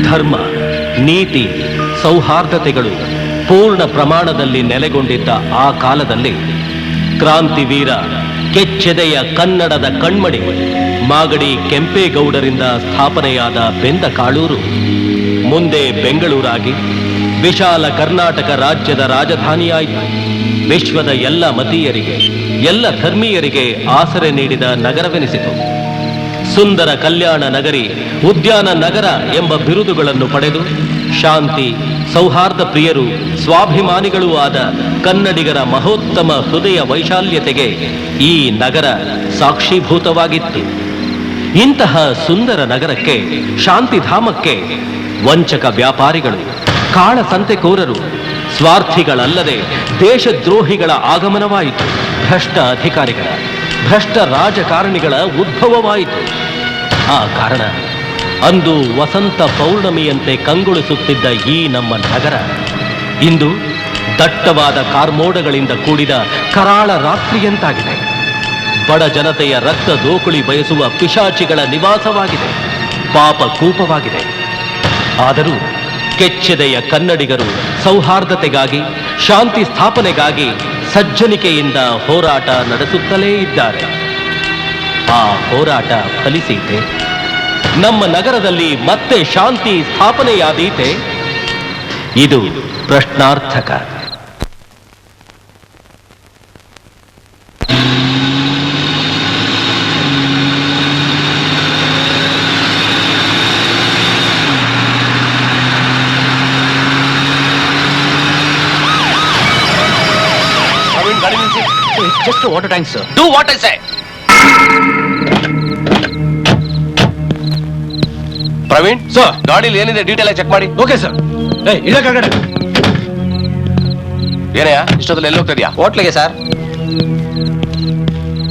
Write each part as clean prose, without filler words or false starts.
ಧರ್ಮ, ನೀತಿ, ಸೌಹಾರ್ದತೆಗಳು ಪೂರ್ಣ ಪ್ರಮಾಣದಲ್ಲಿ ನೆಲೆಗೊಂಡಿದ್ದ ಆ ಕಾಲದಲ್ಲಿ ಕ್ರಾಂತಿವೀರ ಕೆಚ್ಚೆದೆಯ ಕನ್ನಡದ ಕಣ್ಮಣಿ ಮಾಗಡಿ ಕೆಂಪೇಗೌಡರಿಂದ ಸ್ಥಾಪನೆಯಾದ ಬೆಂದಕಾಳೂರು ಮುಂದೆ ಬೆಂಗಳೂರಾಗಿ ವಿಶಾಲ ಕರ್ನಾಟಕ ರಾಜ್ಯದ ರಾಜಧಾನಿಯಾಯಿತು. ವಿಶ್ವದ ಎಲ್ಲ ಮತೀಯರಿಗೆ, ಎಲ್ಲ ಧರ್ಮೀಯರಿಗೆ ಆಸರೆ ನೀಡಿದ ನಗರವೆನಿಸಿತು. ಸುಂದರ ಕಲ್ಯಾಣ ನಗರಿ, ಉದ್ಯಾನ ನಗರ ಎಂಬ ಬಿರುದುಗಳನ್ನು ಪಡೆದು ಶಾಂತಿ, ಸೌಹಾರ್ದ ಪ್ರಿಯರು, ಸ್ವಾಭಿಮಾನಿಗಳೂ ಆದ ಕನ್ನಡಿಗರ ಮಹೋತ್ತಮ ಹೃದಯ ವೈಶಾಲ್ಯತೆಗೆ ಈ ನಗರ ಸಾಕ್ಷೀಭೂತವಾಗಿತ್ತು. ಇಂತಹ ಸುಂದರ ನಗರಕ್ಕೆ, ಶಾಂತಿಧಾಮಕ್ಕೆ ವಂಚಕ ವ್ಯಾಪಾರಿಗಳು, ಕಾಳಸಂತೆಕೋರರು, ಸ್ವಾರ್ಥಿಗಳಲ್ಲದೆ ದೇಶದ್ರೋಹಿಗಳ ಆಗಮನವಾಯಿತು. ಭ್ರಷ್ಟ ಅಧಿಕಾರಿಗಳ, ಭ್ರಷ್ಟ ರಾಜಕಾರಣಿಗಳ ಉದ್ಭವವಾಯಿತು. ಆ ಕಾರಣ ಅಂದು ವಸಂತ ಪೌರ್ಣಮಿಯಂತೆ ಕಂಗೊಳಿಸುತ್ತಿದ್ದ ಈ ನಮ್ಮ ನಗರ ಇಂದು ದಟ್ಟವಾದ ಕಾರ್ಮೋಡಗಳಿಂದ ಕೂಡಿದ ಕರಾಳ ರಾತ್ರಿಯಂತಾಗಿದೆ. ಬಡ ಜನತೆಯ ರಕ್ತ ದೋಕುಳಿ ಬಯಸುವ ಪಿಶಾಚಿಗಳ ನಿವಾಸವಾಗಿದೆ, ಪಾಪ ಕೂಪವಾಗಿದೆ. ಆದರೂ ಕೆಚ್ಚೆದೆಯ ಕನ್ನಡಿಗರು ಸೌಹಾರ್ದತೆಗಾಗಿ, ಶಾಂತಿ ಸ್ಥಾಪನೆಗಾಗಿ ಸಜ್ಜನಿಕೆಯಿಂದ ಹೋರಾಟ ನಡೆಸುತ್ತಲೇ ಇದ್ದಾರೆ. ಆ ಹೋರಾಟ ಫಲಿಸೀತೆ? ನಮ್ಮ ನಗರದಲ್ಲಿ ಮತ್ತೆ ಶಾಂತಿ ಸ್ಥಾಪನೆಯಾದೀತೆ? ಇದು ಪ್ರಶ್ನಾರ್ಥಕ. Just a water tank, sir. Do what I say. Praveen sir, ಗಾಡಿಲಿ ಏನಿದೆ ಡೀಟೇಲ್ ಆಗಿ ಚೆಕ್ ಮಾಡಿ. Okay sir. ಇಡಕ್ಕಾಗಡೆ ಏನಯ್ಯ ಇಷ್ಟೊತ್ತಲ್ಲಿ ಎಲ್ಲಿ ಹೋಗ್ತಾ ಇದೆಯಾ? ಹೋಟ್ಲಿಗೆ ಸರ್.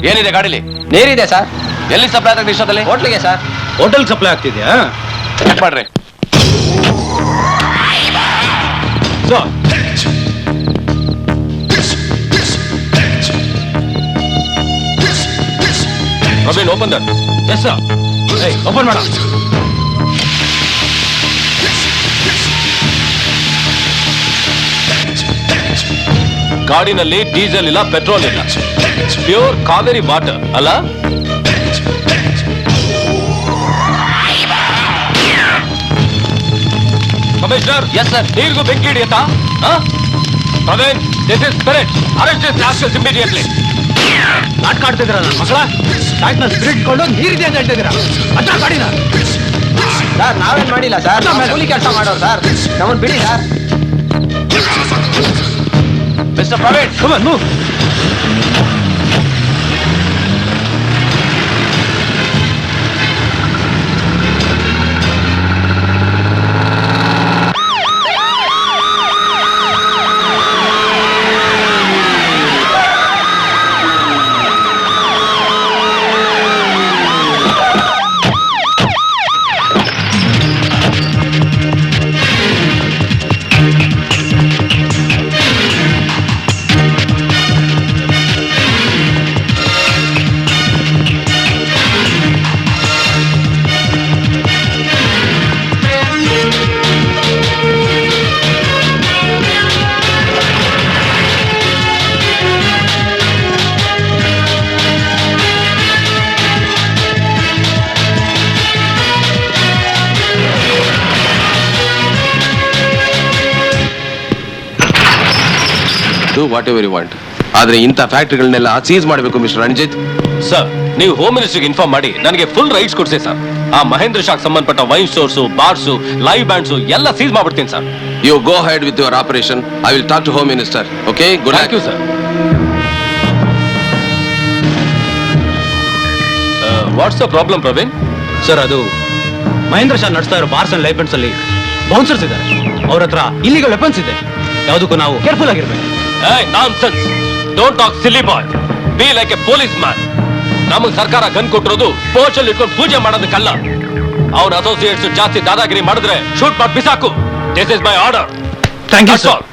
ಏನಿದೆ ಗಾಡಿಲಿ? ನೀರಿದೆ ಸರ್. ಎಲ್ಲಿ ಸಪ್ಲೈ ಆಗ್ತದೆ ಇಷ್ಟೊತ್ತಲ್ಲಿ? ಹೋಟ್ಲಿಗೆ ಸರ್. ಹೋಟೆಲ್ ಸಪ್ಲೈ ಆಗ್ತಿದ್ಯಾ? ಚೆಕ್ ಮಾಡ್ರಿ. Sir, Praveen open that. Yes sir. Open ಮಾಡ. ಗಾಡಿನಲ್ಲಿ ಡೀಸೆಲ್ ಇಲ್ಲ, ಪೆಟ್ರೋಲ್ ಇಲ್ಲ, ಪ್ಯೂರ್ ಕಾವೇರಿ ವಾಟರ್ ಅಲ್ಲ? ಕಮಿಷನರ್. Yes sir. ನೀರಿಗೂ ಬೆಂಕಿ ಹಿಡಿಯತ್ತಾ? Praveen, this is spirit. Arrest this rascals immediately. ನಾಟಕ ಆಡ್ತಿದ್ದೀರಾ ನನ್ನ ಮಕ್ಕಳ? ಟ್ಯಾಂಕ್ನ ಸ್ಪಿರಿಟ್ ಕೊಂಡು ನೀರಿದೆ ಅಂತ ಹೇಳ್ತಿದ್ದೀರಾ? ಅಡ್ಡ ಗಾಡಿನ ಸರ್ ನಾವೇನ್ ಮಾಡಿಲ್ಲ ಸರ್. ಕೂಲಿ ಕೆಲಸ ಮಾಡೋರು ಸರ್. ನಮ್ಮನ್ನು ಬಿಡಿ sir. Mister Praveen, come on, move. Whatever you want. ಆದ್ರೆ ಇಂಥ ಫ್ಯಾಕ್ಟರಿಗಳನ್ನೆಲ್ಲ ಸೀಸ್ ಮಾಡಬೇಕು ಮಿಸ್ಟರ್ ರಣಜಿತ್. ಸರ್, ನೀವು ಹೋಮ್ ಮಿನಿಸ್ಟರ್ಗೆ ಇನ್ಫಾರ್ಮ್ ಮಾಡಿ ನನಗೆ ಫುಲ್ ರೈಟ್ಸ್ ಕೊಡ್ಸಿ ಸರ್. ಆ ಮಹೇಂದ್ರ ಶಾಕ್ ಸಂಬಂಧಪಟ್ಟ wine stores, bars, live bands ಎಲ್ಲ ಸೀಸ್ ಮಾಡ್ಬಿಡ್ತೀನಿ sir. You go ahead with your operation. I will talk to home minister. Okay, good. Thank you sir. What's the problem Praveen? Sir, ಅದು ಮಹೇಂದ್ರ ಶಾ ನಡೆಸ್ತಾ ಇರೋ bars and live bands ಅಲ್ಲಿ bouncers ಇದ್ದಾರೆ. ಅವ್ರ ಹತ್ರ illegal weapons ಇದೆ. ಯಾವುದಕ್ಕೂ ನಾವು ಕೇರ್ಫುಲ್ ಆಗಿರ್ಬೇಕು. Hey, nonsense! Don't talk silly boy. Be like a policeman. ನಮಗೆ ಸರ್ಕಾರ ಗನ್ ಕೊಟ್ಟಿರೋದು ಪೋರ್ಚಲ್ಲಿ ಇಟ್ಕೊಂಡು ಪೂಜೆ ಮಾಡೋದಕ್ಕಲ್ಲ. ಅವನ ಅಸೋಸಿಯೇಟ್ಸ್ ಜಾಸ್ತಿ ದಾದಾಗಿರಿ ಮಾಡಿದ್ರೆ ಶೂಟ್ ಮಾಡಿ ಬಿಸಾಕು. This is my order. Thank you sir.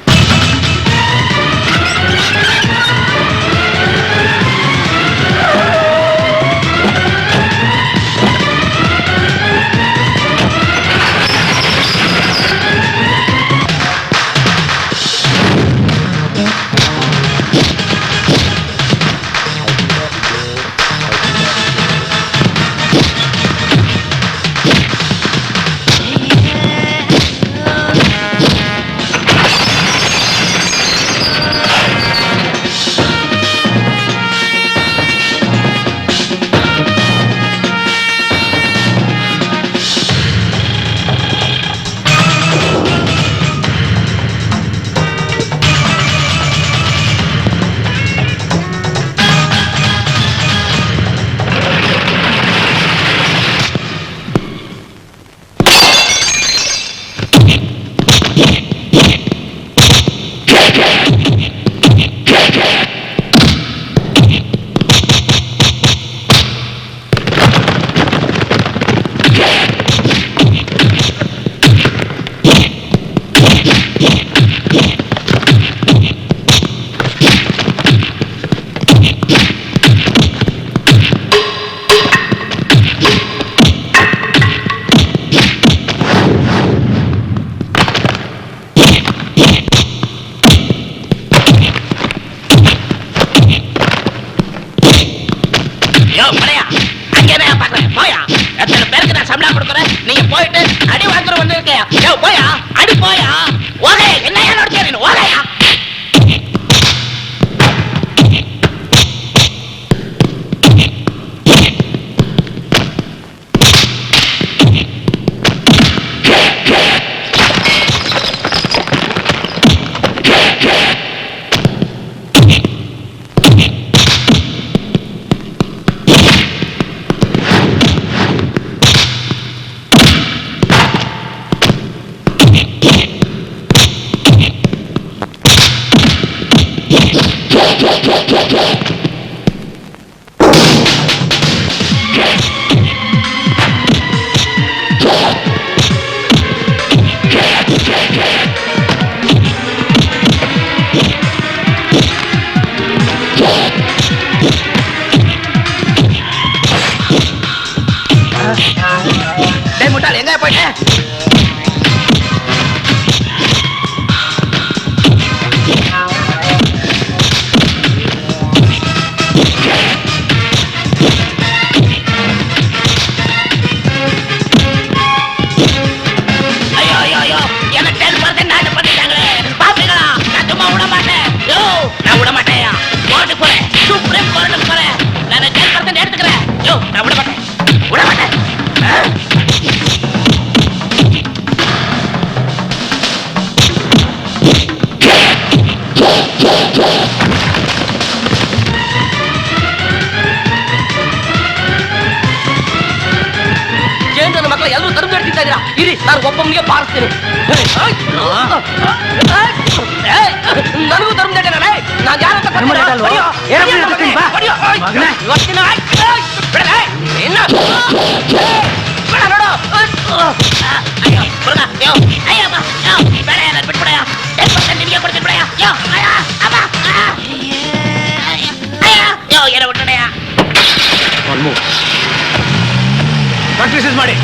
யோ மலையா அங்கேயே பாக்குறேன் போயா எத்தனை பேருக்கு நான் சம்பளம் கொடுக்குறேன் நீங்க போயிட்டு அடி வாங்குற வந்து இருக்கையா யோ போயா அடி போயா ஓகே என்ன ஏன் ஓலையா டேய் முட்டாள் எங்க போயிட்ட ஐயோ ஐயோ ஐயோ எனக்கு 10% ஆட் பண்ணிட்டாங்களே பாப்பீங்களா நான் சும்மா விட மாட்டேன் யோ நான் விட மாட்டேயா கோர்ட்டுக்கு போறேன் சுப்ரீம் கோர்ட்டுக்கு போறேன் நான் 10% எடுத்துக்கிறேன் யோ நான் விட மாட்டேன் விட மாட்டேன் ಕೇಂದ್ರದ ಮಕ್ಕಳು ಎಲ್ಲರೂ ತರಬೇತಿ ನಡೆಸ್ತಾ ಇದ್ದೀರಾ ಇರಿ ನಾನು ಒಬ್ಬನಿಗೆ ಬಾರಿಸ್ತೀನಿ ನನಗೂ ತರಬೇತಿ ನಾನು ಯಾರು ನಿಮಗೆ ಕೊಡ್ತೀನಿ ಬಿಡಯ್ಯ ಏನೋ ಬಿಟ್ಟಣಯ್ಯ ಪ್ರಾಕ್ಟೀಸ್ ಮಾಡಿ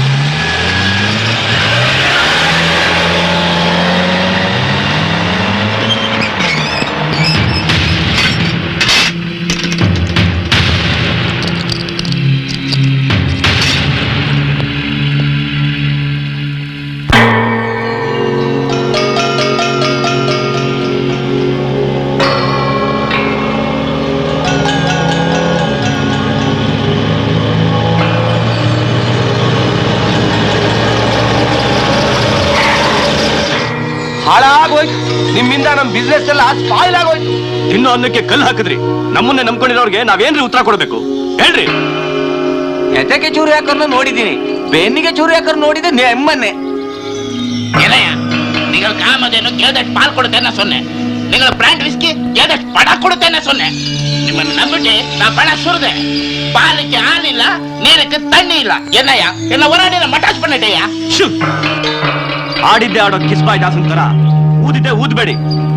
ಹಾಳಾಗೋಯ್ತು ನಿಮ್ಮಿಂದ ನಮ್ ಬಿಸ್ನೆಸ್ ಎಲ್ಲ ಸ್ಪಾಯ್ಲ್ ಆಗೋಯ್ತು. ತಿನ್ನೋ ಅನ್ನಕ್ಕೆ ಕಲ್ಲು ಹಾಕಿದ್ರಿ ನಮ್ಮನ್ನೇ ನಂಬ್ಕೊಂಡಿರೋರ್ಗೆ ನಾವೇನ್ರಿ ಉತ್ತರ ಕೊಡ್ಬೇಕು ಹೇಳ್ರಿ. ಎದಕ್ಕೆ ಚೂರಿ ಹಾಕೋರ್ನ ನೋಡಿದ್ದೀನಿ, ಬೆನ್ನಿಗೆ ಚೂರಿ ಹಾಕೋರ್ ನೋಡಿದೆ ನೆಮ್ಮನ್ನೇ. என்னையா நீங்கள் காமதேனு கேதட் பால் கொடுத்தேன்னு சொன்னேன், நீங்கள் பிராண்ட் விஸ்கி கேதட் படம் கொடுத்தேன்னு சொன்னேன். ನಿಮ್ಮನ್ನು ನಂಬಿಟ್ಟು நான் பணம் சுருதேன். பாலுக்கு ஆள் இல்ல, நீருக்கு தண்ணி இல்ல. என்னையா என்ன ஒரு அடியில மட்டாஸ் பண்ணிட்டேயா? ಆಡಿದ್ದೆ ಆಡೋ ಕಿಸ್ಬಾಯ್ ದಾಸನ್ ತರ ಊದಿದ್ದೆ ಊದ್ಬೇಡಿ.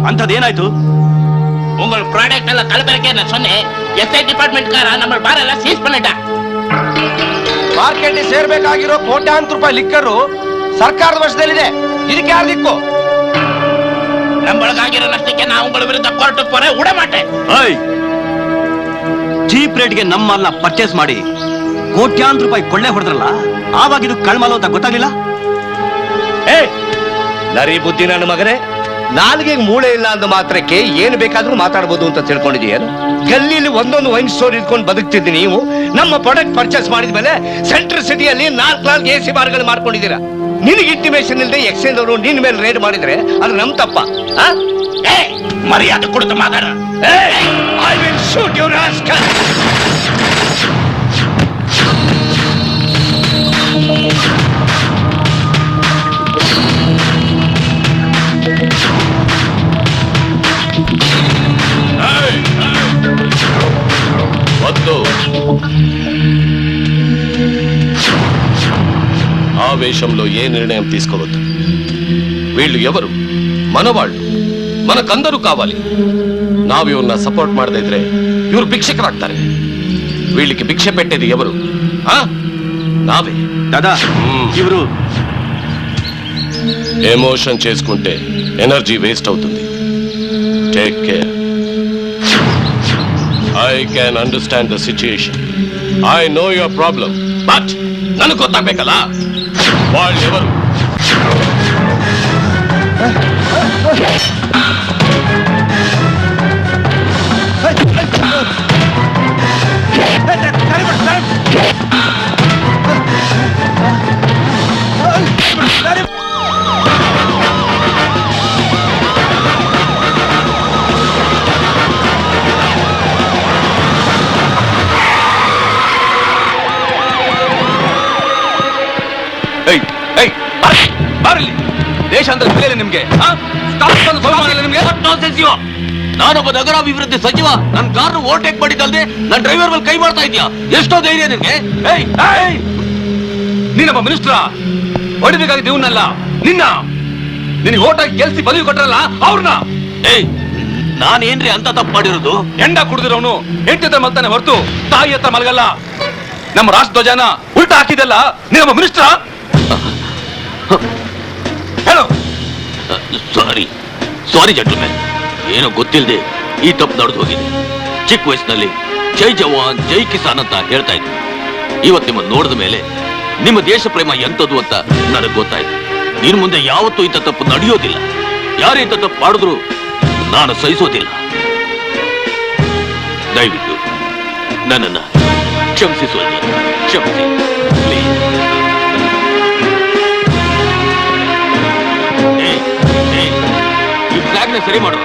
ಅಂತದೇನಾಯ್ತು? உங்கள் ப்ராடக்ட் எல்லாம் கலப்பறக்கேன்னு சொன்னேன். எஸ்ஐ டிபார்ட்மெಂಟ್காರ ನಮ್ಮ ಬಾರ್ ಎಲ್ಲ ಸೀಸ್ பண்ணிட்டா. ಮಾರ್ಕೆಟ್ ಸೇರ್ಬೇಕಾಗಿರೋ ಕೋಟ್ಯಾಂತರ ರೂಪಾಯಿ ಲಿಕ್ಕರು ಸರ್ಕಾರದ ವಶದಲ್ಲಿದೆ. ಇದಕ್ಕೆ ಯಾರು ದಿಕ್ಕು? நம்மளுக்காகிற நஷ்டಕ್ಕೆ நான் உங்கள் ವಿರುದ್ಧ ಕೋರ್ಟ್ಗೆ போறேன், விட மாட்டேன். ಚೀಪ್ ರೇಟ್ಗೆ ನಮ್ಮ ಮಾಲ್ನ ಪರ್ಚೇಸ್ ಮಾಡಿ ಕೋಟ್ಯಾಂತರ ರೂಪಾಯಿ ಕೊಳ್ಳೆ ಹೊಡೆದ್ರಲ್ಲ, ಆವಾಗ ಇದು ಕಳ್ಮಾಲು ಅಂತ ಗೊತ್ತಾಗ್ಲಿಲ್ಲ? ನರಿ ಬುದ್ಧಿ ನನ್ನ ಮಗನೇ, ನಾಲ್ಗೆಗೆ ಮೂಳೆ ಇಲ್ಲ ಅಂದ ಮಾತ್ರಕ್ಕೆ ಏನು ಬೇಕಾದ್ರೂ ಮಾತಾಡ್ಬೋದು ಅಂತ ತಿಳ್ಕೊಂಡಿದೀಯೇನು? ಗಲ್ಲಿಲಿ ಒಂದೊಂದು ವೈನ್ ಸ್ಟೋರ್ ಇಟ್ಕೊಂಡು ಬದುಕ್ತಿದ್ದಿ ನೀವು. ನಮ್ಮ ಪ್ರಾಡಕ್ಟ್ ಪರ್ಚೇಸ್ ಮಾಡಿದ್ಮೇಲೆ ಸೆಂಟ್ರಲ್ ಸಿಟಿಯಲ್ಲಿ 4 AC ಬಾರ್ಗಳು ಮಾಡ್ಕೊಂಡಿದ್ದೀರಾ. ನಿನಗೆ ಇಂಟಿಮೇಷನ್ ಇಲ್ಲದೆ ಎಕ್ಸ್ಚೇಂಜ್ ಅವರು ನಿನ್ ಮೇಲೆ ರೇಡ್ ಮಾಡಿದ್ರೆ ಅದು ನಮ್ ತಪ್ಪ? ಮರ್ಯಾದೆ ಕೊಡುತ್ತ ಮಾತಾಡ. I will shoot you rascal. ఆవేశంలో ఏ నిర్ణయం తీసుకోవద్దు. వీళ్ళు ఎవరు? మనవాళ్ళు, మనకందరూ ಕಾವಾಲಿ. ನಾವು ಇವ್ರನ್ನ ಸಪೋರ್ಟ್ ಮಾಡದೇ ಇದ್ರೆ ಇವ್ರು ಭಿಕ್ಷಕರಾಗ್ತಾರೆ. వీళ్ళకి భిక్ష పెట్టేది ఎవరు? నావే. దాదా ఇవరు ఎమోషన్ చేసుకుంటే ఎనర్జీ వేస్ట్ అవుతుంది. Take care. I can understand the situation. I know your problem. But నన్ను ಗೊತ್ತಾಗಬೇಕಲ್ಲ వాళ్ళు ఎవరు? ದೇಶ ಅಂದ್ರೆ ತಿಳಿಯಲ್ಲ ನಿಮ್ಗೆ? ನಾನೊಬ್ಬ ನಗರಾಭಿವೃದ್ಧಿ ಸಚಿವ. ನನ್ನ ಕಾರ್ ಓವರ್ಟೇಕ್ ಮಾಡಿದ್ದಲ್ದೆ ನನ್ನ ಡ್ರೈವರ್ ಮೇಲೆ ಕೈ ಮಾಡ್ತಾ ಇದ್ಯಾ? ಎಷ್ಟೋ ಧೈರ್ಯ ನಿನ್ಗೆ? ನೀನೊಬ್ಬ ಮಿನಿಸ್ಟ್ರ, ಹೊಡಿಬೇಕಾಗಿದ್ದು ಇವನ್ನಲ್ಲ ನಿನ್ನ ಓಟಾಗಿ ಗೆಲ್ಸಿ ಬದಲಿ ಕೊಟ್ರಲ್ಲ ಅವ್ರನ್ನ. ನಾನೇನ್ರಿ ಅಂತ ತಪ್ಪು ಮಾಡಿರೋದು? ಎಂಡ ಕುಡಿದಿರೋನು ಹೆಂಡತಿ ಹತ್ರ ಮಲ್ತಾನೆ ಹೊರತು ತಾಯಿ ಹತ್ರ ಮಲಗಲ್ಲ. ನಮ್ಮ ರಾಷ್ಟ್ರ ಧ್ವಜನ ಉಲ್ಟಾ ಹಾಕಿದಲ್ಲ ನೀನೊಬ್ಬ ಮಿನಿಸ್ಟ್ರ? ಹೇಳು. ಸಾರಿ ಜಂಟಲ್ಮೆನ್, ಏನೋ ಗೊತ್ತಿಲ್ಲದೆ ಈ ತಪ್ಪು ನಡೆದು ಹೋಗಿದೆ. ಚಿಕ್ಕ ವಯಸ್ಸಿನಲ್ಲಿ ಜೈ ಜವಾನ್ ಜೈ ಕಿಸಾನ್ ಅಂತ ಹೇಳ್ತಾ ಇದ್ದೆ. ಇವತ್ತು ನಿಮ್ಮನ್ನು ನೋಡಿದ ಮೇಲೆ ನಿಮ್ಮ ದೇಶ ಪ್ರೇಮ ಎಂಥದ್ದು ಅಂತ ನನಗೆ ಗೊತ್ತಾಯ್ತು. ಇನ್ನು ಮುಂದೆ ಯಾವತ್ತೂ ಇಂಥ ತಪ್ಪು ನಡೆಯೋದಿಲ್ಲ. ಯಾರೇ ಇಂಥ ತಪ್ಪು ಮಾಡಿದ್ರು ನಾನು ಸಹಿಸೋದಿಲ್ಲ. ದಯವಿಟ್ಟು ನನ್ನನ್ನು ಕ್ಷಮಿಸಿ ಸೋಲ್ಜರ್, ಕ್ಷಮಿಸಿ ಪ್ಲೀಸ್. ಈ ಫ್ಲಾಗ್ನ ಸರಿ ಮಾಡುವ.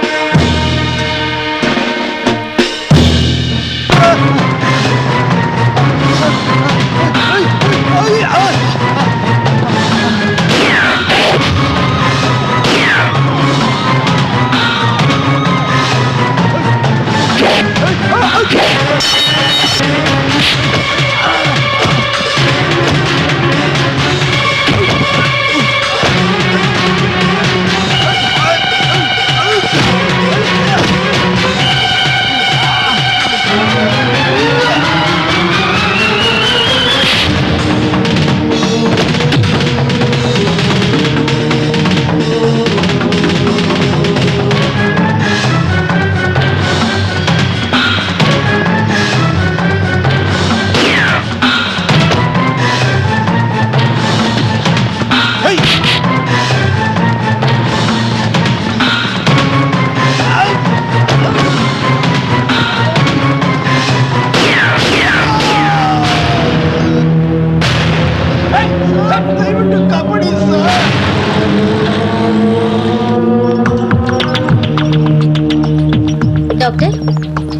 ಡಾಕ್ಟರ್,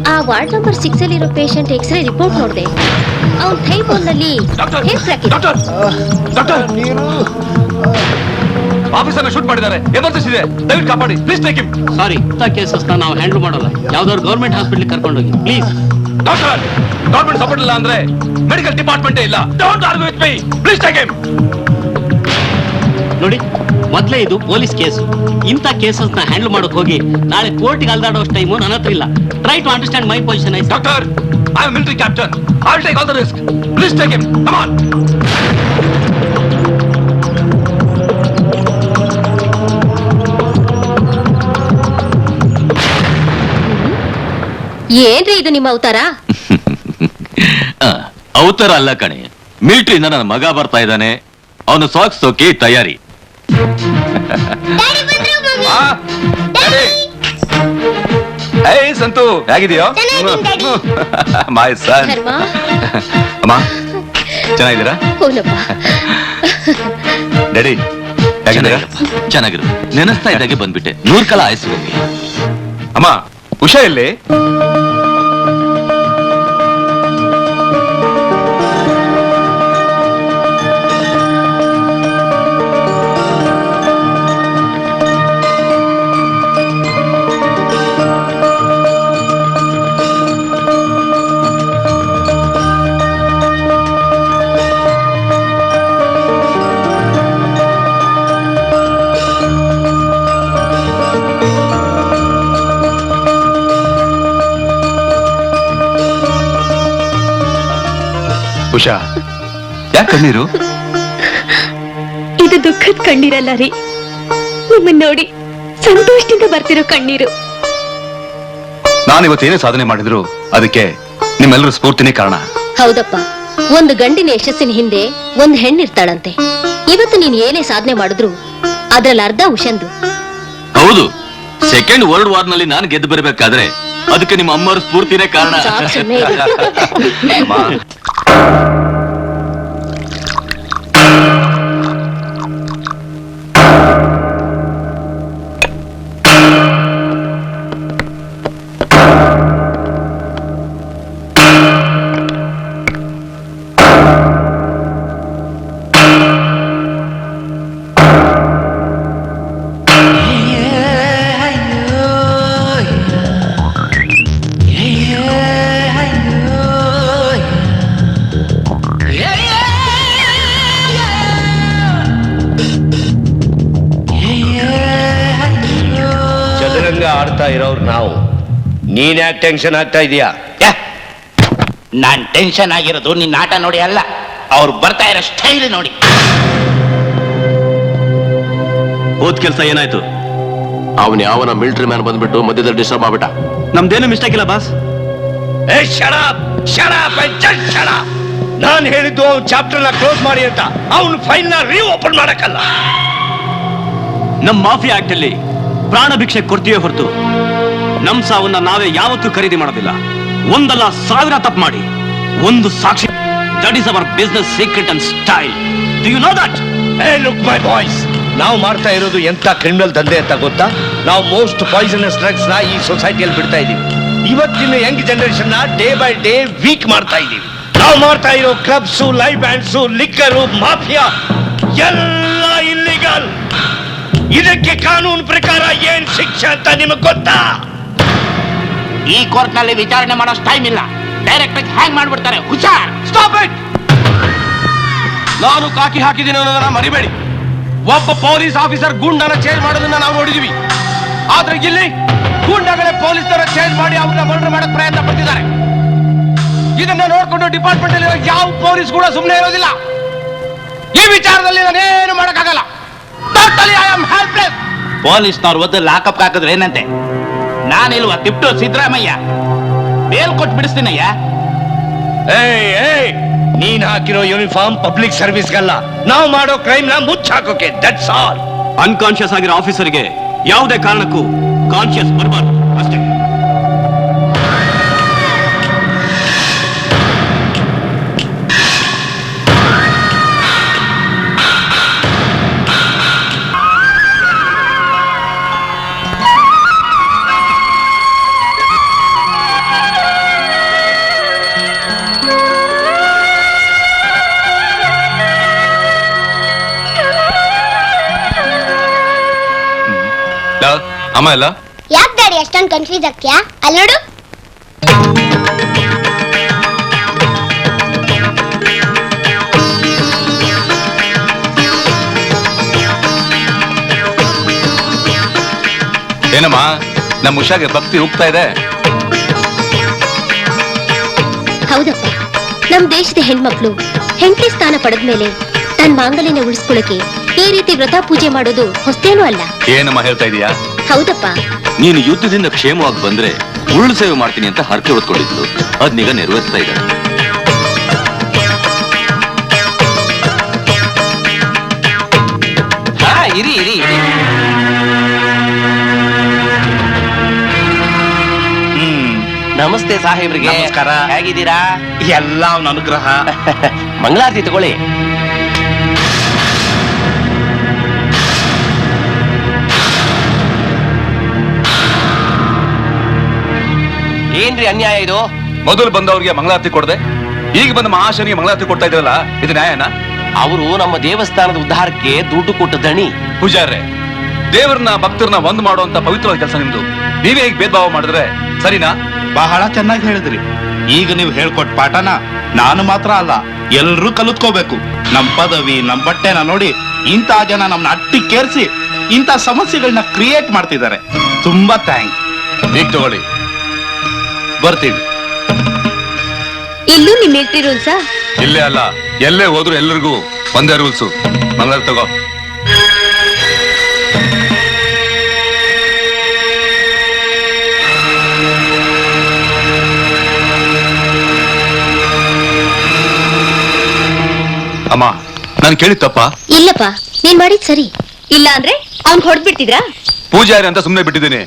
ಆ ವಾರ್ಡ್ ನಂಬರ್ 6 ಅಲ್ಲಿರೋ ಪೇಷಂಟ್ ಎಕ್ಸ್ರೇ ರಿಪೋರ್ಟ್ ನೋಡಿದೆ. ಅವನ ಥೈ ಬೋನ್ನಲ್ಲಿ ಹೇರ್ ಕ್ರ್ಯಾಕ್ ಇದೆ. ಡಾಕ್ಟರ್ ಆಫೀಸರ್ನ ಶೂಟ್ ಮಾಡಿದ್ದಾರೆ. ಎಮರ್ಜೆನ್ಸಿ ಇದೆ, ದಯವಿಟ್ಟು ಕಾಪಾಡಿ. Please take him. ಸಾರಿ, ಇಂಥ ಕೇಸಸ್ನ ನಾವು ಹ್ಯಾಂಡಲ್ ಮಾಡೋಲ್ಲ. ಯಾವ್ದಾದ್ರು ಗೌರ್ಮೆಂಟ್ ಹಾಸ್ಪಿಟಲ್ ಕರ್ಕೊಂಡೋಗಿ ಪ್ಲೀಸ್. ಡಾಕ್ಟರ್, ಗೌರ್ಮೆಂಟ್ ಸಪೋರ್ಟ್ ಇಲ್ಲ ಅಂದ್ರೆ ಮೆಡಿಕಲ್ ಡಿಪಾರ್ಟ್ಮೆಂಟೇ ಇಲ್ಲ. Don't argue with me. Please take him. ನೋಡಿ, ಮೊದಲೇ ಇದು ಪೊಲೀಸ್ ಕೇಸು. ಇಂಥ ಕೇಸಸ್ನ ಹ್ಯಾಂಡಲ್ ಮಾಡೋಕೆ ಹೋಗಿ ನಾಳೆ ಕೋರ್ಟ್ಗೆ ಅಲ್ದಾಡೋ ಟೈಮು ನನ್ನ ಹತ್ರ ಇಲ್ಲ. Try to understand my position. Doctor, I am military captain. I will take all the risk. Please take him. Come on. ಏನ್ರಿ ಇದು ನಿಮ್ಮ ಅವತಾರ? ಅವತಾರ ಅಲ್ಲ ಕಣೆ, ಮಿಲಿಟರಿಯಿಂದ ನನ್ನ ಮಗ ಬರ್ತಾ ಇದ್ದಾನೆ, ಅವನು ಸಾಗಿಸೋಕೆ ತಯಾರಿ. ಸಂತು, ಹೇಗಿದೆಯೋ? ಮೈ ಸನ್. ಅಮ್ಮ, ಚೆನ್ನಾಗಿದ್ದೀರಾ? ಡ್ಯಾಡಿ ಹೇಗಿದ್ದೀರಾ? ಚೆನ್ನಾಗಿರು. ನೆನೆಸ್ತಾ ಇದ್ದಾಗೆ ಬಂದ್ಬಿಟ್ಟೆ. 100 ಕಾಲ ಆಯ್ಸು. ಅಮ್ಮ, ಉಷಾ ಎಲ್ಲಿ? ಉಷಾ ಯಾಕೆ ಕಣ್ಣೀರು? ಇದು ದುಃಖದ ಕಣ್ಣೀರಲ್ಲ ರೀ, ನಿಮ್ಮನ್ನ ನೋಡಿ ಸಂತೋಷದಿಂದ ಬರ್ತಿರೋ ಕಣ್ಣೀರು. ನಾನು ಇವತ್ತೇನೇ ಸಾಧನೆ ಮಾಡಿದ್ರು ಅದಕ್ಕೆ ನಿಮ್ಮೆಲ್ಲರ ಸ್ಫೂರ್ತಿನೇ ಕಾರಣ. ಹೌದಪ್ಪ, ಒಂದು ಗಂಡಿನ ಯಶಸ್ಸಿನ ಹಿಂದೆ ಒಂದು ಹೆಣ್ಣಿರ್ತಾಳಂತೆ. ಇವತ್ತು ನೀನ್ ಏನೇ ಸಾಧನೆ ಮಾಡಿದ್ರು ಅದ್ರಲ್ಲಿ ಅರ್ಧ ಉಷಂದು. ಹೌದು, ಸೆಕೆಂಡ್ ವರ್ಲ್ಡ್ ವಾರ್ ನಲ್ಲಿ ನಾನು ಗೆದ್ದು ಬರಬೇಕಾದ್ರೆ ಅದಕ್ಕೆ ನಿಮ್ಮ ಅಮ್ಮರ ಸ್ಫೂರ್ತಿನೇ ಕಾರಣ. ಸಾಕು ಸುಮ್ನೆ ಇರು. ಚದುರಂಗ ಆಡ್ತಾ ಇರೋರು ನಾವು, ನೀನ್ ಯಾಕೆ ಟೆನ್ಷನ್ ಆಗ್ತಾ ಇದೀಯಾ? ನಾನ್ ಟೆನ್ಷನ್ ಆಗಿರೋದು ನಿನ್ನ ಆಟ ನೋಡಿ ಅಲ್ಲ, ಅವ್ರು ಬರ್ತಾ ಇರೋ ಸ್ಟೈಲ್ ನೋಡಿ. ಹೋದ್ ಕೆಲ್ಸ ಏನಾಯ್ತು? ಅವನ್ ಯಾವನ ಮಿಲಿಟರಿ ಮ್ಯಾನ್ ಬಂದ್ಬಿಟ್ಟು ಮಧ್ಯದಲ್ಲಿ ಡಿಸ್ಟರ್ಬ್ ಆಗ್ಬಿಟ್ಟ. ನಮ್ದೇನು ಮಿಸ್ಟೇಕ್ ಇಲ್ಲ ಬಾಸ್. ನಾನು ಹೇಳಿದ್ದು ಅವ್ನು ಚಾಪ್ಟರ್ ನ ಕ್ಲೋಸ್ ಮಾಡಿ ಅಂತ, ಅವ್ನು ಫೈಲ್ ನ ರೀಓಪನ್ ಮಾಡಕ್ಕಲ್ಲ. ನಮ್ ಮಾಫಿಯಾ ಆಕ್ಟ್ ಅಲ್ಲಿ ಪ್ರಾಣ ಭಿಕ್ಷೆ ಕೊಡ್ತೀವಿ ಹೊರತು ನಮ್ ಸಾವನ್ನ ನಾವೇ ಯಾವತ್ತೂ ಖರೀದಿ ಮಾಡೋದಿಲ್ಲ. ಒಂದಲ್ಲ 1000 ತಪ್ಪು ಮಾಡಿ ಒಂದು ಸಾಕ್ಷಿ. That is our business secret and style. Do you know that? Look my boys, ನಾವು ಮಾಡ್ತಾ ಇರೋದು ಎಂತ ಕ್ರಿಮಿನಲ್ ದಂಧೆ ಅಂತ ಗೊತ್ತಾ? ನಾವು ಮೋಸ್ಟ್ ಪಾಯ್ಸನಸ್ ಡ್ರಗ್ಸ್ ನ ಈ ಸೊಸೈಟಿಯಲ್ಲಿ ಬಿಡ್ತಾ ಇದೀವಿ. ಇವತ್ತಿನ ಯಂಗ್ ಜನರೇಷನ್ ನ ಡೇ ಬೈ ಡೇ ವೀಕ್ ಮಾಡ್ತಾ ಇದೀವಿ. ನಾವು ಮಾಡ್ತಾ ಇರೋ clubs, live bands, liquor, mafia ಎಲ್ಲ ಇಲ್ಲಿಗಲ್. ಇದಕ್ಕೆ ಕಾನೂನು ಪ್ರಕಾರ ಏನ್ ಶಿಕ್ಷೆ ಅಂತ ನಿಮಗೆ ಗೊತ್ತಾ? ಈ ಕೋರ್ಟ್ ನಲ್ಲಿ ವಿಚಾರಣೆ ಮಾಡೋ ಟೈಮ್ ಇಲ್ಲ, ಡೈರೆಕ್ಟ್ ಆಗಿ ಹ್ಯಾಂಗ್ ಮಾಡ್ಬಿಡ್ತಾರೆ. ಹುಷಾರ್. Stop it! ನಾನು ಕಾಕಿ ಹಾಕಿದ್ದೀನಿ ಅನ್ನೋದನ್ನ ಮರಿಬೇಡಿ. ಒಬ್ಬ ಪೊಲೀಸ್ ಆಫೀಸರ್ ಗೂಂಡನ ಚೇಂಜ್ ಮಾಡೋದನ್ನ ನಾವು ನೋಡಿದೀವಿ. ಆದ್ರೆ ಇಲ್ಲಿ ಗೂಂಡಗಳೇ ಪೊಲೀಸರ ಚೇಂಜ್ ಮಾಡಿ ಅವ್ರನ್ನ ಮರ್ಡರ್ ಮಾಡಕ್ ಪ್ರಯತ್ನ ಪಡ್ತಿದ್ದಾರೆ. ಇದನ್ನ ನೋಡ್ಕೊಂಡು ಡಿಪಾರ್ಟ್ಮೆಂಟ್ ಅಲ್ಲಿ ಯಾವ ಪೊಲೀಸ್ ಕೂಡ ಸುಮ್ಮನೆ ಇರೋದಿಲ್ಲ. ಈ ವಿಚಾರದಲ್ಲಿ ನಾನೇನು ಮಾಡಕ್ಕಾಗಲ್ಲ. Totally I am helpless. ಪೊಲೀಸ್ನವ್ರು ಒದ್ದು ಲಾಕಪ್ ಹಾಕಿದ್ರೆ ಏನಂತೆ? ನಾನಿಲ್ವಾ ತಿಪ್ಟು ಸಿದ್ದರಾಮಯ್ಯ, ಬೇಲ್ ಕೊಟ್ಟು ಬಿಡಿಸ್ತೀನಯ್ಯ. ನೀನ್ ಹಾಕಿರೋ ಯೂನಿಫಾರ್ಮ್ ಪಬ್ಲಿಕ್ ಸರ್ವಿಸ್ಗಲ್ಲ, ನಾವು ಮಾಡೋ ಕ್ರೈಮ್ ನ ಮುಚ್ಚಾಕೋಕೆ. That's all. ಅನ್ಕಾನ್ಶಿಯಸ್ ಆಗಿರೋ ಆಫೀಸರ್ಗೆ ಯಾವುದೇ ಕಾರಣಕ್ಕೂ ಕಾನ್ಶಿಯಸ್ ಬರಬಾರ್ದು ಅಷ್ಟೇ. ಅಮ್ಮ ಎಲ್ಲ ಯಾಕೆ ಡ್ಯಾಡಿ ಅಷ್ಟೊಂದು ಕನ್ಫ್ಯೂಸ್ ಆಗ್ತೀಯಾ? ಅಲ್ಲಿ ನೋಡು. ಏನಮ್ಮ, ನಮ್ಮ ಉಷಾಗೆ ಭಕ್ತಿ ಹೋಗ್ತಾ ಇದೆ. ಹೌದಪ್ಪ, ನಮ್ ದೇಶದ ಹೆಣ್ಮಕ್ಳು ಹೆಂಡತಿ ಸ್ಥಾನ ಪಡೆದ್ಮೇಲೆ ತನ್ನ ಮಾಂಗಲ್ಯನ ಉಳಿಸ್ಕೊಳ್ಳಕ್ಕೆ ಈ ರೀತಿ ವ್ರತ ಪೂಜೆ ಮಾಡೋದು ಹೊಸ್ತೇನೂ ಅಲ್ಲ. ಏನಮ್ಮ ಹೇಳ್ತಾ ಇದೀಯಾ? ಹೌದಪ್ಪ. ನೀನು ಯುದ್ಧದಿಂದ ಕ್ಷೇಮವಾಗಿ ಬಂದ್ರೆ ಉರುಳು ಸೇವೆ ಮಾಡ್ತೀನಿ ಅಂತ ಹರಕೆ ಹೊತ್ಕೊಂಡಿದ್ಲು, ಅದನ್ನೀಗ ನೆರವೇರಿಸ್ತಾ ಇದ್ದಾರೆ. ಇರಿ ಇರಿ. ನಮಸ್ತೆ ಸಾಹೇಬ್ರಿಗೆ. ನಮಸ್ಕಾರ. ಹೇಗಿದ್ದೀರಾ? ಎಲ್ಲ ಅವನ ಅನುಗ್ರಹ. ಮಂಗಳಾರತಿ ತಗೊಳ್ಳಿ. ಏನ್ರಿ ಅನ್ಯಾಯ ಇದು? ಮೊದಲು ಬಂದವ್ರಿಗೆ ಮಂಗಳಾರತಿ ಕೊಡದೆ ಈಗ ಬಂದ ಮಹಾಶನಿಗೆ ಮಂಗಳಾರತಿ ಕೊಡ್ತಾ ಇದ್ರಲ್ಲ, ಇದು ನ್ಯಾಯನಾ? ಅವರು ನಮ್ಮ ದೇವಸ್ಥಾನದ ಉದ್ಧಾರಕ್ಕೆ ದುಡ್ಡು ಕೊಟ್ಟ ದಣಿ. ಪೂಜಾರ್ರೆ, ದೇವರನ್ನ ಭಕ್ತರನ್ನ ಒಂದ್ ಮಾಡುವಂತ ಪವಿತ್ರವಾದ ಕೆಲಸ ನಿಮ್ದು. ನೀವೇ ಈಗ ಭೇದ ಭಾವ ಮಾಡಿದ್ರೆ ಸರಿನಾ? ಬಹಳ ಚೆನ್ನಾಗಿ ಹೇಳಿದ್ರಿ. ಈಗ ನೀವು ಹೇಳ್ಕೊಟ್ ಪಾಠನ ನಾನು ಮಾತ್ರ ಅಲ್ಲ, ಎಲ್ರೂ ಕಲಿತ್ಕೋಬೇಕು. ನಮ್ ಪದವಿ, ನಮ್ ಬಟ್ಟೆನ ನೋಡಿ ಇಂಥ ಜನ ನಮ್ನ ಅಟ್ಟಿಕ್ಕೇರಿಸಿ ಇಂಥ ಸಮಸ್ಯೆಗಳನ್ನ ಕ್ರಿಯೇಟ್ ಮಾಡ್ತಿದ್ದಾರೆ. ತುಂಬಾ ಥ್ಯಾಂಕ್ಸ್. ಈಗ ತಗೊಳ್ಳಿ, ಬರ್ತೀವಿ. ಇಲ್ಲೂ ನಿಮ್ ಮಿಲಿಟರಿ ರೂಲ್ಸಾ? ಇಲ್ಲೇ ಅಲ್ಲ, ಎಲ್ಲೇ ಹೋದ್ರು ಎಲ್ಲರಿಗೂ ಒಂದೇ ರೂಲ್ಸು. ಮಂಗಳ ತಗೋ. ಅಮ್ಮ, ನಾನು ಕೇಳಿತ್ತಪ್ಪ. ಇಲ್ಲಪ್ಪ, ನೀನ್ ಮಾಡಿದ್ ಸರಿ. ಇಲ್ಲ ಅಂದ್ರೆ ಅವ್ನ್ ಹೊಡೆದ್ಬಿಡ್ತಿದ್ರಾ? ಪೂಜಾರಿ ಅಂತ ಸುಮ್ಮನೆ ಬಿಟ್ಟಿದ್ದೀನಿ.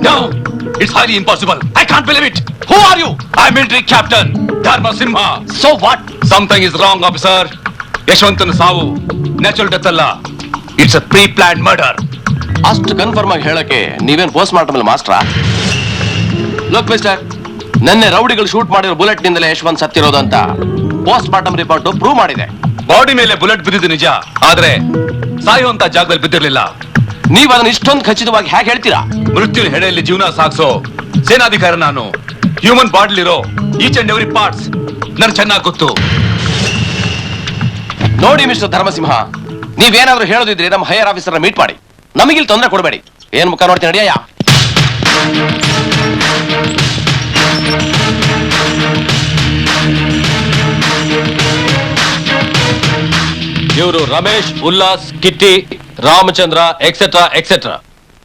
No, it's highly impossible. I can't believe it. Who are you? I'm military captain Dharma Simha. So what? Something is wrong, officer. ಯಶವಂತನ ಸಾವು ನ್ಯಾಚುರಲ್ ಡೆತ್ ಅಲ್ಲ, it's a pre planned murder. ಅಷ್ಟು ಕನ್ಫರ್ಮ್ ಆಗಿ ಹೇಳಕ್ಕೆ ನೀವೇನ್ ಪೋಸ್ಟ್ ಮಾರ್ಟಮ್ ಮಾಸ್ಟ್ರಾ? Look mister, ನೆನ್ನೆ ರೌಡಿಗಳು ಶೂಟ್ ಮಾಡಿರೋ ಬುಲೆಟ್ ನಿಂದಲೇ ಯಶವಂತ್ ಸತ್ತಿರೋದು ಅಂತ ಪೋಸ್ಟ್ ಮಾರ್ಟಮ್ ರಿಪೋರ್ಟ್ ಪ್ರೂವ್ ಮಾಡಿದೆ. ಬಾಡಿ ಮೇಲೆ ಬುಲೆಟ್ ಬಿದ್ದಿದ್ದು ನಿಜ, ಆದ್ರೆ ಸಾಯುವಂತ ಜಾಗದಲ್ಲಿ ಬಿದ್ದಿರ್ಲಿಲ್ಲ. ನೀವು ಅದನ್ನ ಇಷ್ಟೊಂದು ಖಚಿತವಾಗಿ ಹೇಗೆ ಹೇಳ್ತೀರಾ? ಮೃತ್ಯುವಿನ ಹೆಡೆಯಲ್ಲಿ ಜೀವನ ಸಾಗಿಸೋ ಸೇನಾಧಿಕಾರಿ ನಾನು. ಹ್ಯೂಮನ್ ಬಾಡಿಲಿರೋ ಈಚ್ ಅಂಡ್ ಎವ್ರಿ ಪಾರ್ಟ್ಸ್ ನನ್ ಚೆನ್ನಾಗಿ ಗೊತ್ತು. ನೋಡಿ ಮಿಸ್ಟರ್ ಧರ್ಮಸಿಂಹ, ನೀವೇನಾದ್ರೂ ಹೇಳೋದಿದ್ರೆ ನಮ್ಮ ಹೈಯರ್ ಆಫೀಸರ್ ಮೀಟ್ ಮಾಡಿ, ನಮಗಿಲ್ಲಿ ತೊಂದರೆ ಕೊಡಬೇಡಿ. ಏನ್ ಮುಖ ನೋಡ್ತೀನಿ ನಡಿಯಯ್ಯ. ಇವರು ರಮೇಶ್, ಉಲ್ಲಾಸ್, ಕಿಟ್ಟಿ, ರಾಮಚಂದ್ರ ಎಕ್ಸೆಟ್ರಾ ಎಕ್ಸೆಟ್ರಾ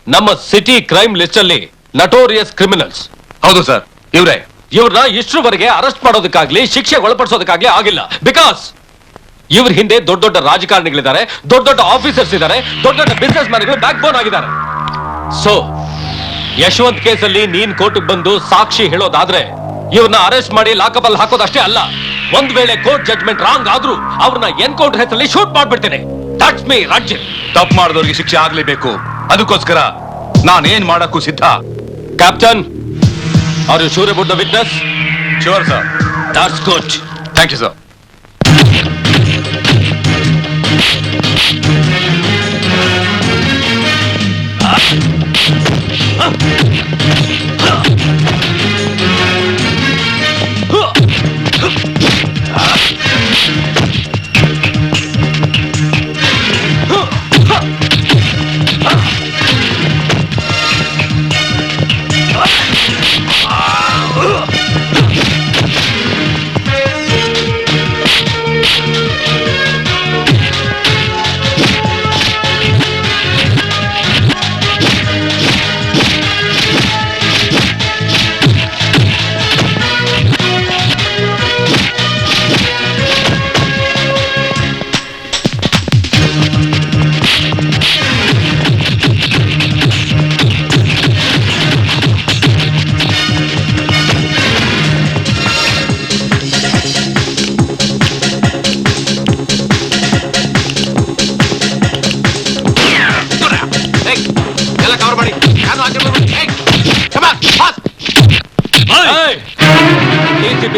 ನಮ್ಮ ಸಿಟಿ ಕ್ರೈಮ್ ಲಿಸ್ಟ್ ಅಲ್ಲಿ ನಟೋರಿಯಸ್ ಕ್ರಿಮಿನಲ್ಸ್. ಹೌದು ಸರ್, ಇವ್ರೇ. ಇವ್ರನ್ನ ಇಷ್ಟರವರೆಗೆ ಅರೆಸ್ಟ್ ಮಾಡೋದಕ್ಕಾಗ್ಲಿ ಶಿಕ್ಷೆಗೆ ಒಳಪಡಿಸೋದಕ್ಕಾಗ್ಲಿ ಆಗಿಲ್ಲ. ಬಿಕಾಸ್ ಇವ್ರ ಹಿಂದೆ ದೊಡ್ಡ ದೊಡ್ಡ ರಾಜಕಾರಣಿಗಳಿದ್ದಾರೆ, ದೊಡ್ಡ ದೊಡ್ಡ ಆಫೀಸರ್ಸ್ ಇದ್ದಾರೆ, ದೊಡ್ಡ ದೊಡ್ಡ ಬಿಸ್ನೆಸ್ ಮ್ಯಾನ್ಗಳು ಬ್ಯಾಕ್ ಬೋನ್ ಆಗಿದ್ದಾರೆ. ಸೊ ಯಶವಂತ್ ಕೇಸಲ್ಲಿ ನೀನ್ ಕೋರ್ಟ್ಗೆ ಬಂದು ಸಾಕ್ಷಿ ಹೇಳೋದಾದ್ರೆ ಇವ್ರನ್ನ ಅರೆಸ್ಟ್ ಮಾಡಿ ಲಾಕಪ್ ಅಲ್ಲಿ ಹಾಕೋದಷ್ಟೇ ಅಲ್ಲ, ಒಂದ್ ವೇಳೆ ಕೋರ್ಟ್ ಜಡ್ಜ್ಮೆಂಟ್ ರಾಂಗ್ ಆದ್ರೂ ಅವ್ರನ್ನ ಎನ್ಕೌಂಟರ್ ಹೆಸರಲ್ಲಿ ಶೂಟ್ ಮಾಡ್ಬಿಡ್ತೇನೆ. That's me Ranjit. ತಪ್ಪು ಮಾಡಿದವ್ರಿಗೆ ಶಿಕ್ಷೆ ಆಗ್ಲೇಬೇಕು, ಅದಕ್ಕೋಸ್ಕರ ನಾನೇನ್ ಮಾಡಕ್ಕೂ ಸಿದ್ಧ. Captain, are you sure about the witness? Sure sir. That's good. Thank you sir.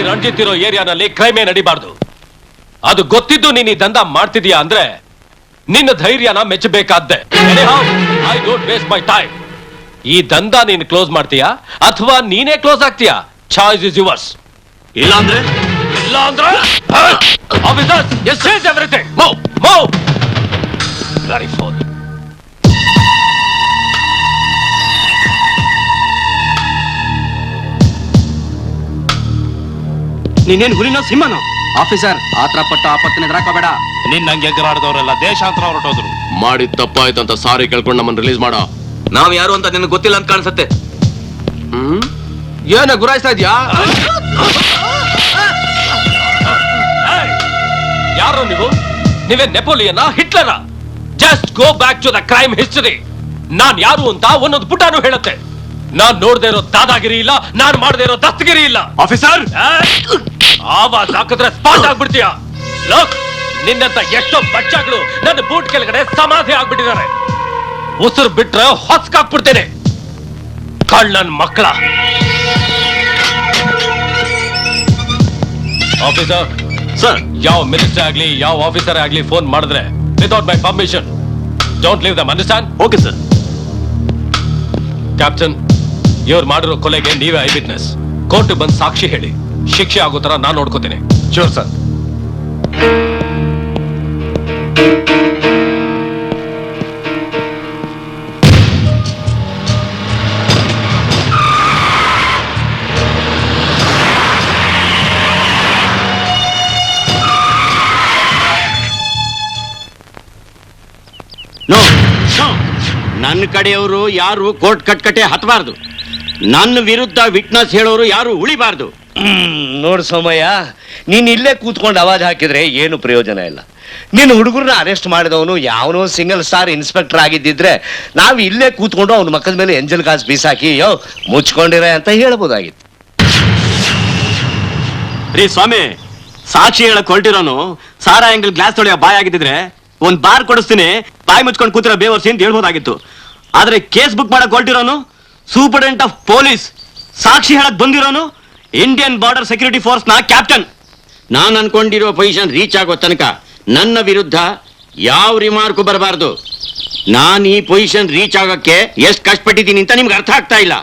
Ranjit ಇರೋ ಏರಿಯಾನಲ್ಲಿ ಕ್ರೈಮೇ ನಡಿಬಾರ್ದು. ಅದು ಗೊತ್ತಿದ್ದು ನೀನ್ ಈ ದಂಧ ಮಾಡ್ತಿದೀಯಾ ಅಂದ್ರೆ ನಿನ್ನ ಧೈರ್ಯನ ಮೆಚ್ಚಬೇಕಾದ್ದೆ. I don't waste my time. ಈ ದಂಧ ನೀನ್ ಕ್ಲೋಸ್ ಮಾಡ್ತೀಯಾ ಅಥವಾ ನೀನೇ ಕ್ಲೋಸ್ ಆಗ್ತೀಯಾ? Choice is yours. ಇಲ್ಲ ಅಂದ್ರೆ officers, yes says everything. Move move. Very phone. ನೀನೇನ್ ಹುಲಿನೋ ಸಿಂಹನೋ? ಆಫೀಸರ್, ಆತರ ಪಟ್ಟು ಆಪತ್ತಿನ ಎದುರಾಕೋಬೇಡ. ನಿನ್ನ ಹಂಗೆ ಎಗರಾಡದವರೆಲ್ಲ ದೇಶಾಂತರ ಹೊರಟೋದ್ರು. ಮಾಡಿದ ತಪ್ಪಾಯ್ತು ಅಂತ ಸಾರಿ ಕೇಳ್ಕೊಂಡು ನಮ್ಮನ್ನ ರಿಲೀಸ್ ಮಾಡೋ. ನಾವ್ ಯಾರು ಅಂತ ನಿನಗೆ ಗೊತ್ತಿಲ್ಲ ಅಂತ ಕಾಣಿಸುತ್ತೆ. ಏನ ಗುರಾಯಿಸ್ತಾ ಇದ್ಯಾ? ಯಾರು ನೀವು? ನೀವೇ ನೆಪೋಲಿಯನ್, ಹಿಟ್ಲರ? Just go back to the crime history. ನಾನ್ ಯಾರು ಅಂತ ಒಂದೊಂದು ಪುಟಾನು ಹೇಳುತ್ತೆ. ನಾನ್ ನೋಡದೆ ಇರೋ ದಾದಾಗಿರಿ ಇಲ್ಲ, ನಾನ್ ಮಾಡದೆ ಇರೋ ದಸ್ತಗಿರಿ ಇಲ್ಲ. ಆಫೀಸರ್, ಆವಾಜ್ ಹಾಕಿದ್ರೆ ಸ್ಪಾಟ್ ಆಗ್ಬಿಡ್ತೀಯ. ಲೋಕ್, ನಿನ್ನಂತ ಎಷ್ಟೋ ಬಚ್ಚಾಗಳು ನನ್ನ ಬೂಟ್ ಕೆಳಗಡೆ ಸಮಾಧಿ ಆಗ್ಬಿಟ್ಟಿದ್ದಾರೆ. ಉಸಿರು ಬಿಟ್ರೆ ಹೊಸ್ಕಾಕ್ಬಿಡ್ತೇನೆ. ಕಳ್ಳನ್ ಮಕ್ಕಳ. ಆಫೀಸರ್ ಸರ್, ಯಾವ ಮಿನಿಸ್ಟರ್ ಆಗ್ಲಿ ಯಾವ ಆಫೀಸರ್ ಆಗ್ಲಿ ಫೋನ್ ಮಾಡಿದ್ರೆ without my permission don't leave dum. Understand? Okay sir. Captain, ಇವ್ರು ಮಾಡಿರೋ ಕೊಲೆಗೆ ನೀವೇ ಐ ವಿಟ್ನೆಸ್. ಕೋರ್ಟ್ ಬಂದು ಸಾಕ್ಷಿ ಹೇಳಿ, ಶಿಕ್ಷೆ ಆಗೋ ತರ ನಾನು ನೋಡ್ಕೋತೇನೆ. Sure sir. ನೋ ನೋ, ನನ್ನ ಕಡೆಯವರು ಯಾರು ಕೋರ್ಟ್ ಕಟ್ಕಟೆ ಹತ್ತಬಾರ್ದು. ನನ್ನ ವಿರುದ್ಧ ವಿಟ್ನೆಸ್ ಹೇಳೋರು ಯಾರು ಉಳಿಬಾರ್ದು. ನೋಡು ಸೋಮಯ್ಯ, ನೀನ್ ಇಲ್ಲೇ ಕೂತ್ಕೊಂಡು ಅವಾಜ್ ಹಾಕಿದ್ರೆ ಏನು ಪ್ರಯೋಜನ ಇಲ್ಲ. ನೀನು ಹುಡುಗರನ್ನ ಅರೆಸ್ಟ್ ಮಾಡಿದವನು ಯಾವನೋ ಸಿಂಗಲ್ ಸ್ಟಾರ್ ಇನ್ಸ್ಪೆಕ್ಟರ್ ಆಗಿದ್ದಿದ್ರೆ ನಾವು ಇಲ್ಲೇ ಕೂತ್ಕೊಂಡು ಅವನ ಮಕ್ಕದ ಮೇಲೆ ಎಂಜಲ್ ಗಾಸ್ ಬೀಸಾಕಿ ಯೋ ಮುಚ್ಕೊಂಡಿರ ಅಂತ ಹೇಳ್ಬೋದಾಗಿತ್ತು. ರೀ ಸ್ವಾಮಿ, ಸಾಕ್ಷಿ ಹೇಳಕ್ ಹೊರಟಿರೋನು ಸಾರಾ ಎಂಗಲ್ ಗ್ಲಾಸ್ ತೊಳೆಯೋ ಬಾಯ್ ಆಗಿದ್ದಿದ್ರೆ ಒಂದ್ ಬಾರ್ ಕೊಡಿಸ್ತೀನಿ, ಬಾಯಿ ಮುಚ್ಕೊಂಡು ಕೂತಿರೋ ಬೇವರ್ಸಿ ಅಂತ ಹೇಳ್ಬೋದಾಗಿತ್ತು. ಆದ್ರೆ ಕೇಸ್ ಬುಕ್ ಮಾಡಕ್ ಹೊರಟಿರೋನು ಸೂಪರಿಂಟೆಂಡೆಂಟ್ ಆಫ್ ಪೊಲೀಸ್, ಸಾಕ್ಷಿ ಹೇಳಕ್ ಬಂದಿರೋನು ಇಂಡಿಯನ್ ಬಾರ್ಡರ್ ಸೆಕ್ಯೂರಿಟಿ ಫೋರ್ಸ್ ನ ಕ್ಯಾಪ್ಟನ್. ನಾನು ಅನ್ಕೊಂಡಿರೋ ಪೊಸಿಷನ್ ರೀಚ್ ಆಗೋ ತನಕ ನನ್ನ ವಿರುದ್ಧ ಯಾವ ರಿಮಾರ್ಕು ಬರಬಾರ್ದು. ನಾನು ಈ ಪೊಸಿಷನ್ ರೀಚ್ ಆಗಕ್ಕೆ ಎಷ್ಟು ಕಷ್ಟಪಟ್ಟಿದ್ದೀನಿ ಅಂತ ನಿಮ್ಗೆ ಅರ್ಥ ಆಗ್ತಾ ಇಲ್ಲ.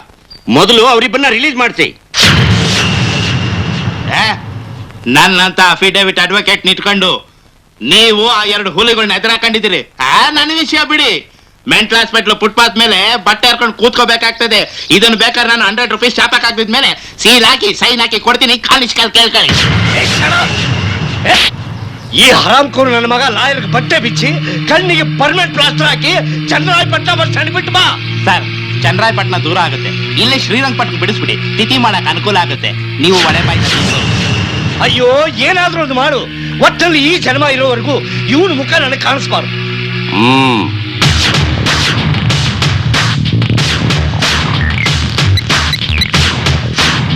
ಮೊದಲು ಅವರಿಬ್ಬರನ್ನ ರಿಲೀಸ್ ಮಾಡಿಸಿ. ನನ್ನಂತ ಅಫಿಡೇವಿಟ್ ಅಡ್ವೊಕೇಟ್ ನಿಂತ್ಕೊಂಡು ನೀವು ಆ 2 ಹುಲಿಗಳನ್ನ ಎದುರಾಕೊಂಡಿದ್ದೀರಿ. ನನ್ನ ವಿಷಯ ಬಿಡಿ. ಮೆಂಟಲ್ ಹಾಸ್ಪಿಟ್ಲ್ ಫುಟ್ಪಾತ್ ಮೇಲೆ ಬಟ್ಟೆ ಹಾಕೊಂಡು ಕೂತ್ಕೋಬೇಕಾಗ್ತದೆ. ಇದನ್ನು ಬೇಕಾದ್ರೆ ನಾನು 100 ರೂಪೀಸ್ ಶಾಪಕ್ ಹಾಕಿದ್ಮೇಲೆ ಸೀಲ್ ಹಾಕಿ ಸೈನ್ ಹಾಕಿ ಕೊಡ್ತೀನಿ. ಕಾಣಿಸ್ಕಲ್ ಕೇಳ್ಕೊಳ್ಳಿ. ಈ ಹರಾಮ್ಕೋರು ನನ್ನ ಮಗ ಲಾಯರ್ಗೆ ಬಟ್ಟೆ ಬಿಚ್ಚಿ ಕಣ್ಣಿಗೆ ಪರ್ಮನೆಂಟ್ ಪ್ಲಾಸ್ಟರ್ ಹಾಕಿ ಚಂದ್ರಾಯಪಟ್ಟಣ ಬಸ್ ಸ್ಟ್ಯಾಂಡ್ ಬಿಟ್ಟು ಬಾ. ಸರ್, ಚಂದ್ರಾಯಪಟ್ಟಣ ದೂರ ಆಗುತ್ತೆ, ಇಲ್ಲೇ ಶ್ರೀರಂಗಪಟ್ಟಣ ಬಿಡಿಸ್ಬಿಡಿ. ತಿಥಿ ಮಾಡಕ್ ಅನುಕೂಲ ಆಗುತ್ತೆ. ನೀವು ಒಡೆ ಬಾಯಿ. ಅಯ್ಯೋ, ಏನಾದ್ರೂ ಒಂದು ಮಾಡು. ಒಟ್ಟಲ್ಲಿ ಈ ಜನ್ಮ ಇರೋವರೆಗೂ ಇವನ ಮುಖ ನನಗೆ ಕಾಣಿಸ್ಬಾರ್ದು.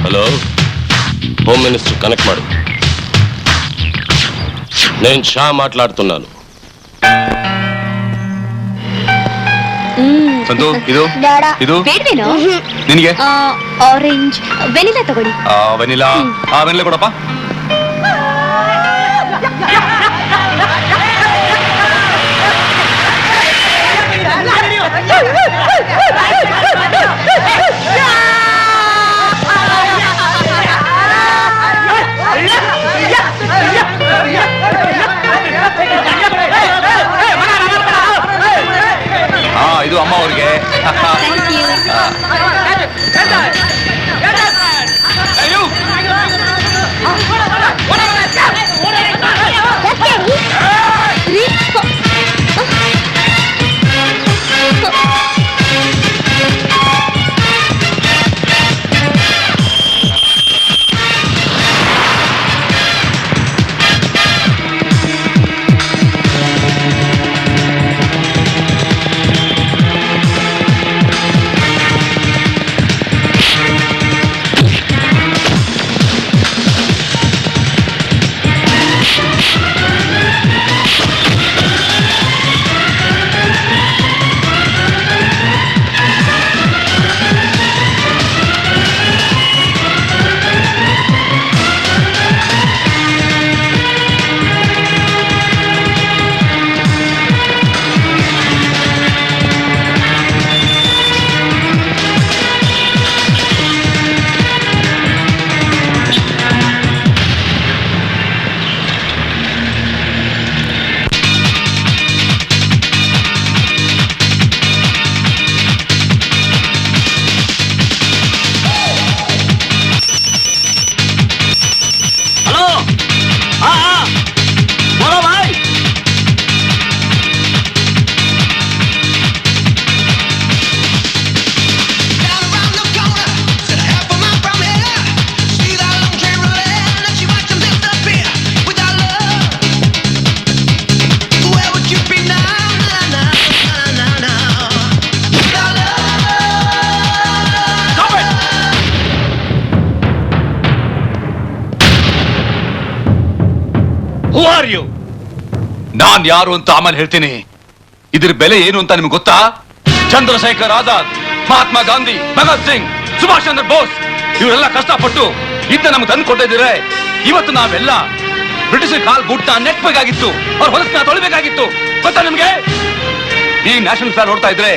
ಹಲೋ, హోమ్ మినిస్టర్ కనెక్ట్ మాడు. నేను షా మాట్లాడుతున్నాను. ಸಂತು, ಇದು ಇದು ಬೇಡವೇನೋ? ನಿನಗೆ ಆರೆಂಜ್ ವೆನಿಲಾ ತಗೊಳ್ಳಿ. ವೆನಿಲಾ. ವೆನಿಲಾ ಕೊಡಪ್ಪ. ಇದು ಅಮ್ಮ ಅವ್ರಿಗೆ. ನಾನ್ ಯಾರು ಅಂತ ಆಮೇಲೆ ಹೇಳ್ತೀನಿ. ಇದ್ರ ಬೆಲೆ ಏನು ಅಂತ ನಿಮ್ಗೆ ಗೊತ್ತಾ? ಚಂದ್ರಶೇಖರ್ ಆಜಾದ್, ಮಹಾತ್ಮ ಗಾಂಧಿ, ಭಗತ್ ಸಿಂಗ್, ಸುಭಾಷ್ ಚಂದ್ರ ಬೋಸ್ ಇವರೆಲ್ಲ ಕಷ್ಟಪಟ್ಟು ಇದ್ದ ನಮ್ಗೆ ತಂದು ಕೊಟ್ಟಿದ್ರೆ ಇವತ್ತು ನಾವೆಲ್ಲ ಬ್ರಿಟಿಷ್ ಕಾಲ್ ಬುಟ್ಟ ನೆಟ್ಬೇಕಾಗಿತ್ತು, ಅವ್ರ ಹೊಲಸನ್ನ ತೊಳಿಬೇಕಾಗಿತ್ತು. ಗೊತ್ತಾ ನಿಮ್ಗೆ? ಈ ನ್ಯಾಷನಲ್ ಫ್ಲಾಗ್ ನೋಡ್ತಾ ಇದ್ರೆ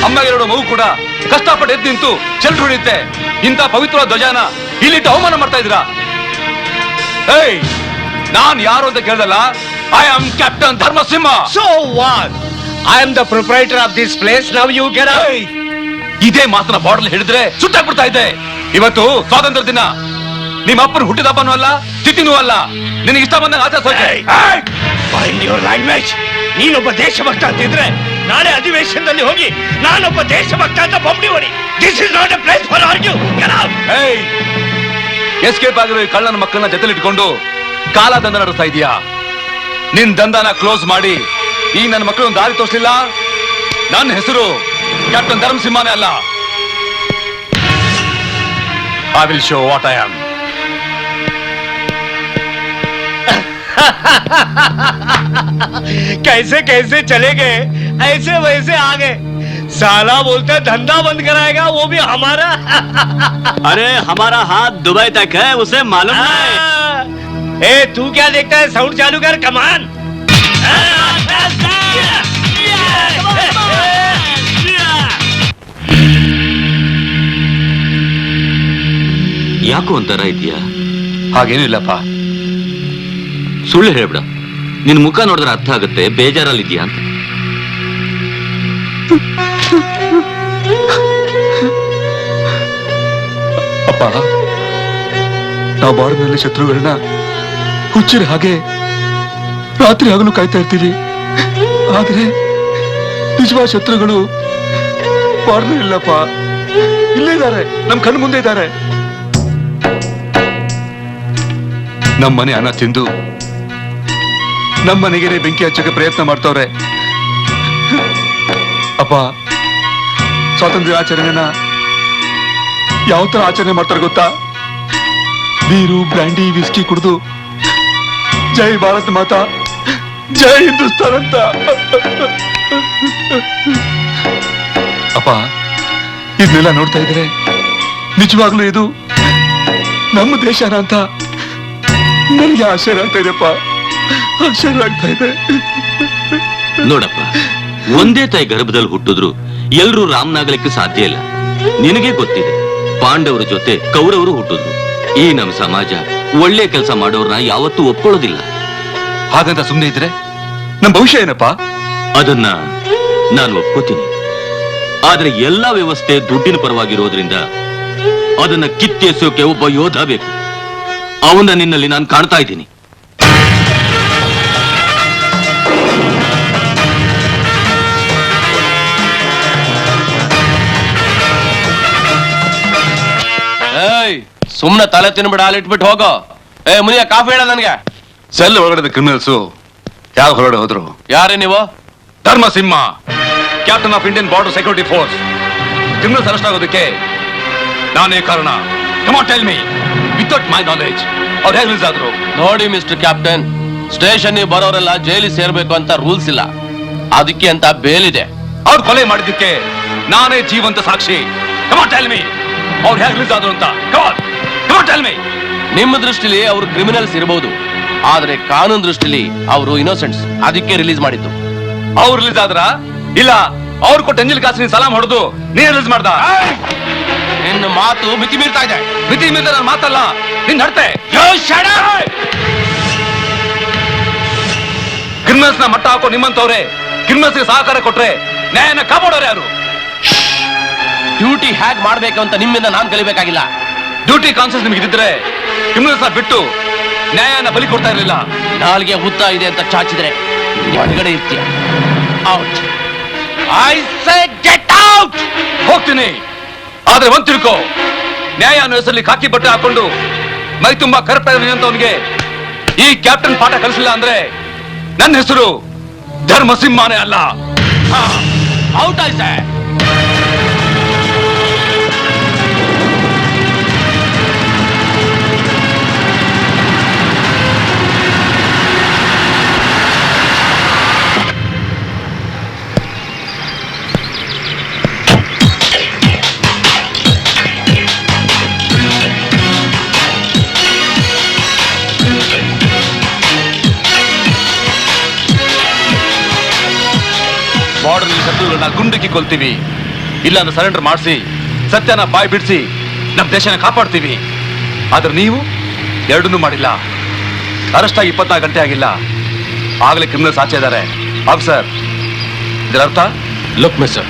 ಅಮ್ಮಗಿರೋ ಮಗು ಕೂಡ ಕಷ್ಟಪಟ್ಟು ಎದ್ದು ನಿಂತು ಚೆಲ್ರು ಹೊಡೆಯುತ್ತೆ. ಇಂಥ ಪವಿತ್ರವಾದ ಧ್ವಜನ ಇಲ್ಲಿಟ್ಟು ಅವಮಾನ ಮಾಡ್ತಾ ಇದ್ದೀರಾ? ಏಯ್, ನಾನ್ ಯಾರು ಅಂತ ಕೇಳ್ದಲ್ಲ. I am captain Dharmasimha. So what? I am the proprietor of this place. Now you get out. ಇದೇ ಮಾತನ್ನ ಬಾರ್ಡರ್ ಹಿಡಿದ್ರೆ ಸುಟ್ಟಾಕ್ಬಿಡ್ತಾ ಇದ್ದೆ. ಇವತ್ತು ಸ್ವಾತಂತ್ರ್ಯ ದಿನ. ನಿಮ್ಮ ಅಪ್ಪನ ಹುಟ್ಟಿದ ಹಬ್ಬನೂ ಅಲ್ಲ, ತಿಥಿನೂ ಅಲ್ಲ. ನಿನಗೆ ಇಷ್ಟ ಬಂದಾಗ ಆಚರಿಸೋಕೆ. Find your language. ನೀನೊಬ್ಬ ದೇಶಭಕ್ತ ಅಂತಿದ್ರೆ ನಾಳೆ ಅಧಿವೇಶನದಲ್ಲಿ ಹೋಗಿ ನಾನೊಬ್ಬ ದೇಶಭಕ್ತ ಅಂತ ಬೊಂಬಿ ಹೊಡಿ. This is not a place for argue. Get out. ಏಯ್, ಎಸ್ಕೇಪ್ ಆಗಿರೋ ಈ ಕಳ್ಳನ ಮಕ್ಕಳನ್ನ ಜೊತೆಲಿಟ್ಕೊಂಡು ಕಾಲ ದಂಡ ನಡೆಸ್ತಾ ಇದೀಯಾ? ನಿನ್ ದಂಧನ ಕ್ಲೋಸ್ ಮಾಡಿ ಈ ನನ್ನ ಮಕ್ಕಳು ದಾರಿ ತೋರಿಸಲಿಲ್ಲ. ನನ್ನ ಹೆಸರು ಕ್ಯಾಪ್ಟನ್ ಧರ್ಮಸಿಂಹನೇ ಅಲ್ಲ. I will show what I am. कैसे कैसे चले गए, ऐसे वैसे आ गए. साला बोलते धंधा बंद कराएगा, वो भी हमारा. अरे हमारा हाथ दुबई तक है, उसे मालूम है. ए तू क्या देखता है? साउंड चालू कर. कमान. ಯಾಕೋ ಒಂಥರ ಇದೆಯಾ? ಹಾಗೇನಿಲ್ಲಪ್ಪ. ಸುಳ್ಳು ಹೇಳ್ಬಿಡ. ನಿನ್ ಮುಖ ನೋಡಿದ್ರೆ ಅರ್ಥ ಆಗುತ್ತೆ ಬೇಜಾರಲ್ಲಿದ್ಯಾ ಅಂತ. ಅಪ್ಪ, ನಾವು ಬಾರ್ನಲ್ಲಿ ಶತ್ರುಗಳನ್ನ ಹುಚ್ಚಿರ ಹಾಗೆ ರಾತ್ರಿ ಹಗಲು ಕಾಯ್ತಾ ಇರ್ತೀವಿ. ಆದ್ರೆ ನಿಜವಾದ ಶತ್ರುಗಳು ಬಾರ್ನಲ್ಲಿ ಇಲ್ಲಪ್ಪ. ಇಲ್ಲೇ ಇದ್ದಾರೆ, ನಮ್ ಕಣ್ಣು ಮುಂದೆ ಇದ್ದಾರೆ. ನಮ್ಮ ಮನೆ ಅನ್ನ ತಿಂದು ನಮ್ಮ ಮನೆಗೆ ಬೆಂಕಿ ಹಚ್ಚಕ್ಕೆ ಪ್ರಯತ್ನ ಮಾಡ್ತವ್ರೆ. ಅಪ್ಪ, ಸ್ವಾತಂತ್ರ್ಯ ಆಚರಣೆನ ಯಾವ ತರ ಆಚರಣೆ ಮಾಡ್ತಾರೆ ಗೊತ್ತಾ? ಬೀರು, ಬ್ರ್ಯಾಂಡಿ, ವಿಸ್ಕಿ ಕುಡಿದು ಜೈ ಭಾರತ್ ಮಾತಾ, ಜೈ ಹಿಂದೂಸ್ತಾನ್ ಅಂತ. ಅಪ್ಪ, ಇದನ್ನೆಲ್ಲ ನೋಡ್ತಾ ಇದ್ರೆ ನಿಜವಾಗ್ಲೂ ಇದು ನಮ್ಮ ದೇಶನ ಅಂತ ನನಗೆ ಆಶ್ಚರ್ಯ ಆಗ್ತಾ ಇದೆಪ್ಪ. ಆಶ್ಚರ್ಯ ಆಗ್ತಾ ಇದೆ. ನೋಡಪ್ಪ, ಒಂದೇ ತಾಯಿ ಗರ್ಭದಲ್ಲಿ ಹುಟ್ಟಿದ್ರು ಎಲ್ರೂ ರಾಮನಾಗಲಿಕ್ಕೆ ಸಾಧ್ಯ ಇಲ್ಲ. ನಿನಗೆ ಗೊತ್ತಿದೆ, ಪಾಂಡವರ ಜೊತೆ ಕೌರವರು ಹುಟ್ಟಿದ್ರು. ಈ ನಮ್ಮ ಸಮಾಜ ಒಳ್ಳೆ ಕೆಲಸ ಮಾಡೋರ್ನ ಯಾವತ್ತೂ ಒಪ್ಕೊಳ್ಳೋದಿಲ್ಲ. ಹಾಗಂತ ಸುಮ್ಮನೆ ಇದ್ರೆ ನಮ್ಮ ಭವಿಷ್ಯ ಏನಪ್ಪ? ಅದನ್ನ ನಾನು ಒಪ್ಕೋತೀನಿ. ಆದ್ರೆ ಎಲ್ಲಾ ವ್ಯವಸ್ಥೆ ದುಡ್ಡಿನ ಪರವಾಗಿರೋದ್ರಿಂದ ಅದನ್ನ ಕಿತ್ತೆಸೋಕೆ ಒಬ್ಬ ಯೋಧ ಬೇಕು. ಅವನ್ನ ನಿನ್ನಲ್ಲಿ ನಾನು ಕಾಣ್ತಾ ಇದ್ದೀನಿ. ಸುಮ್ನೆ ತಲೆ ತಿನ್ಬಿಡ, ಅಲ್ಲಿಟ್ಬಿಟ್ಟು ಹೋಗೋ. ಮುನಿಯ ಕಾಫಿ ಹೇಳ ನನಗೆ. ಸೆಲ್ ಒಳಗಡೆ ಕ್ರಿಮಿನಲ್ಸ್ ಯಾವ ಹೊರಗಡೆ ಹೋದ್ರು? ಯಾರೇ ನೀವು? Dharmasimha, captain of Indian border security force. Criminals arrest ಆಗೋದಕ್ಕೆ ನಾನೇ ಕಾರಣ. Come on tell me, without my knowledge ಅವ್ರು ಹೇಗೆ ರಿಲೀಸ್ ಆದ್ರು? ನೋಡಿ ಮಿಸ್ಟರ್ ಕ್ಯಾಪ್ಟನ್, ಸ್ಟೇಷನ್ ಬರೋರೆಲ್ಲ ಜೈಲಿಗೆ ಸೇರ್ಬೇಕು ಅಂತ ರೂಲ್ಸ್ ಇಲ್ಲ. ಅದಕ್ಕೆ ಅಂತ ಬೇಲಿದೆ. ಅವ್ರು ಕೊಲೆ ಮಾಡಿದ್ದಕ್ಕೆ ನಾನೇ ಜೀವಂತ ಸಾಕ್ಷಿ. ಕಮ್ ಆನ್ ಟೆಲ್ ಮೀ, ಅವ್ರು ಹೇಗೆ ರಿಲೀಸ್ ಆದ್ರು ಅಂತ. Come on tell me. ನಿಮ್ಮ ದೃಷ್ಟಿಲಿ ಅವರು ಕ್ರಿಮಿನಲ್ಸ್ ಇರಬಹುದು, ಆದ್ರೆ ಕಾನೂನು ದೃಷ್ಟಿಲಿ ಅವರು ಇನ್ನೋಸೆಂಟ್ಸ್. ಅದಕ್ಕೆ ರಿಲೀಸ್ ಮಾಡಿದ್ದು. ಅವ್ರು ರಿಲೀಸ್ ಆದ್ರ ಇಲ್ಲ ಅವ್ರು ಕೊಟ್ಟ ಎಂಜಿಲ್ ಕಾಸು ಸಲಾಮ್ ಹೊಡೆದು ನೀನ್ ರಿಲೀಸ್ ಮಾಡ್ದ? ನಿನ್ನ ಮಾತು ಮಿತಿ ಮೀರ್ತಾ ಇದೆ. ಮಿತಿ ಮೀರಿದ ನನ್ನ ಮಾತಲ್ಲ, ನಿನ್ ನಡತೆ. ಕ್ರಿಮಿನಲ್ಸ್ ನ ಮಟ್ಟ ಹಾಕೋ ನಿಮ್ಮಂತವ್ರೆ ಕ್ರಿಮಿನಲ್ಸ್ ಸಹಕಾರ ಕೊಟ್ರೆ ನ್ಯಾಯನ ಕಾಪಾಡೋರು ಯಾರು? ಡ್ಯೂಟಿ ಹ್ಯಾಕ್ ಮಾಡ್ಬೇಕು ಅಂತ ನಿಮ್ಮಿಂದ ನಾನ್ ಕಲಿಬೇಕಾಗಿಲ್ಲ. ಡ್ಯೂಟಿ ಕಾನ್ಸಿಯಸ್ ನಿಮ್ಗೆ ಇದ್ದಿದ್ರೆ ಕ್ರಿಮಿನಲ್ಸ್ ನ ಬಿಟ್ಟು ನ್ಯಾಯನ ಬಲಿ ಕೊಡ್ತಾ ಇರಲಿಲ್ಲ. ನಾಲ್ಗೆ ಉದ್ದ ಇದೆ ಅಂತ ಚಾಚಿದ್ರೆ ಹೊರಗಡೆ ಇರ್ತೀಯ. Out. I say get out. ಹೋಗ್ತೀನಿ, ಆದ್ರೆ ಒಂದ್ ತಿಳ್ಕೋ, ನ್ಯಾಯ ಅನ್ನೋ ಹೆಸರಲ್ಲಿ ಕಾಕಿ ಬಟ್ಟೆ ಹಾಕೊಂಡು ಮೈ ತುಂಬಾ ಕರೆಕ್ಟ್ ಆಗಿರುವಂತವನಿಗೆ ಈ ಕ್ಯಾಪ್ಟನ್ ಪಾಠ ಕಲಿಸಿಲ್ಲ ಅಂದ್ರೆ ನನ್ನ ಹೆಸರು ಧರ್ಮಸಿಂಹನೇ ಅಲ್ಲ. ಔಟ್ ಆಯ್ತು. ಬಾರ್ಡರ್ ಶತ್ರುಗಳನ್ನ ಗುಂಡಿಕ್ಕಿ ಕೊಲ್ತೀವಿ, ಇಲ್ಲ ಸರೆಂಡರ್ ಮಾಡಿಸಿ ಸತ್ಯನ ಬಾಯ್ ಬಿಡಿಸಿ ನಮ್ಮ ದೇಶನ ಕಾಪಾಡ್ತೀವಿ. ಆದ್ರೆ ನೀವು ಎರಡನ್ನೂ ಮಾಡಿಲ್ಲ. ಅರೆಸ್ಟ್ ಆಗಿ 24 ಗಂಟೆ ಆಗಿಲ್ಲ, ಆಗಲೇ ಕ್ರಿಮಿನಲ್ಸ್ ಆಚೆ ಇದ್ದಾರೆ. ಆಫೀಸರ್, ಇದರ ಅರ್ಥ? ಲುಕ್ ಮಿಸ್ಟರ್,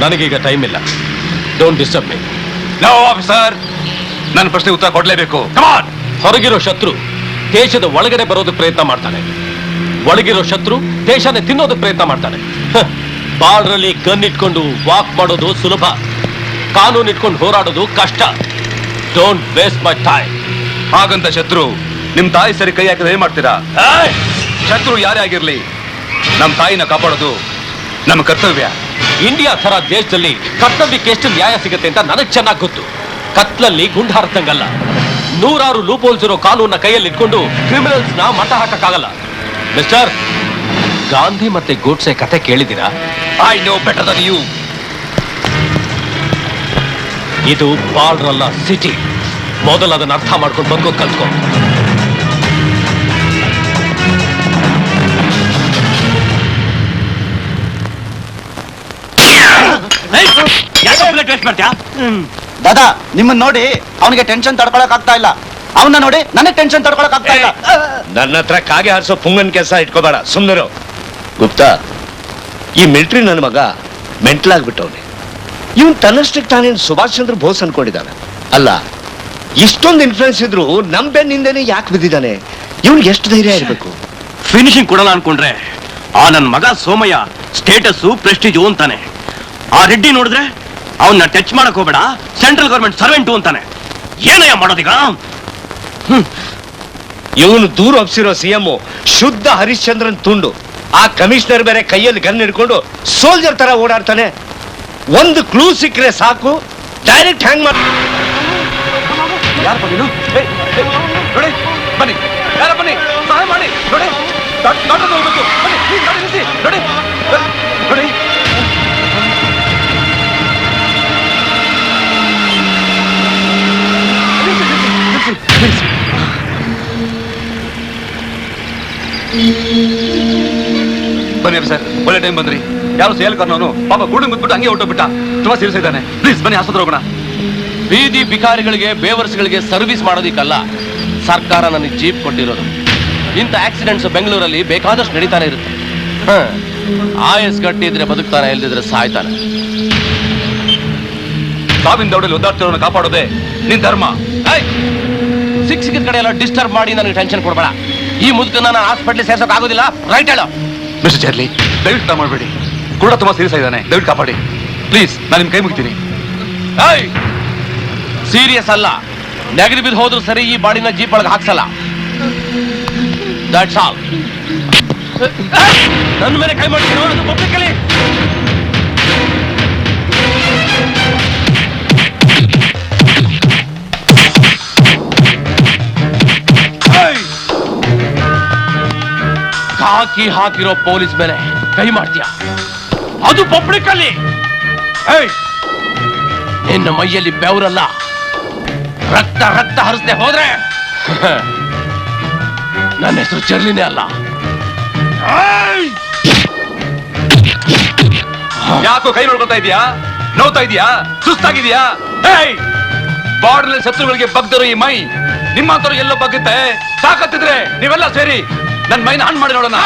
ನನಗೀಗ ಟೈಮ್ ಇಲ್ಲ. Don't disturb me. No officer, ನನ್ನ ಪ್ರಶ್ನೆ ಉತ್ತರ ಕೊಡ್ಲೇಬೇಕು. ಕಮಾನ್. ಹೊರಗಿರೋ ಶತ್ರು ದೇಶದ ಒಳಗಡೆ ಬರೋದಕ್ಕೆ ಪ್ರಯತ್ನ ಮಾಡ್ತಾನೆ, ಒಳಗಿರೋ ಶತ್ರು ದೇಶನೇ ತಿನ್ನೋದಕ್ಕೆ ಪ್ರಯತ್ನ ಮಾಡ್ತಾನೆ. ಬಾರ್ಡ್ರಲ್ಲಿ ಗನ್ ಇಟ್ಕೊಂಡು ವಾಕ್ ಮಾಡೋದು ಸುಲಭ, ಕಾನೂನು ಇಟ್ಕೊಂಡು ಹೋರಾಡೋದು ಕಷ್ಟ. Don't waste my time. ಹಾಗಂತ ಶತ್ರು ನಿಮ್ ತಾಯಿ ಸರಿ ಕೈ ಹಾಕಿದ್ರೆ ಏನ್ ಮಾಡ್ತೀರಾ? ಶತ್ರು ಯಾರೇ ಆಗಿರ್ಲಿ, ನಮ್ ತಾಯಿನ ಕಾಪಾಡೋದು ನಮ್ಮ ಕರ್ತವ್ಯ. ಇಂಡಿಯಾ ತರ ದೇಶದಲ್ಲಿ ಕರ್ತವ್ಯಕ್ಕೆ ಎಷ್ಟು ನ್ಯಾಯ ಸಿಗುತ್ತೆ ಅಂತ ನನಗ್ ಚೆನ್ನಾಗಿ ಗೊತ್ತು. ಕತ್ಲಲ್ಲಿ ಗುಂಡು ಹಾರದಂಗಲ್ಲ. 100 ಲೂಪೋಲ್ಸ್ ಇರೋ ಕಾನೂನ ಕೈಯಲ್ಲಿ ಇಟ್ಕೊಂಡು ಕ್ರಿಮಿನಲ್ಸ್ ನ ಮಟ್ಟ ಹಾಕಕ್ಕಾಗಲ್ಲ. ಮಿಸ್ಟರ್, ಗಾಂಧಿ ಮತ್ತೆ ಗೋಡ್ಸೆ ಕತೆ ಕೇಳಿದ್ದೀರಾ? I know better than you. ಇದು ಬಾರ್ಡ್ರಲ್ಲ, ಸಿಟಿ. ಮೊದಲು ಅದನ್ನ ಅರ್ಥ ಮಾಡ್ಕೊಂಡು ಬದುಕೋದು ಕಲ್ತ್ಕೊ. ದಾದಾ, ನಿಮ್ಮನ್ನ ನೋಡಿ ಅವನಿಗೆ ಟೆನ್ಷನ್ ತಡ್ಕೊಳಕ್ ಆಗ್ತಾ ಇಲ್ಲ. ಅವನ್ನ ನೋಡಿ ನನಗೆ ಟೆನ್ಷನ್ ತಡ್ಕೊಳಕ್ ಆಗ್ತಾ ಇಲ್ಲ. ನನ್ನ ಹತ್ರ ಕಾಗೆ ಹಾರಿಸೋ ಪುಂಗನ್ ಕೆಲಸ ಇಟ್ಕೋಬೇಡ, ಸುಮ್ಮನಿರು. ಗುಪ್ತಾ, ಈ ಮಿಲಿಟರಿ ನನ್ನ ಮಗ ಮೆಂಟ್ಲಾಗ್ಬಿಟ್ಟವನೆ. ಇವನ್ ತನ್ನಷ್ಟಕ್ಕೆ ತಾನೇನು ಸುಭಾಷ್ ಚಂದ್ರ ಬೋಸ್ ಅನ್ಕೊಂಡಿದ್ದಾನೆ. ಅಲ್ಲ, ಇಷ್ಟೊಂದು ಇನ್ಫ್ಲೂಯೆನ್ಸ್ ಇದ್ರು ನಮ್ ಬೆನ್ನಿಂದನೇ ಯಾಕೆ ಬಿದ್ದಿದ್ದಾನೆ? ಇವನ್ಗೆ ಎಷ್ಟು ಧೈರ್ಯ ಇರಬೇಕು? ಫಿನಿಶಿಂಗ್ ಕೊಡಲ್ಲ ಅನ್ಕೊಂಡ್ರೆ ಆ ನನ್ನ ಮಗ ಸೋಮಯ್ಯ ಸ್ಟೇಟಸ್ ಪ್ರೆಸ್ಟೀಜು ಅಂತಾನೆ. ಆ ರೆಡ್ಡಿ ನೋಡಿದ್ರೆ ಅವನ್ನ ಟಚ್ ಮಾಡಕ್ ಹೋಗ್ಬೇಡ, ಸೆಂಟ್ರಲ್ ಗವರ್ಮೆಂಟ್ ಸರ್ವೆಂಟು ಅಂತಾನೆ. ಏನಯ್ಯ ಮಾಡೋದೀಗ? ಇವನು ದೂರ ಒಪ್ಸಿರೋ ಸಿಎಂ ಶುದ್ಧ ಹರಿಶ್ಚಂದ್ರನ್ ತುಂಡು. ಆ ಕಮಿಷನರ್ ಬೇರೆ ಕೈಯಲ್ಲಿ ಗನ್ ಹಿಡ್ಕೊಂಡು ಸೋಲ್ಜರ್ ತರ ಓಡಾಡ್ತಾನೆ. ಒಂದು ಕ್ಲೂ ಸಿಕ್ಕರೆ ಸಾಕು, ಡೈರೆಕ್ಟ್ ಹ್ಯಾಂಗ್ ಮಾಡಿ. ಯಾರು ಬಂದಿನು? ನೋಡಿ ಬನ್ನಿ, ಯಾರ ಬನ್ನಿ, ಸಹಾಯ ಮಾಡಿ. ನೋಡಿ ಡಾಕ್ಟರ್ ಹೋಗ್ಬೇಕು. ಬನ್ನಿ, please, ಗಾಡಿ ನಿಲ್ಲಿಸಿ. ನೋಡಿ ನೋಡಿ. ಬನ್ನಿ ಸರ್, ಒಳ್ಳೆ ಟೈಮ್ ಬಂದ್ರಿ. ಯಾರು ಸೇಲ್ ಕಾರ್ನವನು ಪಾಪ ಗೂಡು ಮುದ್ಬಿಟ್ಟು ಹಂಗೆ ಹೊಟ್ಟೋಗ್ಬಿಟ್ಟ. ತುಂಬಾ ಸೀರಿಯಸ್ ಇದ್ದಾನೆ. ಪ್ಲೀಸ್ ಬನ್ನಿ, ಆಸ್ಪತ್ರೆ ಹೋಗೋಣ. ಬೀದಿ ಬಿಕಾರಿಗಳಿಗೆ ಬೇವರ್ಸ್ಗಳಿಗೆ ಸರ್ವಿಸ್ ಮಾಡೋದಿಕ್ಕಲ್ಲ ಸರ್ಕಾರ ನನಗೆ ಜೀಪ್ ಕೊಟ್ಟಿರೋದು. ಇಂಥ ಆಕ್ಸಿಡೆಂಟ್ಸ್ ಬೆಂಗಳೂರಲ್ಲಿ ಬೇಕಾದಷ್ಟು ನಡೀತಾನೆ ಇರುತ್ತೆ. ಆಯಸ್ ಗಟ್ಟಿದ್ರೆ ಬದುಕ್ತಾನೆ, ಇಲ್ದಿದ್ರೆ ಸಾಯ್ತಾನೆ. ಸಾವಿನ ದೌಡಲ್ಲಿ ಒದ್ದಾಡ್ತಿರೋನ ಕಾಪಾಡೋದೆ ನಿನ್ ಧರ್ಮ. ಸಿಕ್ಕಿದ ಕಡೆ ಎಲ್ಲ ಡಿಸ್ಟರ್ಬ್ ಮಾಡಿ ನನಗೆ ಟೆನ್ಷನ್ ಕೊಡಬೇಡ. ಈ ಮುದುಕನ್ನ ನಾನು ಹಾಸ್ಪಿಟ್ಲಿಗೆ ಸೇರ್ಸೋಕೆ ಆಗೋದಿಲ್ಲ. ರೈಟ್ ಹೇಳೋ ಮಿಸ್ಟರ್ ಚರ್ಲಿ, ದಯವಿಟ್ಟು ಮಾಡಬೇಡಿ. ಕೂಡ ತುಂಬಾ ಸೀರಿಯಸ್ ಆಗಿದ್ದಾನೆ, ದಯವಿಟ್ಟು ಕಾಪಾಡಿ ಪ್ಲೀಸ್. ನಾನು ನಿಮ್ ಕೈ ಮುಗಿತೀನಿ. ಸೀರಿಯಸ್ ಅಲ್ಲ, ನೆಗಡಿ ಬಿದ್ದು ಹೋದ್ರು ಸರಿ, ಈ ಬಾಡಿನ ಜೀಪ್ ಒಳಗೆ ಹಾಕ್ಸಲ್ಲ. That's all. ನನ್ನ ಮೇಲೆ ಕೈ ಮಾಡ್ತೀನಿ, ಅದು ಪಬ್ಲಿಕಲ್ಲಿ. ಕಾಕಿ ಹಾಕಿರೋ ಪೊಲೀಸ್ ಮೇಲೆ ಕೈ ಮಾಡ್ತೀಯ, ಅದು ಪಬ್ಲಿಕ್ ಅಲ್ಲಿ. ನಿನ್ನ ಮೈಯಲ್ಲಿ ಬೆವರಲ್ಲ, ರಕ್ತ ರಕ್ತ ಹರಿಸದೆ ಹೋದ್ರೆ ನನ್ನ ಹೆಸರು ಚರ್ಲಿನೇ ಅಲ್ಲ. ಯಾಕೋ ಕೈ ನೋಡ್ಕೊತಾ ಇದೀಯಾ? ನೋವ್ತಾ ಇದೀಯಾ? ಸುಸ್ತಾಗಿದ್ಯಾ? ಬಾರ್ಡರ್ನಲ್ಲಿ ಶತ್ರುಗಳಿಗೆ ಬಗ್ದರು ಈ ಮೈ ನಿಮ್ಮಂತವ್ರು ಎಲ್ಲೋ ಬಗ್ಗುತ್ತೆ. ತಾಕತ್ತಿದ್ರೆ ನೀವೆಲ್ಲ ಸೇರಿ ನನ್ನ ಮೈನ ಆನ್ ಮಾಡಿ ನೋಡೋಣ.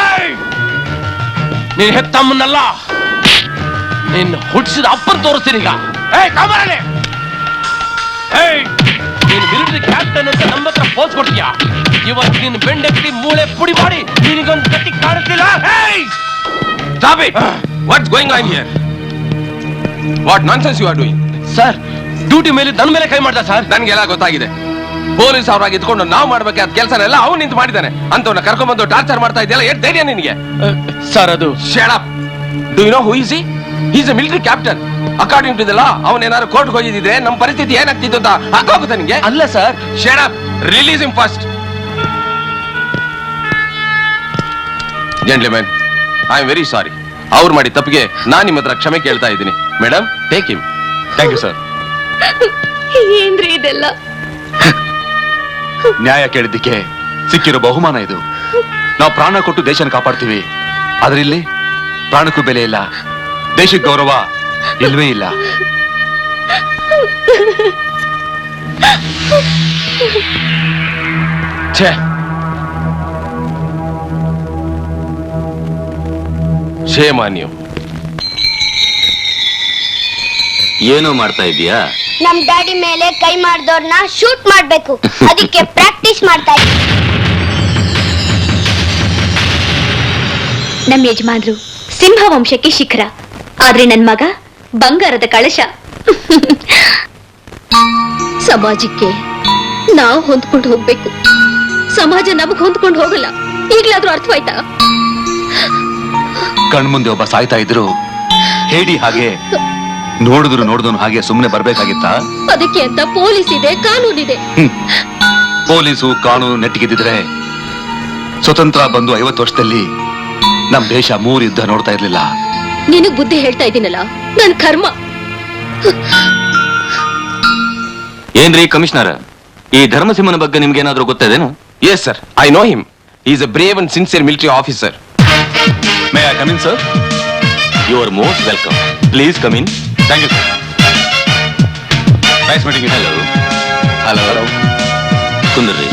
ನೀನ್ ಹೆತ್ತಮ್ಮನ್ನಲ್ಲ, ನೀನ್ ಹುಟ್ಟಿಸಿದ ಅಪ್ಪನ್ ತೋರಿಸ್ತೀನಿ ಈಗ. ನೀನ್ ಮಿಲಿಟರಿ ಕ್ಯಾಪ್ಟನ್ ಅಂತ ನಮ್ಮ ಹತ್ರ ಪೋಸ್ ಕೊಟ್ಟಿದ್ಯಾ. ಇವತ್ತು ನಿನ್ನ ಬೆಂಡೆತ್ತಿ ಮೂಳೆ ಪುಡಿ ಮಾಡಿ ನಿನಗೊಂದು ಗಟ್ಟಿ ಕಾಣುತ್ತಿಲ್ಲ. Stop it! What's going on here? What nonsense you are doing? Sir, duty ಮೇಲೆ ನನ್ನ ಮೇಲೆ ಕೈ ಮಾಡ್ದ ಸರ್. ನನ್ಗೆಲ್ಲ ಗೊತ್ತಾಗಿದೆ. ಪೊಲೀಸ್ ಅವ್ರಾಗಿ ಇದ್ಕೊಂಡು ನಾವು ಮಾಡ್ಬೇಕಾದ ಕೆಲಸನೆಲ್ಲ ಅವ್ನು ನಿಂತು ಮಾಡಿದ್ದಾನೆ. ಅಂತವನ್ನ ಕರ್ಕೊಂಡ್ಬಂದು ಟಾರ್ಚರ್ ಮಾಡ್ತಾ ಇದೆಯಲ್ಲ, ಎಷ್ಟು ಧೈರ್ಯ ನಿನಗೆ? ಸರ್, ಅದು Shut up! Do you know who is he? He's a military captain. According to the law, ಅವನೇನಾದ್ರು ಕೋರ್ಟ್ಗೆ ಹೋಗಿದ್ರೆ ನಮ್ಮ ಪರಿಸ್ಥಿತಿ ಏನಾಗ್ತಿತ್ತು ಅಂತ ಅರ್ಥವಾಗುತ್ತೆ ನಿಮಗೆ? ಅಲ್ಲ sir. Shut up! Release him first. Gentlemen, I am very sorry. ಅವ್ರು ಮಾಡಿ ತಪ್ಪಿಗೆ ನಾನು ನಿಮ್ಮ ಹತ್ರ ಕ್ಷಮೆ ಕೇಳ್ತಾ ಇದ್ದೀನಿ. Madam, take him. Thank you sir. ಏನ್ರಿ ಇದೆಲ್ಲ? ನ್ಯಾಯ ಕೇಳಿದ್ದಕ್ಕೆ ಸಿಕ್ಕಿರೋ ಬಹುಮಾನ ಇದು. ನಾವು ಪ್ರಾಣ ಕೊಟ್ಟು ದೇಶನ ಕಾಪಾಡ್ತೀವಿ, ಆದ್ರೆ ಇಲ್ಲಿ ಪ್ರಾಣಕ್ಕೂ ಬೆಲೆ ಇಲ್ಲ. ದೇಶಕ್ಕೆ ಗೌರವ ಇಲ್ವೇ ಇಲ್ಲ. ಛೇ, ಶೇಮ್ ಆನ್ ಯು. ಏನೋ ಮಾಡ್ತಾ ಇದೀಯಾ? ನಮ್ ಡ್ಯಾಡಿ ಮೇಲೆ ಕೈ ಮಾಡಿದವ್ರನ್ನ ಶೂಟ್ ಮಾಡ್ಬೇಕು, ಅದಕ್ಕೆ ಪ್ರಾಕ್ಟೀಸ್ ಮಾಡ್ತಾ ಇದ್ದೀನಿ. ನಮ್ಮ ಯಜಮಾನ್ರು ಸಿಂಹ ವಂಶಕ್ಕೆ ಶಿಖರ, ಆದ್ರೆ ನನ್ ಮಗ ಬಂಗಾರದ ಕಳಶ. ಸಮಾಜಕ್ಕೆ ನಾವು ಹೊಂದ್ಕೊಂಡು ಹೋಗ್ಬೇಕು, ಸಮಾಜ ನಮಗ್ ಹೊಂದ್ಕೊಂಡು ಹೋಗಲ್ಲ. ಈಗ್ಲಾದ್ರೂ ಅರ್ಥವಾಯ್ತಾ? ಕಣ್ಮುಂದೆ ಒಬ್ಬ ಸಾಯ್ತಾ ಇದ್ರು, ಹೇಳಿ ಹಾಗೆ ನೋಡಿದ್ರು ಹಾಗೆ ಸುಮ್ಮನೆ ಬರ್ಬೇಕಾಗಿತ್ತಾ? ಅದಕ್ಕೆ ಅಂತ ಪೊಲೀಸ್ ಇದೆ, ಕಾನೂನಿದೆ. ಪೊಲೀಸು ಕಾನೂನು ನೆಟ್ಟಿಗಿದ್ದಿದ್ರೆ ಸ್ವತಂತ್ರ ಬಂದು 50 ವರ್ಷದಲ್ಲಿ ನಮ್ ದೇಶ 3 ಯುದ್ಧ ನೋಡ್ತಾ ಇರ್ಲಿಲ್ಲ. ನಿನಗ್ ಬುದ್ಧಿ ಹೇಳ್ತಾ ಇದ್ದೀನಲ್ಲ, ನನ್ ಕರ್ಮ. ಏನ್ರಿ ಕಮಿಷನರ್, ಈ ಧರ್ಮಸಿಂಹನ ಬಗ್ಗೆ ನಿಮ್ಗೇನಾದ್ರೂ ಗೊತ್ತಿದೇನು? Yes, sir. I know him. He is a brave and sincere military officer. May I come in sir? You are most welcome. Please come in. Thank you sir. Nice meeting. Hello Hello. ಕುಂದ್ರಿ.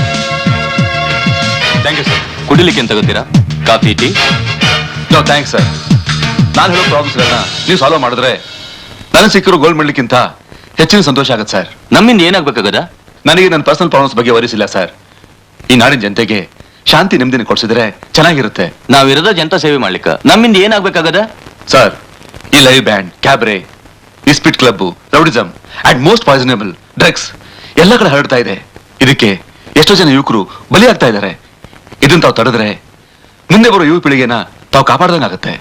Thank you sir. ಕುಡಿಲಿಕ್ಕೆ ಅಂತ ತಗೋತೀರಾ? Coffee, tea? No thanks sir. ನಾನು ಹೇಳೋ ಪ್ರಾಬ್ಲಮ್ಸ್ಗಳನ್ನ ನೀವು solve ಮಾಡಿದ್ರೆ ನನಗೆ ಸಿಕ್ಕಿರೋ ಗೋಲ್ಡ್ ಮೆಡಲ್ಗಿಂತ ಹೆಚ್ಚಿನ ಸಂತೋಷ ಆಗುತ್ತೆ ಸರ್. ನಮ್ಮಿಂದ ಏನಾಗ್ಬೇಕಾಗದ? ನನಗೆ ನನ್ನ ಪರ್ಸನಲ್ ಪ್ರಾಬ್ಲಮ್ಸ್ ಬಗ್ಗೆ ವರಿಸಿಲ್ಲ ಸರ್. ಈ ನಾಡಿನ ಜನತೆಗೆ ಶಾಂತಿ ನೆಮ್ಮದಿನ ಕೊಡಿಸಿದ್ರೆ ಚೆನ್ನಾಗಿರುತ್ತೆ. ನಾವಿರದ ಜನತಾ ಸೇವೆ ಮಾಡ್ಲಿಕ್ಕ ನಮ್ಮಿಂದ ಏನಾಗ್ಬೇಕಾಗದ? ಸರ್, ಈ ಲೈವ್ ಬ್ಯಾಂಡ್, ಕ್ಯಾಬ್ರೆ, ಈ ಸ್ಪಿಟ್ club, rowdyism and most poisonable drugs ಎಲ್ಲ ಕಡೆ ಹರಡ್ತಾ ಇದೆ. ಇದಕ್ಕೆ ಎಷ್ಟೋ ಜನ ಯುವಕರು ಬಲಿಯಾಗ್ತಾ ಇದ್ದಾರೆ. ಇದನ್ನ ತಾವು ತಡೆದ್ರೆ ಮುಂದೆ ಬರೋ ಯುವ ಪೀಳಿಗೆನ ತಾವು ಕಾಪಾಡ್ದಂಗಾಗತ್ತೆ.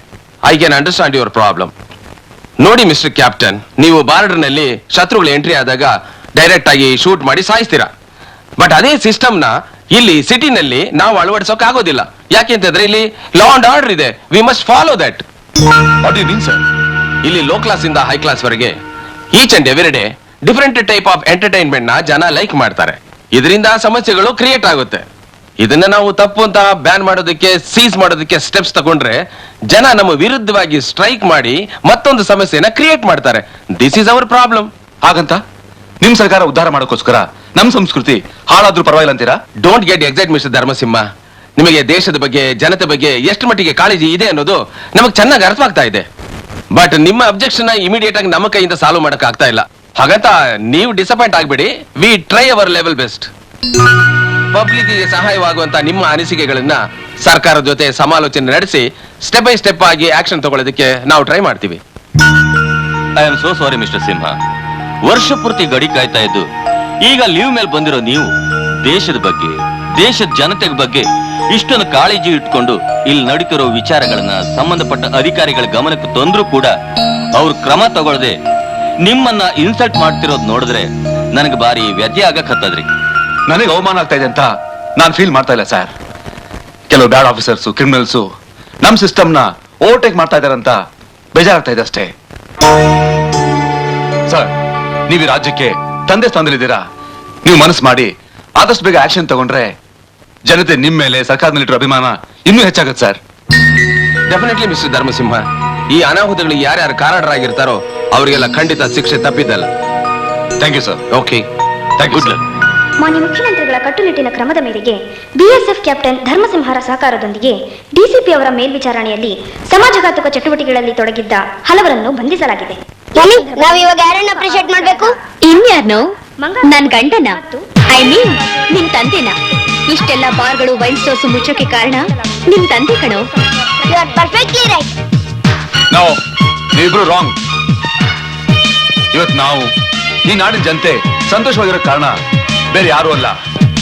I can understand your problem. ನೋಡಿ ಮಿಸ್ಟರ್ ಕ್ಯಾಪ್ಟನ್, ನೀವು ಬಾರ್ಡರ್ನಲ್ಲಿ ಶತ್ರುಗಳು ಎಂಟ್ರಿ ಆದಾಗ ಡೈರೆಕ್ಟ್ ಆಗಿ ಶೂಟ್ ಮಾಡಿ ಸಾಯಿಸ್ತೀರಾ. ಬಟ್ ಅದೇ ಸಿಸ್ಟಮ್ನ ಇಲ್ಲಿ ಸಿಟಿನಲ್ಲಿ ನಾವು ಅಳವಡಿಸೋಕೆ ಆಗೋದಿಲ್ಲ. ಯಾಕೆಂತಂದ್ರೆ ಇಲ್ಲಿ ಲಾ ಅಂಡ್ ಆರ್ಡರ್ ಇದೆ. We must follow that. What you mean sir? ಇಲ್ಲಿ ಲೋ ಕ್ಲಾಸ್ ಇಂದ ಹೈ ಕ್ಲಾಸ್ ವರೆಗೆ each and every day different type of entertainment ನ ಜನ ಲೈಕ್ ಮಾಡ್ತಾರೆ. ಇದರಿಂದ ಸಮಸ್ಯೆಗಳು ಕ್ರಿಯೇಟ್ ಆಗುತ್ತೆ. ಇದನ್ನ ನಾವು ತಪ್ಪು ಅಂತ ಬ್ಯಾನ್ ಮಾಡೋದಕ್ಕೆ, ಸೀಸ್ ಮಾಡೋದಕ್ಕೆ ಸ್ಟೆಪ್ಸ್ ತಗೊಂಡ್ರೆ ಜನ ನಮ್ಮ ವಿರುದ್ಧವಾಗಿ ಸ್ಟ್ರೈಕ್ ಮಾಡಿ ಮತ್ತೊಂದು ಸಮಸ್ಯೆನ ಕ್ರಿಯೇಟ್ ಮಾಡ್ತಾರೆ. This is our problem. ಹಾಗಂತ ನಿಮ್ ಸರ್ಕಾರ ಉದ್ಧಾರ ಮಾಡೋಕ್ಕೋಸ್ಕರ ನಮ್ ಸಂಸ್ಕೃತಿ ಹಾಳಾದ್ರೂ ಪರವಾಗಿಲ್ಲ ಅಂತೀರಾ? Don't get excite mister Dharmasimha. ನಿಮಗೆ ದೇಶದ ಬಗ್ಗೆ, ಜನತೆ ಬಗ್ಗೆ ಎಷ್ಟು ಮಟ್ಟಿಗೆ ಕಾಳಜಿ ಇದೆ ಅನ್ನೋದು ನಮಗೆ ಚೆನ್ನಾಗಿ ಅರ್ಥವಾಗ್ತಾ ಇದೆ. ಬಟ್ ನಿಮ್ಮ ಅಬ್ಜೆಕ್ಷನ್ ಇಮಿಡಿಯೇಟ್ ಆಗಿ ನಮ್ಮ ಕೈಯಿಂದ ಸಾಲ್ವ್ ಮಾಡಕ್ ಆಗ್ತಾ ಇಲ್ಲ. ಹಾಗಂತ ನೀವು ಡಿಸಪಾಯಿಂಟ್ ಆಗ್ಬೇಡಿ. We try our level best. Public ಗೆ ಸಹಾಯವಾಗುವಂತ ನಿಮ್ಮ ಅನಿಸಿಕೆಗಳನ್ನ ಸರ್ಕಾರದ ಜೊತೆ ಸಮಾಲೋಚನೆ ನಡೆಸಿ ಸ್ಟೆಪ್ ಬೈ ಸ್ಟೆಪ್ ಆಗಿ ಆಕ್ಷನ್ ತಗೊಳ್ಳೋದಕ್ಕೆ ನಾವು ಟ್ರೈ ಮಾಡ್ತೀವಿ. I am so sorry mister Simha. ವರ್ಷ ಪೂರ್ತಿ ಗಡಿ ಕಾಯ್ತಾ ಇದ್ದು ಈಗ ಲೀವ್ ಮೇಲೆ ಬಂದಿರೋ ನೀವು ದೇಶದ ಬಗ್ಗೆ, ದೇಶದ ಜನತೆ ಬಗ್ಗೆ ಇಷ್ಟೊಂದು ಕಾಳಜಿ ಇಟ್ಕೊಂಡು ಇಲ್ಲಿ ನಡೀತಿರೋ ವಿಚಾರಗಳನ್ನ ಸಂಬಂಧಪಟ್ಟ ಅಧಿಕಾರಿಗಳ ಗಮನಕ್ಕೆ ತಂದ್ರೂ ಕೂಡ ಅವ್ರು ಕ್ರಮ ತಗೊಳ್ಳದೆ ನಿಮ್ಮನ್ನ ಇನ್ಸಲ್ಟ್ ಮಾಡ್ತಿರೋದು ನೋಡಿದ್ರೆ ನನಗೆ ಬಾರಿ ವ್ಯತ್ಯ ಆಗಕ್ಕತ್ತದ್ರಿ. ನನಗೆ ಅವಮಾನ ಆಗ್ತಾ ಇದೆ ಅಂತ ನಾನು ಫೀಲ್ ಮಾಡ್ತಾ ಇಲ್ಲ ಸರ್. ಕೆಲವು ಬ್ಯಾಡ್ ಆಫೀಸರ್ಸು, ಕ್ರಿಮಿನಲ್ಸು ನಮ್ ಸಿಸ್ಟಮ್ನ ಓವರ್ಟೇಕ್ ಮಾಡ್ತಾ ಇದಾರೆ ಅಂತ ಬೇಜಾರಾಗ್ತಾ ಇದೆ ಅಷ್ಟೇ. ಸರ್, ನೀವು ಈ ರಾಜ್ಯಕ್ಕೆ ತಂದೆ ಸ್ಥಾನದಲ್ಲಿದ್ದೀರಾ. ನೀವು ಮನಸ್ಸು ಮಾಡಿ ಆದಷ್ಟು ಬೇಗ ಆಕ್ಷನ್ ತಗೊಂಡ್ರೆ ಜನತೆ ನಿಮ್ ಮೇಲೆ, ಸರ್ಕಾರದ ಮೇಲೆ ಇಟ್ಟಿರೋ ಅಭಿಮಾನ ಇನ್ನೂ ಹೆಚ್ಚಾಗತ್ತೆ ಸರ್. ಡೆಫಿನೆಟ್ಲಿ ಮಿಸ್ಟರ್ ಧರ್ಮಸಿಂಹ, ಈ ಅನಾಹುತಗಳಿಗೆ ಯಾರ್ಯಾರು ಕಾರಣರಾಗಿರ್ತಾರೋ ಅವರಿಗೆಲ್ಲ ಖಂಡಿತ ಶಿಕ್ಷೆ ತಪ್ಪಿದ್ದಲ್ಲ. Thank you sir. Okay, thank you sir. ಮಾನ್ಯ ಮುಖ್ಯಮಂತ್ರಿಗಳ ಕಟ್ಟುನಿಟ್ಟಿನ ಕ್ರಮದ ಮೇರೆಗೆ ಬಿಎಸ್ಎಫ್ ಕ್ಯಾಪ್ಟನ್ ಧರ್ಮಸಿಂಹರ ಸಹಕಾರದೊಂದಿಗೆ ಡಿಸಿಪಿ ಅವರ ಮೇಲ್ವಿಚಾರಣೆಯಲ್ಲಿ ಸಮಾಜಘಾತುಕ ಚಟುವಟಿಕೆಗಳಲ್ಲಿ ತೊಡಗಿದ್ದ ಹಲವರನ್ನು ಬಂಧಿಸಲಾಗಿದೆ. ನಾವು ಇವಾಗ ಯಾರನ್ನ ಅಪ್ರಿಷಿಯೇಟ್ ಮಾಡಬೇಕು? ಇನ್ಯಾರ್ನೋ? ನನ್ ಗಂಡನ, ಐ ಮೀನ್ ನಿನ್ ತಂದೆನ. ಇಷ್ಟೆಲ್ಲ ಬಾರ್ಗಳು, ವೈನ್ ಸ್ಟೋರ್ಸ್ ಮುಚ್ಚೋಕೆ ಕಾರಣ ನಿಮ್ ತಂದೆ ಕಣೋ. You are perfectly right. No, ನೀವಿಬ್ರು ರಾಂಗ್. ಇವತ್ತು ನಾವು ಈ ನಾಡಿನ ಜನತೆ ಸಂತೋಷವಾಗಿರೋ ಕಾರಣ ಬೇರೆ ಯಾರು ಅಲ್ಲ,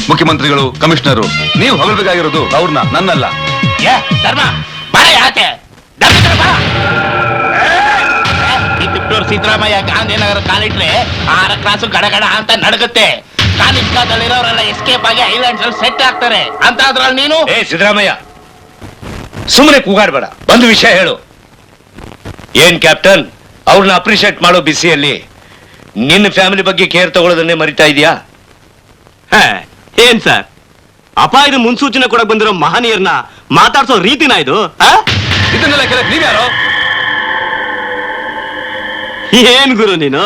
ಮುಖ್ಯಮಂತ್ರಿಗಳು, ಕಮಿಷನರು. ನೀವು ಹೊಗಳ್ಬೇಕಾಗಿರೋದು ಅವ್ರನ್ನ, ನನ್ನಲ್ಲ. ಧರ್ಮ ಬರ ಯಾಕೆ ಕಿತ್ತೂರು ಸಿದ್ದರಾಮಯ್ಯ ಗಾಂಧಿನಗರ ಕಾಲಿಟ್ರೆ 6 ಕ್ಲಾಸು ಗಡಗಡ ಅಂತ ನಡಗುತ್ತೆ. ಕಾಲಿಟ್ಕಾದಲ್ಲಿರೋರೆಲ್ಲ ಎಸ್ಕೇಪ್ ಆಗಿ ಐಲ್ಯಾಂಡ್ಸ್ ಅಲ್ಲಿ ಸೆಟ್ ಆಗ್ತಾರೆ ಅಂತ ಅದ್ರಲ್ಲಿ ನೀನು. ಏ ಸಿದ್ದರಾಮಯ್ಯ, ಸುಮ್ಮನೆ ಕೂಗಾಡ್ಬೇಡ, ಬಂದು ವಿಷಯ ಹೇಳು. ಏನ್ ಕ್ಯಾಪ್ಟನ್, ಅವ್ರನ್ನ ಅಪ್ರಿಷಿಯೇಟ್ ಮಾಡೋ ಬಿಸಿಯಲ್ಲಿ ನಿನ್ನ ಫ್ಯಾಮಿಲಿ ಬಗ್ಗೆ ಕೇರ್ ತಗೊಳ್ಳೋದನ್ನೇ ಮರಿತಾ ಇದೀಯಾ? ಏನ್ ಸರ್, ಅಪಾಯದ ಮುನ್ಸೂಚನೆ ಕೊಡಕ್ ಬಂದಿರೋ ಮಹನೀಯರನ್ನ ಮಾತಾಡ್ಸೋ ರೀತಿನ ಇದು? ಇದನ್ನೆಲ್ಲ ಕೇಳಕ್ ನೀವ್ಯಾರೋ? ಏನ್ ಗುರು ನೀನು?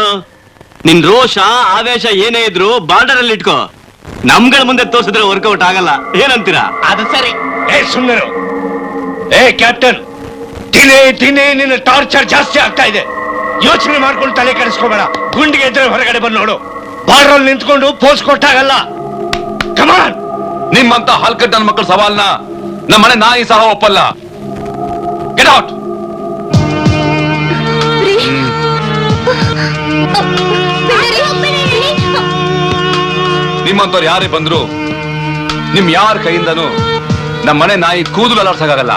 ನಿನ್ ರೋಷ ಆವೇಶ ಏನೇ ಇದ್ರು ಬಾರ್ಡರ್ ಅಲ್ಲಿ ಇಟ್ಕೋ. ನಮ್ಗಳ ಮುಂದೆ ತೋರಿಸಿದ್ರೆ ವರ್ಕೌಟ್ ಆಗಲ್ಲ. ಏನಂತೀರಾ? ಅದು ಸರಿ. ಸುಮ್ಮನೆ ಕ್ಯಾಪ್ಟನ್, ದಿನೇ ದಿನೇ ನಿನ್ನ ಟಾರ್ಚರ್ ಜಾಸ್ತಿ ಆಗ್ತಾ ಇದೆ. ಯೋಚನೆ ಮಾಡ್ಕೊಂಡು ತಲೆ ಕೆಡಿಸ್ಕೋಬೇಡ. ಗುಂಡಿಗೆ ಇದ್ರೆ ಹೊರಗಡೆ ಬಂದು ನೋಡು. ಬಾರ್ಡ್ರಲ್ಲಿ ನಿಂತ್ಕೊಂಡು ಪೋಸ್ ಕೊಟ್ಟಾಗಲ್ಲ. ಕಮಾನ್. ನಿಮ್ಮಂತ ಹಲ್ಕಟ್ ನನ್ನ ಮಕ್ಕಳ ಸವಾಲ್ನ ನಮ್ಮ ಮನೆ ನಾಯಿ ಸಹ ಒಪ್ಪಲ್ಲ. Get out. ನಿಮ್ಮಂತವ್ರು ಯಾರೇ ಬಂದ್ರು ನಿಮ್ ಯಾರ ಕೈಯಿಂದನೂ ನಮ್ಮ ಮನೆ ನಾಯಿ ಕೂದಲು ಅಲಾಡ್ಸಕ್ಕಾಗಲ್ಲ.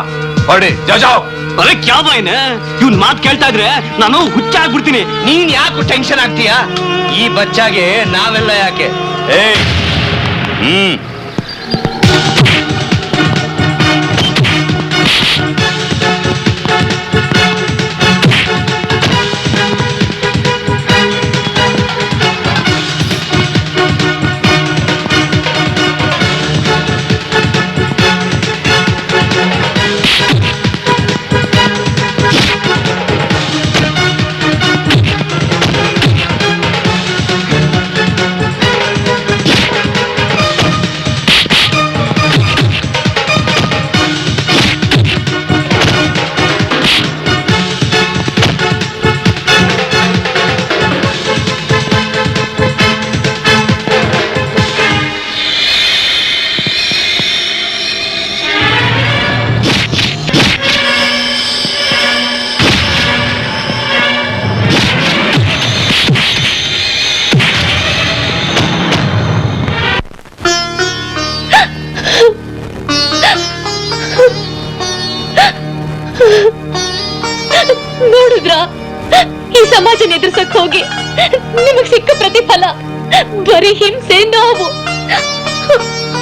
ಹೊರಡಿ ಜಾಜಾವ್. ಅರೆ ಕ್ಯಾ ಬಾಯ್ನೆ, ಇವ್ನ್ ಮಾತ್ ಕೇಳ್ತಾ ಇದ್ರೆ ನಾನು ಹುಚ್ಚ ಆಗ್ಬಿಡ್ತೀನಿ. ನೀನ್ ಯಾಕೆ ಟೆನ್ಷನ್ ಆಗ್ತೀಯಾ? ಈ ಬಚ್ಚಾಗೆ ನಾವೆಲ್ಲ ಯಾಕೆ? ನೋಡಿದ್ರ, ಈ ಸಮಾಜನ ಎದುರ್ಸಕ್ ಹೋಗಿ ನಿಮಗ್ ಸಿಕ್ಕ ಪ್ರತಿಫಲ ಬರೀ ಹಿಂಸೆ, ನೋವು.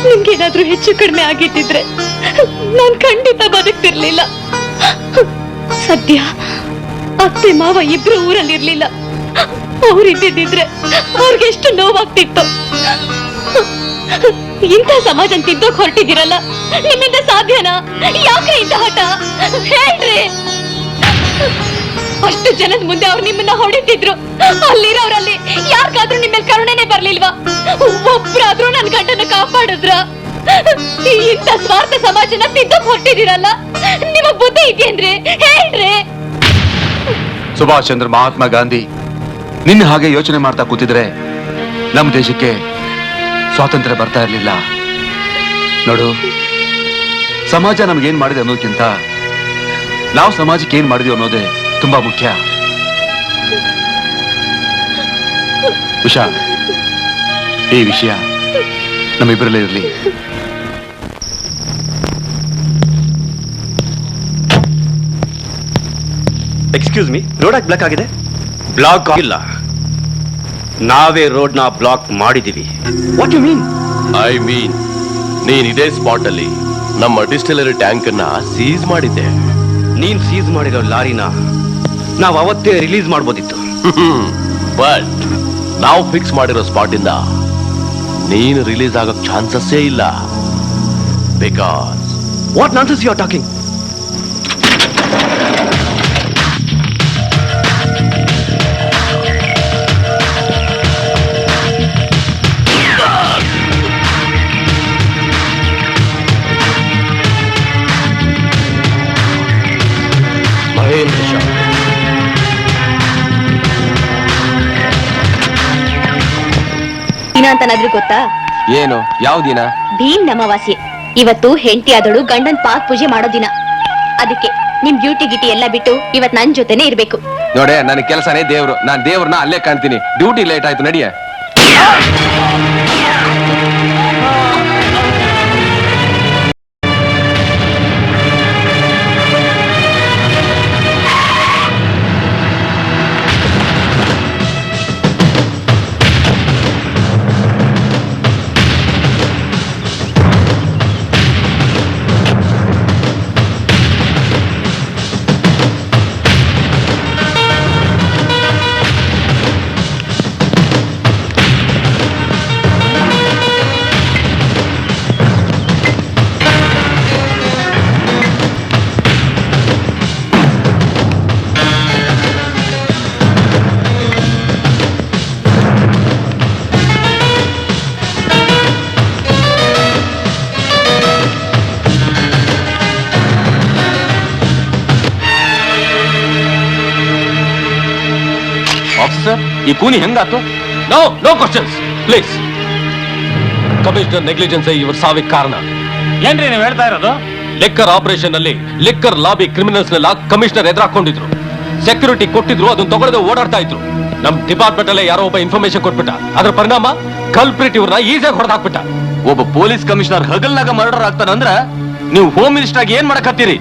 ನಿಮ್ಗೇನಾದ್ರೂ ಹೆಚ್ಚು ಕಡಿಮೆ ಆಗಿದ್ದಿದ್ರೆ ನಾನ್ ಖಂಡಿತ ಬದುಕ್ತಿರ್ಲಿಲ್ಲ. ಸದ್ಯ ಅತ್ತೆ ಮಾವ ಇಬ್ರು ಊರಲ್ಲಿರ್ಲಿಲ್ಲ. ಅವ್ರಿದ್ದಿದ್ರೆ ಅವ್ರಿಗೆಷ್ಟು ನೋವಾಗ್ತಿತ್ತು. ಇಂಥ ಸಮಾಜನ್ ತಿದ್ದೋಕ್ ಹೊರಟಿದಿರಲ್ಲ, ನಿಮ್ಮಿಂದ ಸಾಧ್ಯನಾ? ಯಾಕೆ ಇಂಥ ಹಠ ಹೇಳ್ರಿ? ಅಷ್ಟು ಜನದ ಮುಂದೆ ಅವ್ರು ನಿಮ್ಮನ್ನ ಹೊಡಿತಿದ್ರು. ಅಲ್ಲಿರೋರಲ್ಲಿ ಯಾಕಾದ್ರೂ ನಿಮ್ಮ ಕರುಣೆನೆ ಬರ್ಲಿಲ್ವಾ? ಒಬ್ರಾದ್ರೂ ನನ್ ಗಂಡನ ಕಾಪಾಡಿದ್ರ? ಇಂಥ ಸ್ವಾರ್ಥ ಸಮಾಜನ ತಿದ್ದೋಕ್ ಹೊರಟಿದಿರಲ್ಲ, ನಿಮಗ್ ಬುದ್ಧಿ ಇದೆಯೇನ್ರಿ? ಹೇಳ್ರಿ. ಸುಭಾಷ್ ಚಂದ್ರ ಮಹಾತ್ಮ ಗಾಂಧಿ ನಿನ್ನ ಹಾಗೆ ಯೋಚನೆ ಮಾಡ್ತಾ ಕೂತಿದ್ರೆ ನಮ್ಮ ದೇಶಕ್ಕೆ ಸ್ವಾತಂತ್ರ್ಯ ಬರ್ತಾ ಇರ್ಲಿಲ್ಲ. ನೋಡು, ಸಮಾಜ ನಮ್ಗೇನ್ ಮಾಡಿದೆ ಅನ್ನೋದಕ್ಕಿಂತ ನಾವು ಸಮಾಜಕ್ಕೆ ಏನ್ ಮಾಡಿದೀವಿ ಅನ್ನೋದೇ ತುಂಬಾ ಮುಖ್ಯ. ಉಷಾ, ಈ ವಿಷಯ ನಮ್ಮಿಬ್ಬರಲ್ಲೇ ಇರಲಿ. ಎಕ್ಸ್ಕ್ಯೂಸ್ ಮೀ, ರೋಡ್ ಬ್ಲಾಕ್ ಆಗಿದೆ. ಬ್ಲಾಕ್ ಆಗಿಲ್ಲ, ನಾವೇ ರೋಡ್ ನ ಬ್ಲಾಕ್ ಮಾಡಿದೀವಿ. What you mean? I mean, ನೀನ್ ಇದೇ ಸ್ಪಾಟ್ ಅಲ್ಲಿ ನಮ್ಮ ಡಿಸ್ಟಿಲರಿ ಟ್ಯಾಂಕ್ ಅನ್ನ ಸೀಸ್ ಮಾಡಿದ್ದೆ. ನೀನ್ ಸೀಸ್ ಮಾಡಿರೋ ಲಾರಿನ ನಾವ್ ಅವತ್ತೇ ರಿಲೀಸ್ ಮಾಡ್ಬೋದಿತ್ತು. ಬಟ್ ನಾವು ಫಿಕ್ಸ್ ಮಾಡಿರೋ ಸ್ಪಾಟ್ ಇಂದ ನೀನು ರಿಲೀಸ್ ಆಗೋ ಚಾನ್ಸಸ್ಸೇ ಇಲ್ಲ. Because what nonsense you are talking? Mahendra Shah, ದಿನ ಅಂತನಾದ್ರೂ ಗೊತ್ತಾ? ಏನು? ಯಾವ ದಿನ? ಭೀಮ್ ಅಮಾವಾಸ್ಯೆ. ಇವತ್ತು ಹೆಂಡತಿ ಆದಳು ಗಂಡನ್ ಪಾಕ್ ಪೂಜೆ ಮಾಡೋ ದಿನ. ಅದಕ್ಕೆ ನಿಮ್ ಡ್ಯೂಟಿ ಗಿಟಿ ಎಲ್ಲ ಬಿಟ್ಟು ಇವತ್ ನನ್ ಜೊತೆನೆ ಇರ್ಬೇಕು. ನೋಡೆ, ನನ್ನ ಕೆಲಸನೇ ದೇವ್ರು. ನಾನ್ ದೇವ್ರನ್ನ ಅಲ್ಲೇ ಕಾಣ್ತೀನಿ. ಡ್ಯೂಟಿ ಲೇಟ್ ಆಯ್ತು, ನಡಿಯ. ಆಫೀಸರ್, ಈ ಕೂನಿ ಹೆಂಗಾತು? No no questions please. Commissioner negligence ಇವ್ರ ಸಾವಿಗೆ ಕಾರಣ. ಏನ್ರಿ ನೀವು ಹೇಳ್ತಾ ಇರೋದು? ಲಿಕ್ಕರ್ ಆಪರೇಷನ್ ನಲ್ಲಿ ಲಿಕ್ಕರ್ ಲಾಬಿ ಕ್ರಿಮಿನಲ್ಸ್ ನೆಲ್ಲ ಕಮಿಷನರ್ ಎದುರಾಕೊಂಡಿದ್ರು. ಸೆಕ್ಯೂರಿಟಿ ಕೊಟ್ಟಿದ್ರು, ಅದನ್ನ ತಗೊಳ್ಳದೆ ಓಡಾಡ್ತಾ ಇದ್ರು. ನಮ್ ಡಿಪಾರ್ಟ್ಮೆಂಟ್ ಅಲ್ಲೇ ಯಾರೋ ಒಬ್ಬ ಇನ್ಫಾರ್ಮೇಶನ್ ಕೊಟ್ಬಿಟ್ಟ. ಅದ್ರ ಪರಿಣಾಮ ಕಲ್ಪ್ರಿಟ್ ಇವ್ರನ್ನ ಈಸಿಯಾಗಿ ಹೊಡೆದಾಕ್ಬಿಟ್ಟ. ಒಬ್ಬ ಪೊಲೀಸ್ ಕಮಿಷನರ್ ಹಗಲ್ನಾಗ ಮರ್ಡರ್ ಆಗ್ತಾನಂದ್ರ ನೀವು ಹೋಮ್ ಮಿನಿಸ್ಟರ್ ಆಗಿ ಏನ್ ಮಾಡಕತ್ತೀರಿ?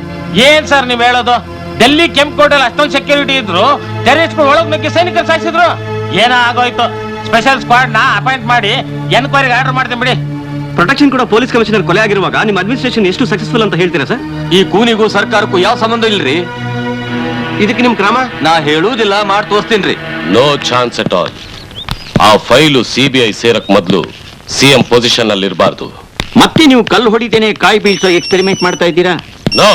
ಏನ್ ಸರ್ ನೀವ್ ಹೇಳೋದು? ಡೆಲ್ಲಿ ಕೆಂಪುಕೋಟೆಯಲ್ಲಿ ಅಷ್ಟೊಂದು ಸೆಕ್ಯೂರಿಟಿ ಇದ್ರು, ಟೆರರಿಸ್ಟ್ ಒಳಗ್ ನುಗ್ಗಿ ಸೈನಿಕರು ಸಾಯಿಸಿದ್ರು. ಏನ ಆಗೋಯ್ತು? ಸ್ಪೆಷಲ್ ಸ್ಕ್ವಾಡ್ ನ ಅಪಾಯಿಂಟ್ ಮಾಡಿ ಎನ್ಕ್ವೈರಿಗೆ ಆರ್ಡರ್ ಮಾಡ್ತೀನಿ ಬಿಡಿ. ಪ್ರೊಟೆಕ್ಷನ್ ಕೂಡ ಪೊಲೀಸ್ ಕಮಿಷನರ್ ಕೊಲೆ ಆಗಿರುವಾಗ ನಿಮ್ಮ ಅಡ್ಮಿನಿಸ್ಟ್ರೇಷನ್ ಎಷ್ಟು ಸಕ್ಸಸ್ಫುಲ್ ಅಂತ ಹೇಳ್ತೀರಾ ಸರ್? ಈ ಕೂನಿಗೂ ಸರ್ಕಾರಕ್ಕೂ ಯಾವ ಸಂಬಂಧ ಇಲ್ರಿ. ಇದಕ್ಕೆ ನಿಮ್ ಕ್ರಮ? ನಾ ಹೇಳುವುದಿಲ್ಲ, ಮಾಡಿ ತೋರಿಸ್ತೀನಿ. No chance at all. ಆ ಫೈಲು ಸಿಬಿಐ ಸೇರಕ್ ಮೊದಲು ಸಿಎಂ ಪೊಸಿಷನ್ ಅಲ್ಲಿ ಇರಬಾರ್ದು. ಮತ್ತೆ ನೀವು ಕಲ್ಲು ಹೊಡಿತೇನೆ ಕಾಯಿ ಬೀಳ್ಸೋ ಎಕ್ಸ್ಪೆರಿಮೆಂಟ್ ಮಾಡ್ತಾ ಇದ್ದೀರಾ? ನೋ.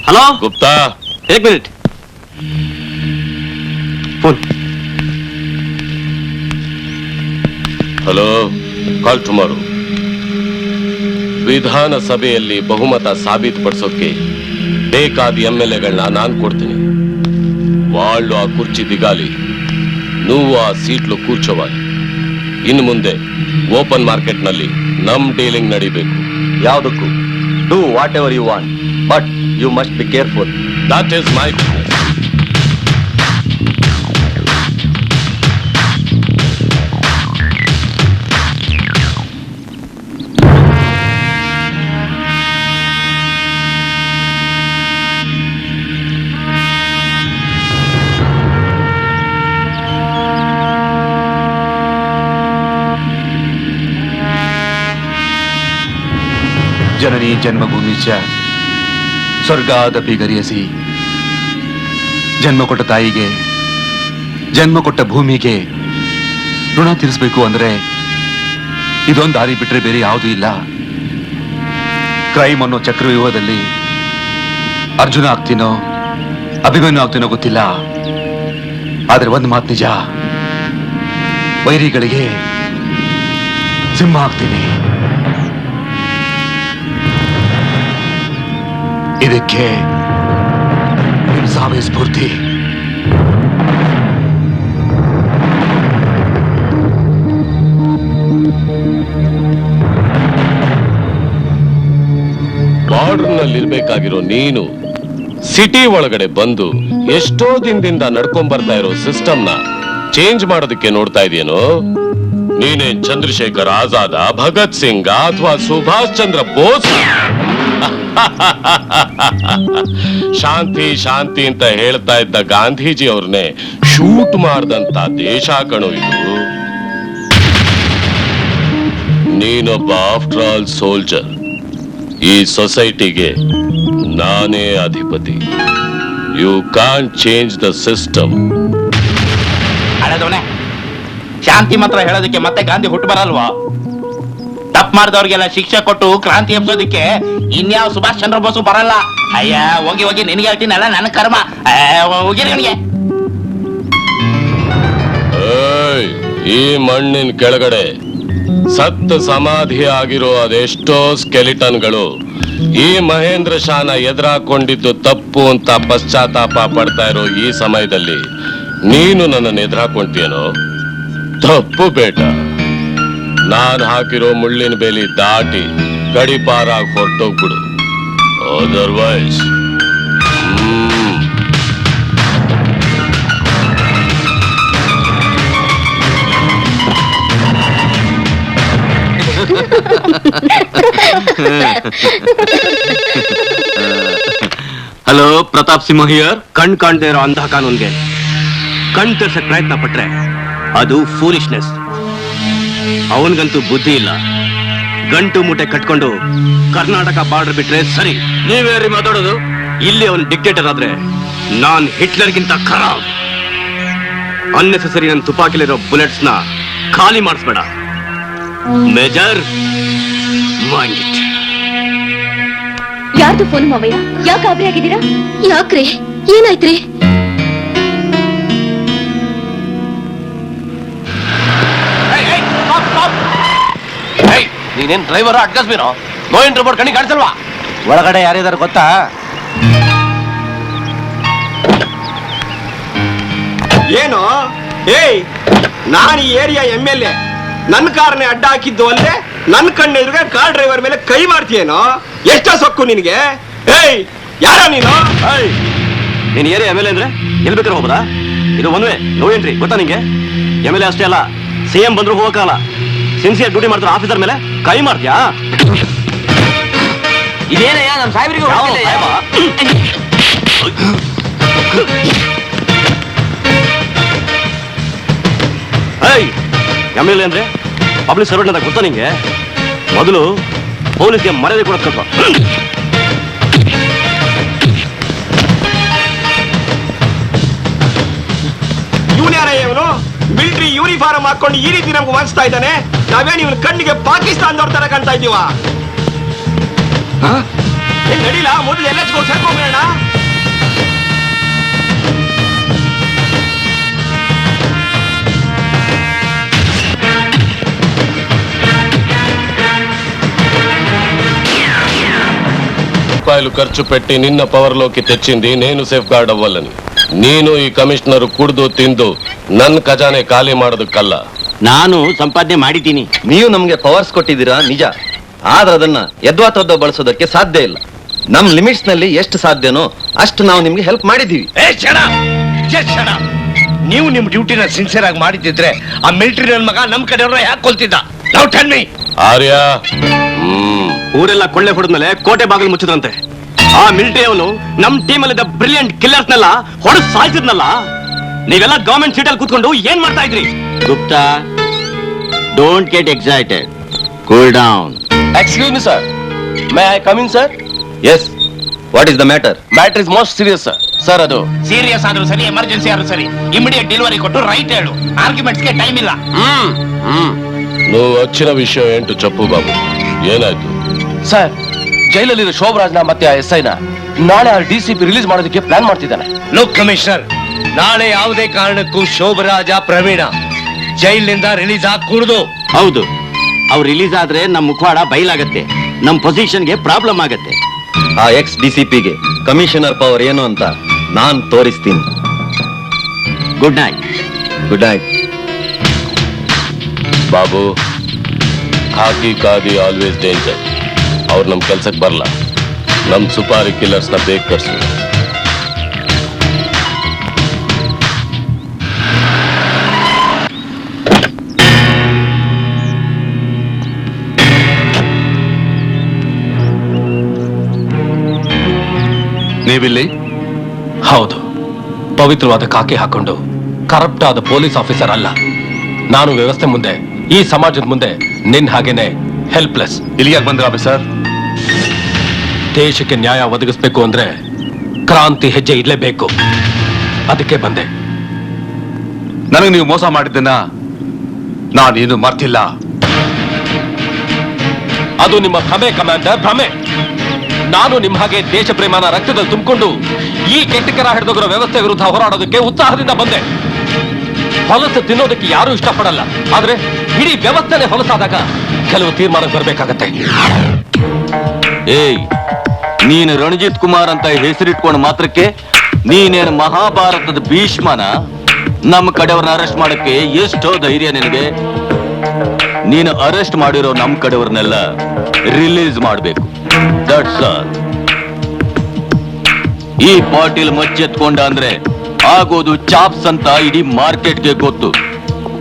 ಹಲೋ ಗುಪ್ತಾ, ಏಕ್ ಮಿನಿಟ್. ಫೋನ್. ಹಲೋ, ಕಾಲ್ ಟುಮಾರೋ. ವಿಧಾನಸಭೆಯಲ್ಲಿ ಬಹುಮತ ಸಾಬೀತುಪಡಿಸೋಕೆ ಬೇಕಾದ MLAಗಳನ್ನ ನಾನು ಕೊಡ್ತೀನಿ. వాళ్ళు ಆ ಕುರ್ಚಿ ದಿಗಾಲಿ, నువ్వు ಆ ಸೀಟ್ಲು ಕೂರ್ಚೋవాలి. ಇನ್ನು ಮುಂದೆ ಓಪನ್ ಮಾರ್ಕೆಟ್ ನಲ್ಲಿ ನಮ್ ಡೀಲಿಂಗ್ ನಡಿಬೇಕು. ಯಾವುದಕ್ಕೂ do whatever you want, but you must be careful. That is my business. ಜನನಿ ಜನ್ಮಭೂಮಿ ಚ ಸ್ವರ್ಗಾದಪಿ ಗರಿಯಸಿ. ಜನ್ಮ ಕೊಟ್ಟ ತಾಯಿಗೆ, ಜನ್ಮ ಕೊಟ್ಟ ಭೂಮಿಗೆ ಋಣ ತೀರಿಸಬೇಕು ಅಂದ್ರೆ ಇದೊಂದು ದಾರಿ ಬಿಟ್ರೆ ಬೇರೆ ಯಾವುದೂ ಇಲ್ಲ. ಕ್ರೈಮ್ ಅನ್ನೋ ಚಕ್ರವ್ಯೂಹದಲ್ಲಿ ಅರ್ಜುನ ಆಗ್ತೀನೋ ಅಭಿಮನ್ಯು ಆಗ್ತೀನೋ ಗೊತ್ತಿಲ್ಲ. ಆದ್ರೆ ಒಂದು ಮಾತು ನಿಜ, ವೈರಿಗಳಿಗೆ ಸಿಂಹ ಆಗ್ತೀನಿ. ಇದಕ್ಕೆ ನಿಮ್ ಸಾವೇ ಸ್ಫೂರ್ತಿ. ಬಾರ್ಡರ್ ನಲ್ಲಿ ಇರ್ಬೇಕಾಗಿರೋ ನೀನು ಸಿಟಿ ಒಳಗಡೆ ಬಂದು ಎಷ್ಟೋ ದಿನದಿಂದ ನಡ್ಕೊಂಡ್ ಬರ್ತಾ ಇರೋ ಸಿಸ್ಟಮ್ ನ ಚೇಂಜ್ ಮಾಡೋದಕ್ಕೆ ನೋಡ್ತಾ ಇದೆಯೇನೋ? ನೀನೇ ಚಂದ್ರಶೇಖರ್ ಆಜಾದ, ಭಗತ್ ಸಿಂಗ್ ಅಥವಾ ಸುಭಾಷ್ ಚಂದ್ರ ಬೋಸ್? ಶಾಂತಿ ಶಾಂತಿ ಅಂತ ಹೇಳ್ತಾ ಇದ್ದ ಗಾಂಧೀಜಿ ಅವ್ರನ್ನೇ ಶೂಟ್ ಮಾಡ್ದಂತ ದೇಶ ಕಣೋ ಇದು. ನೀನೊಬ್ಬ ಆಫ್ಟರ್ ಆಲ್ ಸೋಲ್ಜರ್. ಈ ಸೊಸೈಟಿಗೆ ನಾನೇ ಅಧಿಪತಿ. You can't change the system. ಹಳೆದವನೇ, ಶಾಂತಿ ಮಾತ್ರ ಹೇಳೋದಕ್ಕೆ ಮತ್ತೆ ಗಾಂಧಿ ಹುಟ್ಟು ಬರಲ್ವಾ? ತಪ್ಪು ಮಾಡಿದವ್ರಿಗೆಲ್ಲ ಶಿಕ್ಷೆ ಕೊಟ್ಟು ಕ್ರಾಂತಿ ಎಬ್ಸೋದಕ್ಕೆ ಇನ್ಯಾವ ಸುಭಾಷ್ ಚಂದ್ರ ಬೋಸು ಬರಲ್ಲ. ಅಯ್ಯ ಹೋಗಿ ಹೋಗಿ ನಿನಗೆ ಹೇಳ್ತೀನಲ್ಲ, ನನ್ನ ಕರ್ಮ. ಹೋಗಿ ನನಗೆ. ಈ ಮಣ್ಣಿನ ಕೆಳಗಡೆ ಸತ್ತ ಸಮಾಧಿ ಆಗಿರೋ ಅದೆಷ್ಟೋ ಸ್ಕೆಲಿಟನ್ಗಳು ಈ ಮಹೇಂದ್ರ ಶಾನ ಎದುರಾಕೊಂಡಿದ್ದು ತಪ್ಪು ಅಂತ ಪಶ್ಚಾತ್ತಾಪ ಪಡ್ತಾ ಇರೋ ಈ ಸಮಯದಲ್ಲಿ ನೀನು ನನ್ನನ್ನು ಎದುರಾಕೊಂತೀಯನೋ? ತಪ್ಪು ಬೇಟ. ನಾನ್ ಹಾಕಿರೋ ಮುಳ್ಳಿನ ಬೇಲಿ ದಾಟಿ ಗಡಿಪಾರಾಗಿ ಹೊರಟೋಗ್ಬಿಡು. Otherwise hello, Pratap Simha here. ಕಣ್ ಕಾಣ್ದೇ ಇರೋ ಅಂಧ ಕಾನೂನ್ಗೆ ಕಣ್ ತರ್ಸಕ್ ಪ್ರಯತ್ನ ಪಟ್ರೆ ಅದು ಫೂಲಿಶ್ನೆಸ್. ಅವನಿಗಂತೂ ಬುದ್ಧಿ ಇಲ್ಲ. ಗಂಟು ಮೂಟೆ ಕಟ್ಕೊಂಡು ಕರ್ನಾಟಕ ಬಾರ್ಡರ್ ಬಿಟ್ರೆ ಸರಿ. ನೀವೇರಿ ಮಾತಾಡೋದು? ಇಲ್ಲಿ ಅವನು ಡಿಕ್ಟೇಟರ್ ಆದ್ರೆ ನಾನ್ ಹಿಟ್ಲರ್ಗಿಂತ ಖರಾಬ್. ಅನ್ನೆಸೆಸರಿ ನನ್ನ ತುಪಾಕಿಲಿರೋ ಬುಲೆಟ್ಸ್ ನ ಖಾಲಿ ಮಾಡಿಸ್ಬೇಡ ಮೇಜರ್. Mind it. ಯಾರ್ದು ಫೋನ್ ಮಾವಯ್ಯ? ಯಾಕೆ ಗಾಬರಿ ಆಗಿದ್ದೀರಾ? ಯಾಕ್ರಿ, ಏನಾಯ್ತ್ರಿ? ನೀನೇನ್ ಡ್ರೈವರ್ ಅಡ್ಕಸ್ಬೀನೋ? ನೋ ಎಂಟ್ರಿ ಬೋರ್ಡ್ ಕಣ್ಣಿ ಕಾಣಿಸಲ್ವಾ? ಒಳಗಡೆ ಯಾರಿದಾರೆ ಗೊತ್ತಾ? ಏನು ಏಯ್, ನಾನು ಈ ಏರಿಯಾ MLA. ನನ್ನ ಕಾರನೇ ಅಡ್ಡ ಹಾಕಿದ್ದು ಅಲ್ಲದೆ ನನ್ನ ಕಣ್ಣೆದುರುಗ ಕಾರ್ ಡ್ರೈವರ್ ಮೇಲೆ ಕೈ ಮಾಡ್ತೀಯೇನೋ? ಎಷ್ಟೋ ಸೊಕ್ಕು ನಿನಗೆ? ಏಯ್, ಯಾರ ನೀನು? ನೀನ್ ಏರಿಯಾ MLA ಅಂದ್ರೆ ಎಲ್ಲಿ ಬೇಕಾದ್ರೆ ಹೋಗ್ಬೋದಾ? ಇದು ಒನ್ ವೇ, ನೋ ಎಂಟ್ರಿ. ಗೊತ್ತಾ ನಿಂಗೆ? MLA ಅಷ್ಟೇ ಅಲ್ಲ, CM ಬಂದ್ರು ಹೋಗಕ್ಕಾಗಲ್ಲ. ಸಿನ್ಸಿಯರ್ ಡ್ಯೂಟಿ ಮಾಡ್ತಾರ ಆಫೀಸರ್ ಮೇಲೆ ಕೈ ಮಾಡ್ತೀಯಾ? ಇದೇನಯ್ಯ ನಮ್ಮ ಸಾಹೇಬರಿಗೆ MLA ಅಂದ್ರೆ ಪಬ್ಲಿಕ್ ಸರ್ವೆಂಟ್ ಅಂತ ಗೊತ್ತಾ ನಿಂಗೆ? ಮೊದಲು ಪೊಲೀಸ್ಗೆ ಮರ್ಯಾದೆ ಕೊಡೋದು ಕಲ್ತ್ಕೋ. ಇವನ್ ಯಾರ? ಇವನು ಮಿಲಿಟರಿ ಯೂನಿಫಾರ್ಮ್ ಹಾಕೊಂಡು ಈ ರೀತಿ ನಮ್ಗೆ ವಾದಿಸ್ತಾ ಇದ್ದಾನೆ. ನಾವೇನು ಇವನ್ ಕಣ್ಣಿಗೆ ಪಾಕಿಸ್ತಾನದವ್ರ ತರ ಕಾಣ್ತಾ ಇದೀವ? ನಡೀಲ, ಮೊದಲು ಎಲ್ಲ ಸೇರ್ಕೊಂಡ್ಬಿಡೋಣ. రూపాయలు ఖర్చు పెట్టి నిన్న పవర్ లోకి తెచ్చింది నేను సేఫ్ గార్డ్ అవ్వాలని. ನೀನು ಈ ಕಮಿಷನರ್ ಕುಡ್ದು ತಿಂದು ನನ್ನ ಖಜಾನೆ ಖಾಲಿ ಮಾಡೋದಕ್ಕಲ್ಲ. ನಾನು ಸಂಪಾದನೆ ಮಾಡಿದ್ದೀನಿ. ನೀವು ನಮ್ಗೆ ಪವರ್ಸ್ ಕೊಟ್ಟಿದ್ದೀರಾ ನಿಜ, ಆದ್ರೆ ಅದನ್ನ ಯದ್ವಾತದ್ದ ಬಳಸೋದಕ್ಕೆ ಸಾಧ್ಯ ಇಲ್ಲ. ನಮ್ ಲಿಮಿಟ್ಸ್ ನಲ್ಲಿ ಎಷ್ಟು ಸಾಧ್ಯನೋ ಅಷ್ಟು ನಾವು ನಿಮ್ಗೆ ಹೆಲ್ಪ್ ಮಾಡಿದೀವಿ. ನೀವು ನಿಮ್ ಡ್ಯೂಟಿನ ಸಿನ್ಸಿಯರ್ ಆಗಿ ಮಾಡಿದ್ದಿದ್ರೆ ಆ ಮಿಲಿಟರಿ ನನ್ನ ಮಗ ನಮ್ ಕಡೆಯವ್ರ ಯಾಕೆ ಕೊಲ್ತಿದ್ದ? ನಾವು ಟೆಲ್ ಮೀ. ಆರ್ಯ, ಊರೆಲ್ಲ ಕೊಳ್ಳೆ ಹೊಡೆದ್ಮೇಲೆ ಕೋಟೆ ಬಾಗಿಲು ಮುಚ್ಚಿದ್ರಂತೆ. ಆ ಮಿಲಿಟರಿ ಅವನು ನಮ್ ಟೀಮಲ್ಲಿದ್ದ ಬ್ರಿಲಿಯಂಟ್ ಕಿಲ್ಲರ್ಸ್ನೆಲ್ಲ ಹೊಡೆದು ಸಾಯ್ತಿದ್ನಲ್ಲ. ನೀವೆಲ್ಲ ಗವರ್ಮೆಂಟ್ ಸೀಟಲ್ಲಿ ಕೂತ್ಕೊಂಡು ಏನ್ ಮಾಡ್ತಾ ಇದ್ರಿ? Gupta, don't get excited, cool down. Excuse me sir, may I come in sir? Yes, what is the matter? Matter is most serious sir. Sir, ಅದು ಸೀರಿಯಸ್ ಆದ್ರೂ ಸರಿ, ಎಮರ್ಜೆನ್ಸಿ ಆದ್ರೂ ಸರಿ, ಇಮಿಡಿಯೇಟ್ ಡೆಲಿವರಿ ಕೊಟ್ಟು ರೈಟ್ ಹೇಳು. ಆರ್ಗ್ಯುಮೆಂಟ್ಸ್ಗೆ ಟೈಮ್ ಇಲ್ಲ. నువ్వు వచ్చిన విషయం ఏంటో చెప్పు బాబు. ಏನಾಯ್ತು? ಸರ್, ಜೈಲಲ್ಲಿರೋ ಶೋಭರಾಜ್ನ ಮತ್ತೆ ಆ SI ನ ನಾಳೆ ಆ DCP ರಿಲೀಸ್ ಮಾಡೋದಕ್ಕೆ ಪ್ಲಾನ್ ಮಾಡ್ತಿದ್ದಾನೆ. ಲುಕ್ ಕಮಿಷನರ್, ನಾಳೆ ಯಾವುದೇ ಕಾರಣಕ್ಕೂ ಶೋಭರಾಜ ಪ್ರವೀಣ ಜೈಲಿನಿಂದ ರಿಲೀಸ್ ಆಗಕೂಡದು. ಹೌದು, ಅವ್ರು ರಿಲೀಸ್ ಆದ್ರೆ ನಮ್ ಮುಖವಾಡ ಬಯಲಾಗತ್ತೆ, ನಮ್ ಪೊಸಿಷನ್ಗೆ ಪ್ರಾಬ್ಲಮ್ ಆಗತ್ತೆ. ಆ ಎಕ್ಸ್ DCPಗೆ ಕಮಿಷನರ್ ಪವರ್ ಏನು ಅಂತ ನಾನ್ ತೋರಿಸ್ತೀನಿ. Good night. Good night. Babu, ಖಾಕಿ ಖಾದಿ ಆಲ್ವೇಸ್ ಡೇಂಜರ್. ಅವ್ರು ನಮ್ ಕೆಲ್ಸಕ್ಕೆ ಬರಲ್ಲ. ನಮ್ ಸುಪಾರಿ ಕಿಲ್ಲರ್ಸ್ ನ ಬೇಗ ಕರ್ಸು. ನೀವಿಲ್ಲಿ? ಹೌದು, ಪವಿತ್ರವಾದ ಕಾಕಿ ಹಾಕೊಂಡು ಕರಪ್ಟ್ ಆದ ಪೊಲೀಸ್ ಆಫೀಸರ್ ಅಲ್ಲ. ನಾನು ವ್ಯವಸ್ಥೆ ಮುಂದೆ, ಈ ಸಮಾಜದ ಮುಂದೆ ನಿನ್ ಹಾಗೇನೆ ಹೆಲ್ಪ್ಲೆಸ್. ಇಲ್ಲಿ ಯಾಕೆ ಬಂದ್ರ ಆಫೀಸರ್? ದೇಶಕ್ಕೆ ನ್ಯಾಯ ಒದಗಿಸ್ಬೇಕು ಅಂದ್ರೆ ಕ್ರಾಂತಿ ಹೆಜ್ಜೆ ಇಡ್ಲೇಬೇಕು. ಅದಕ್ಕೆ ಬಂದೆ. ನನಗೆ ನೀವು ಮೋಸ ಮಾಡಿದ್ದನ್ನ ನಾನೇನು ಮರ್ತಿಲ್ಲ. ಅದು ನಿಮ್ಮ ಭ್ರಮೆ ಕಮಾಂಡರ್, ಭ್ರಮೆ. ನಾನು ನಿಮ್ಮ ಹಾಗೆ ದೇಶ ಪ್ರೇಮನ ರಕ್ತದಲ್ಲಿ ತುಂಬಿಕೊಂಡು ಈ ಕೆಟ್ಟಕರ ಹಿಡಿದೋಗರ ವ್ಯವಸ್ಥೆ ವಿರುದ್ಧ ಹೋರಾಡೋದಕ್ಕೆ ಉತ್ಸಾಹದಿಂದ ಬಂದೆ. ಹೊಲಸು ತಿನ್ನೋದಕ್ಕೆ ಯಾರು ಇಷ್ಟಪಡಲ್ಲ, ಆದ್ರೆ ಇಡೀ ವ್ಯವಸ್ಥೆನೇ ಹೊಲಸಾದಾಗ ಕೆಲವು ತೀರ್ಮಾನಕ್ಕೆ ಬರ್ಬೇಕಾಗತ್ತೆ. ಏಯ್, ನೀನು ರಣಜಿತ್ ಕುಮಾರ್ ಅಂತ ಹೆಸರಿಟ್ಕೊಂಡು ಮಾತ್ರಕ್ಕೆ ನೀನೇನು ಮಹಾಭಾರತದ ಭೀಷ್ಮನ? ನಮ್ಮ ಕಡೆಯವ್ರನ್ನ ಅರೆಸ್ಟ್ ಮಾಡಕ್ಕೆ ಎಷ್ಟೋ ಧೈರ್ಯ ನಿನಗೆ? ನೀನು ಅರೆಸ್ಟ್ ಮಾಡಿರೋ ನಮ್ಮ ಕಡೆಯವ್ರನ್ನೆಲ್ಲ ರಿಲೀಸ್ ಮಾಡಬೇಕು. That's all. ಈ ಪಾಟೀಲ್ ಮಚ್ಚೆತ್ಕೊಂಡ ಅಂದ್ರೆ ಆಗೋದು ಚಾಪ್ಸ್ ಅಂತ ಇಡೀ ಮಾರ್ಕೆಟ್ಗೆ ಗೊತ್ತು.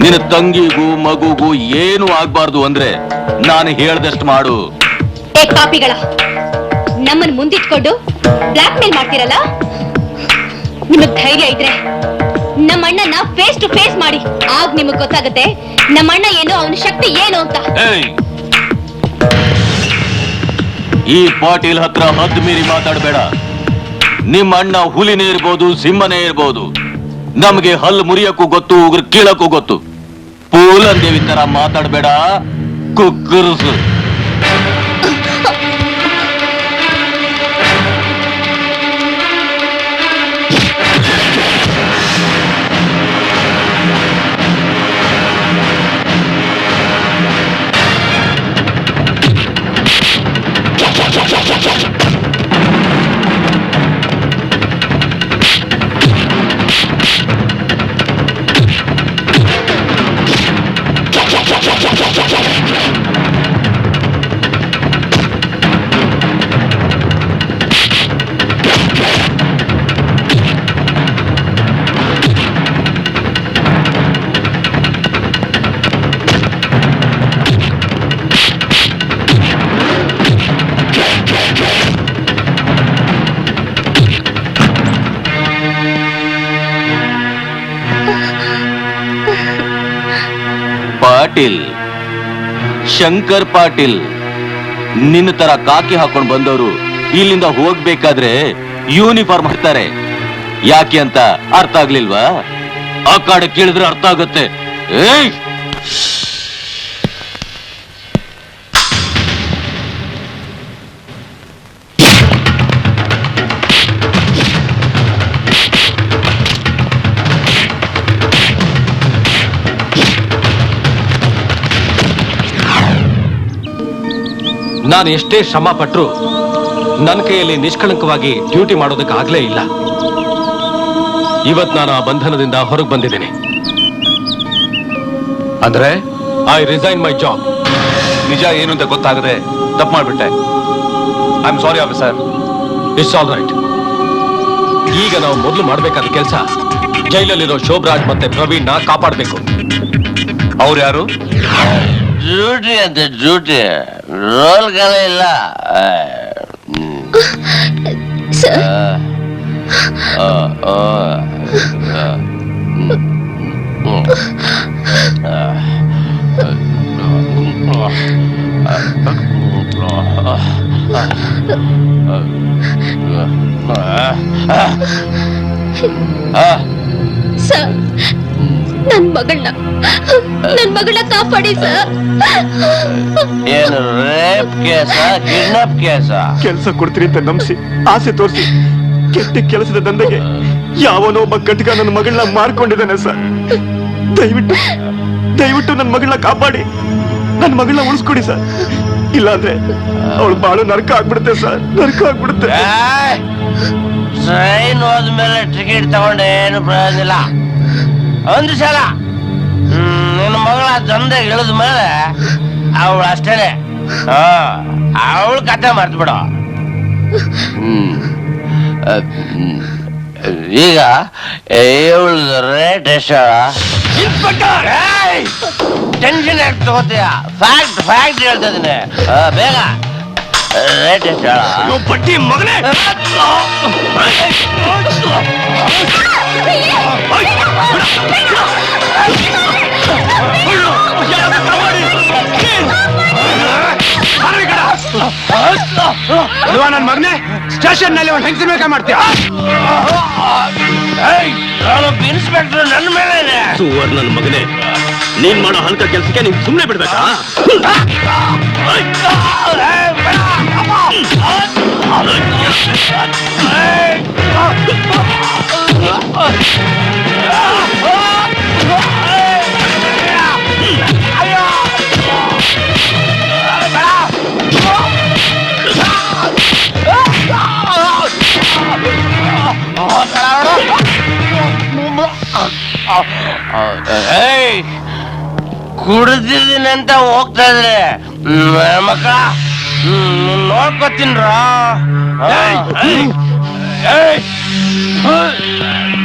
ನಿನ್ನ ತಂಗಿಗೂ ಮಗುಗೂ ಏನು ಆಗ್ಬಾರ್ದು ಅಂದ್ರೆ ನಾನು ಹೇಳ್ದಷ್ಟು ಮಾಡು. ಏ ಪಾಪಿಗಳ, ನಮ್ಮನ್ನು ಮುಂದಿಟ್ಕೊಂಡು ಬ್ಲಾಕ್ ಮೇಲ್ ಮಾಡ್ತಿರಲ್ಲ. ನಿಮಗ್ ಧೈರ್ಯ ಇದ್ರೆ ನಮ್ಮಣ್ಣನ ಫೇಸ್ ಟು ಫೇಸ್ ಮಾಡಿ, ಆಗ ನಿಮಗ್ ಗೊತ್ತಾಗುತ್ತೆ ನಮ್ಮಣ್ಣ ಏನು, ಅವನ ಶಕ್ತಿ ಏನು ಅಂತ. ಈ ಪಾಟೀಲ್ ಹತ್ರ ಹದ್ದು ಮೀರಿ ಮಾತಾಡಬೇಡ. ನಿಮ್ಮ ಅಣ್ಣ ಹುಲಿನೇ ಇರ್ಬೋದು, ಸಿಂಹನೇ ಇರ್ಬೋದು. ನಮಗೆ ಹಲ್ಲು ಮುರಿಯಕ್ಕೂ ಗೊತ್ತು, ಉಗುರು ಕೀಳಕ್ಕೂ ಗೊತ್ತು. ಪೂಲನ್ ದೇವಿ ತರ ಮಾತಾಡಬೇಡ, ಕುಕ್ಕರ್ಸು. ಪಾಟೀಲ್, ಶಂಕರ್ ಪಾಟೀಲ್. ನಿನ್ನ ತರ ಕಾಕಿ ಹಾಕೊಂಡು ಬಂದವರು ಇಲ್ಲಿಂದ ಹೋಗ್ಬೇಕಾದ್ರೆ ಯೂನಿಫಾರ್ಮ್ ಹಾಕ್ತಾರೆ. ಯಾಕೆ ಅಂತ ಅರ್ಥ ಆಗ್ಲಿಲ್ವಾ? ಆ ಕಾಡೆ ಕೇಳಿದ್ರೆ ಅರ್ಥ ಆಗುತ್ತೆ. ಏಯ್, ನಾನು ಎಷ್ಟೇ ಶ್ರಮ ಪಟ್ಟರು ನನ್ನ ಕೈಯಲ್ಲಿ ನಿಷ್ಕಳಂಕವಾಗಿ ಡ್ಯೂಟಿ ಮಾಡೋದಕ್ಕೆ ಆಗ್ಲೇ ಇಲ್ಲ. ಇವತ್ತು ನಾನು ಆ ಬಂಧನದಿಂದ ಹೊರಗೆ ಬಂದಿದ್ದೇನೆ. ಅಂದ್ರೆ ಐ ರಿಸೈನ್ ಮೈ ಜಾಬ್. ನಿಜ ಏನು ಅಂತ ಗೊತ್ತಾಗದೆ ತಪ್ಪು ಮಾಡ್ಬಿಟ್ಟೆ. I am sorry officer. It's all right. ಈಗ ನಾವು ಮೊದಲು ಮಾಡಬೇಕಾದ ಕೆಲಸ ಜೈಲಲ್ಲಿರೋ ಶೋಭರಾಜ್ ಮತ್ತೆ ಪ್ರವೀಣ್ ನ ಕಾಪಾಡಬೇಕು. ಅವ್ರು ಯಾರು? ಡ್ಯೂಟಿ ಅಂತ ಡ್ಯೂಟಿ ರೋಲ್ಗಳ ಇಲ್ಲ. ಸರ್, ನನ್ ಮಗಳನ್ನ ಕಾಪಾಡಿ ಸರ್. ಏನು ರೇಪ್ ಕೇಸ, ಕಿಡ್ನಾಪ್ ಕೇಸ? ಕೆಲಸ ಕೊಡ್ತೀರಿ ಅಂತ ನಂಬಿಸಿ ಆಸೆ ತೋರಿಸಿ ಕೆಟ್ಟ ಕೆಲಸದ ದಂಧೆಗೆ ಯಾವನೋ ಒಬ್ಬ ಕಟ್ಕ ನನ್ನ ಮಗಳನ್ನ ಮಾರ್ಕೊಂಡಿದ್ದಾನೆ ಸರ್. ದಯವಿಟ್ಟು ನನ್ನ ಮಗಳನ್ನ ಕಾಪಾಡಿ, ನನ್ನ ಮಗಳನ್ನ ಉಳಿಸ್ಕೊಡಿ ಸರ್. ಇಲ್ಲಾಂದ್ರೆ ಅವಳು ಬಾಳು ನರಕ ಆಗ್ಬಿಡುತ್ತೆ ಸರ್, ನರಕ ಆಗ್ಬಿಡುತ್ತೆ. ಟ್ರೈನ್ ಹೋದ್ಮೇಲೆ ಟಿಕೆಟ್ ತಗೊಂಡೆ ಏನು ಪ್ರಯೋಜನ ಇಲ್ಲ. ಒಂದು ಸಲ ನಿನ್ನ ಮಗಳ ದಂಧೆ ಇಳಿದ ಮೇಲೆ ಅವಳು ಅಷ್ಟೇನೆ, ಅವಳು ಕತೆ ಮರ್ತು ಬಿಡು. ಈಗ ಇವಳದು ರೇಟ್ ಎಷ್ಟು? ಟೆನ್ಷನ್ ಯಾಕೆ ತಗೋತೀಯ? ಫ್ಯಾಕ್ಟ್ ಹೇಳ್ತಾ ಇದೀನಿ, ಬೇಗ ರೇಟ್ ಎಷ್ಟು ಹೇಳ? ಪಟ್ಟಿ ಮಗನೇ, ನನ್ನ ಮಗನೇ ಸ್ಟೇಷನ್ ನಲ್ಲಿ ಒಂದು ಹೆಂಗಸಿನ ಬೇಕಾ ಮಾಡ್ತೀಯ? ಇನ್ಸ್ಪೆಕ್ಟರ್ ನನ್ನ ಮೇಲೆ ಸುವರ್ ನನ್ನ ಮಗನೇ, ನೀನ್ ಮಾಡೋ ಹಲ್ಕ ಕೆಲ್ಸಕ್ಕೆ ನೀನ್ ಸುಮ್ನೆ ಬಿಡ್ಬೇಕಾ? ಕುಡ್ದಿದ್ದೀನಿ ಅಂತ ಹೋಗ್ತಾ ಇದ್ರೆ ಮಕ್ಕಳ ನೋಡ್ಕೊತೀನ್ರ.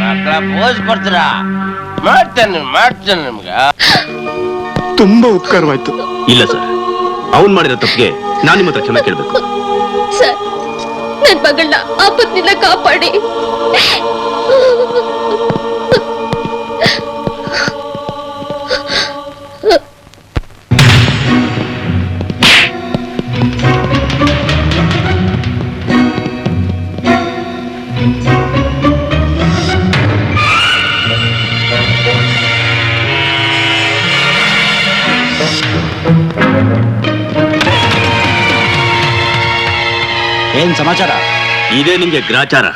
ಮಕ್ಕಳ ಪೋಸ್ ಕೊಡ್ತೀರಾ? ಮಾಡ್ತೇನೆ ನಿಮ್ಗ. ತುಂಬಾ ಉಪಕಾರವಾಯ್ತು. ಇಲ್ಲ ಸರ್, ಅವನ್ ಮಾಡಿರೋ ತಪ್ಪಿಗೆ ನಾನು ನಿಮ್ಮ ಹತ್ರ ಕ್ಷಮೆ ಕೇಳ್ಬೇಕು. ಸರ್, ನನ್ ಮಗಳನ್ನ ಆಪತ್ತಿನಿಂದ ಕಾಪಾಡಿ. ಏನ್ ಸಮಾಚಾರ? ಇದೇ ನಿಂಗೆ ಗ್ರಾಚಾರ.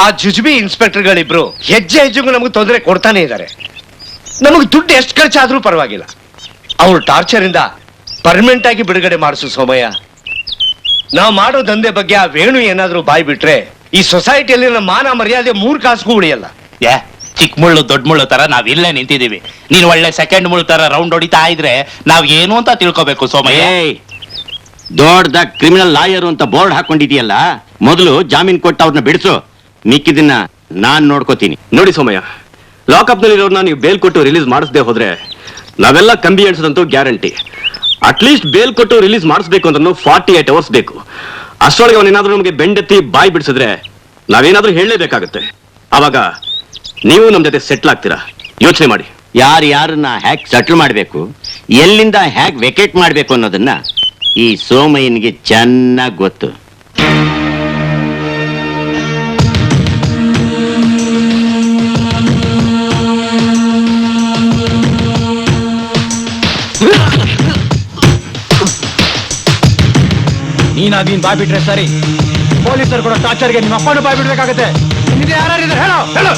ಆ ಜುಜುಬಿ ಇನ್ಸ್ಪೆಕ್ಟರ್ಗಳಿಬ್ರು ಹೆಜ್ಜೆ ಹೆಜ್ಜೆಗೂ ನಮಗೆ ತೊಂದರೆ ಕೊಡ್ತಾನೆ ಇದ್ದಾರೆ. ನಮಗೆ ದುಡ್ಡು ಎಷ್ಟು ಖರ್ಚಾದ್ರೂ ಪರವಾಗಿಲ್ಲ, ಅವ್ರ ಟಾರ್ಚರ್ ಇಂದ ಪರ್ಮನೆಂಟ್ ಆಗಿ ಬಿಡುಗಡೆ ಮಾಡಿಸು ಸೋಮಯ್ಯ. ನಾವು ಮಾಡೋ ದಂಧೆ ಬಗ್ಗೆ ಆ ವೇಣು ಏನಾದ್ರೂ ಬಾಯ್ ಬಿಟ್ರೆ ಈ ಸೊಸೈಟಿಯಲ್ಲಿ ನಮ್ಮ ಮಾನ ಮರ್ಯಾದೆ 3 ಕಾಸಿಗೂ ಉಳಿಯಲ್ಲ. ಚಿಕ್ಕ ಮುಳ್ಳು ದೊಡ್ಡ ಮುಳ್ಳು ತರ ನಾವ್ ಇಲ್ಲೇ ನಿಂತಿದೀವಿ. ನೀನ್ ಒಳ್ಳೆ ಸೆಕೆಂಡ್ ಮುಳ್ಳು ತರ ರೌಂಡ್ ಹೊಡಿತಾ ಇದ್ರೆ ನಾವ್ ಏನು ಅಂತ ತಿಳ್ಕೊಬೇಕು ಸೋಮಯ್ಯ. ದೊಡ್ಡದ ಕ್ರಿಮಿನಲ್ ಲಾಯರ್ ಅಂತ ಬೋರ್ಡ್ ಹಾಕೊಂಡಿದೆಯಲ್ಲ, ಮೊದಲು ಜಾಮೀನ್ ಕೊಟ್ಟು ಅವ್ರನ್ನ ಬಿಡಿಸು, ಮಿಕ್ಕಿದನ್ನ ನಾನ್ ನೋಡ್ಕೋತೀನಿ. ನೋಡಿ ಸೋಮಯ್ಯ, ಲಾಕಪ್ ನಲ್ಲಿರೋರ್ನ ನೀವು ಬೇಲ್ ಕೊಟ್ಟು ರಿಲೀಸ್ ಮಾಡಿಸದೆ ಹೋದ್ರೆ ನಾವೆಲ್ಲ ಕಂಬಿ ಎಣಿಸದಂತೂ ಗ್ಯಾರಂಟಿ. ಅಟ್ಲೀಸ್ಟ್ ಬೇಲ್ ಕೊಟ್ಟು ರಿಲೀಸ್ ಮಾಡಿಸ್ಬೇಕು ಅಂದ್ರೆ 48 ಅವರ್ಸ್ ಬೇಕು. ಅಷ್ಟೊಳಗೆ ಅವನೇನಾದ್ರೂ ನಮಗೆ ಬೆಂಡೆತ್ತಿ ಬಾಯಿ ಬಿಡಿಸಿದ್ರೆ ನಾವೇನಾದ್ರೂ ಹೇಳಲೇಬೇಕಾಗುತ್ತೆ. ಆವಾಗ ನೀವು ನಮ್ ಜೊತೆ ಸೆಟ್ಲ್ ಆಗ್ತೀರಾ? ಯೋಚನೆ ಮಾಡಿ. ಯಾರನ್ನ ಹ್ಯಾಕ್ ಸೆಟ್ಲ್ ಮಾಡ್ಬೇಕು, ಎಲ್ಲಿಂದ ಹ್ಯಾಕ್ ವೆಕೇಟ್ ಮಾಡ್ಬೇಕು ಅನ್ನೋದನ್ನ ಈ ಸೋಮಯ್ಯನಿಗೆ ಚೆನ್ನಾಗಿ ಗೊತ್ತು. ನೀನ್ ಬಾಯ್ ಬಿಟ್ರೆ ಸರಿ, ಪೊಲೀಸರು ಕೂಡ ಟಾರ್ಚರ್ಗೆ ನಿಮ್ಮ ಅಪ್ಪನೂ ಬಾಯ್ ಬಿಡ್ಬೇಕಾಗತ್ತೆ. ಯಾರಿದ್ದಾರೆ ಹೇಳೋ ಹೇಳೋ.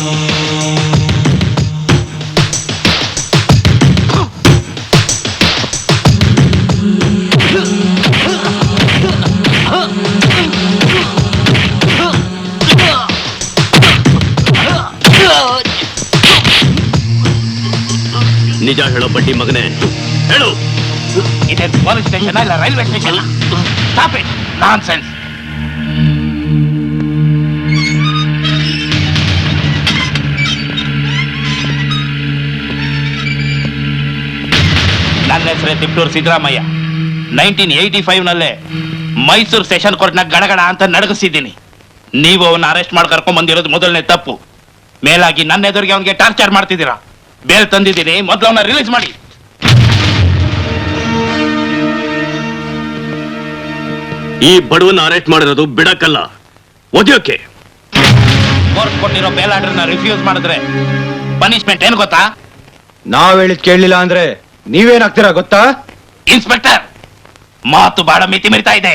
ನಿಜ ಹೇಳೋ ಬಡ್ಡಿ ಮಗನೇ, ಹೇಳು. ಇದೇ ಪೊಲೀಸ್ ಸ್ಟೇಷನ್ ಇಲ್ಲ railway station? Stop it nonsense. ನನ್ನ ಹೆಸರೇ ತಿಪ್ಟೂರು ಸಿದ್ದರಾಮಯ್ಯ. 1985 ಮೈಸೂರು ಸೆಷನ್ ಕೋರ್ಟ್ನ ಗಡಗಡ ಅಂತ ನಡಗಿಸಿದ್ದೀನಿ. ನೀವು ಅವನ್ನ ಅರೆಸ್ಟ್ ಮಾಡಿ ಕರ್ಕೊಂಡ್ ಬಂದಿರೋದು ಮೊದಲನೇ ತಪ್ಪು. ಮೇಲಾಗಿ ನನ್ನ ಎದುರಿಗೆ ಅವನಿಗೆ ಟಾರ್ಚರ್ ಮಾಡ್ತಿದ್ದೀರಾ. ಬೇಲ್ ತಂದಿದ್ದೀನಿ, ಮೊದಲು ಅವನ್ನ ರಿಲೀಸ್ ಮಾಡಿ. ಈ ಬಡವನ್ನ ಅರೆಸ್ಟ್ ಮಾಡಿರೋದು ಬಿಡಕ್ಕಲ್ಲ, ಒದ್ಯೋಕೆ. ಕೋರ್ಟ್ ಕೊಟ್ಟಿರೋ ಬೇಲ್ ಆರ್ಡರ್ನ ರಿಫ್ಯೂಸ್ ಮಾಡಿದ್ರೆ ಪನಿಷ್ಮೆಂಟ್ ಏನು ಗೊತ್ತಾ? ನಾವ್ ಹೇಳಿದ್ ಕೇಳಲಿಲ್ಲ ಅಂದ್ರೆ ನೀವೇನಾಗ್ತೀರಾ ಗೊತ್ತಾ? ಇನ್ಸ್ಪೆಕ್ಟರ್, ಮಾತು ಬಹಳ ಮಿತಿ ಮೀರ್ತಾ ಇದೆ.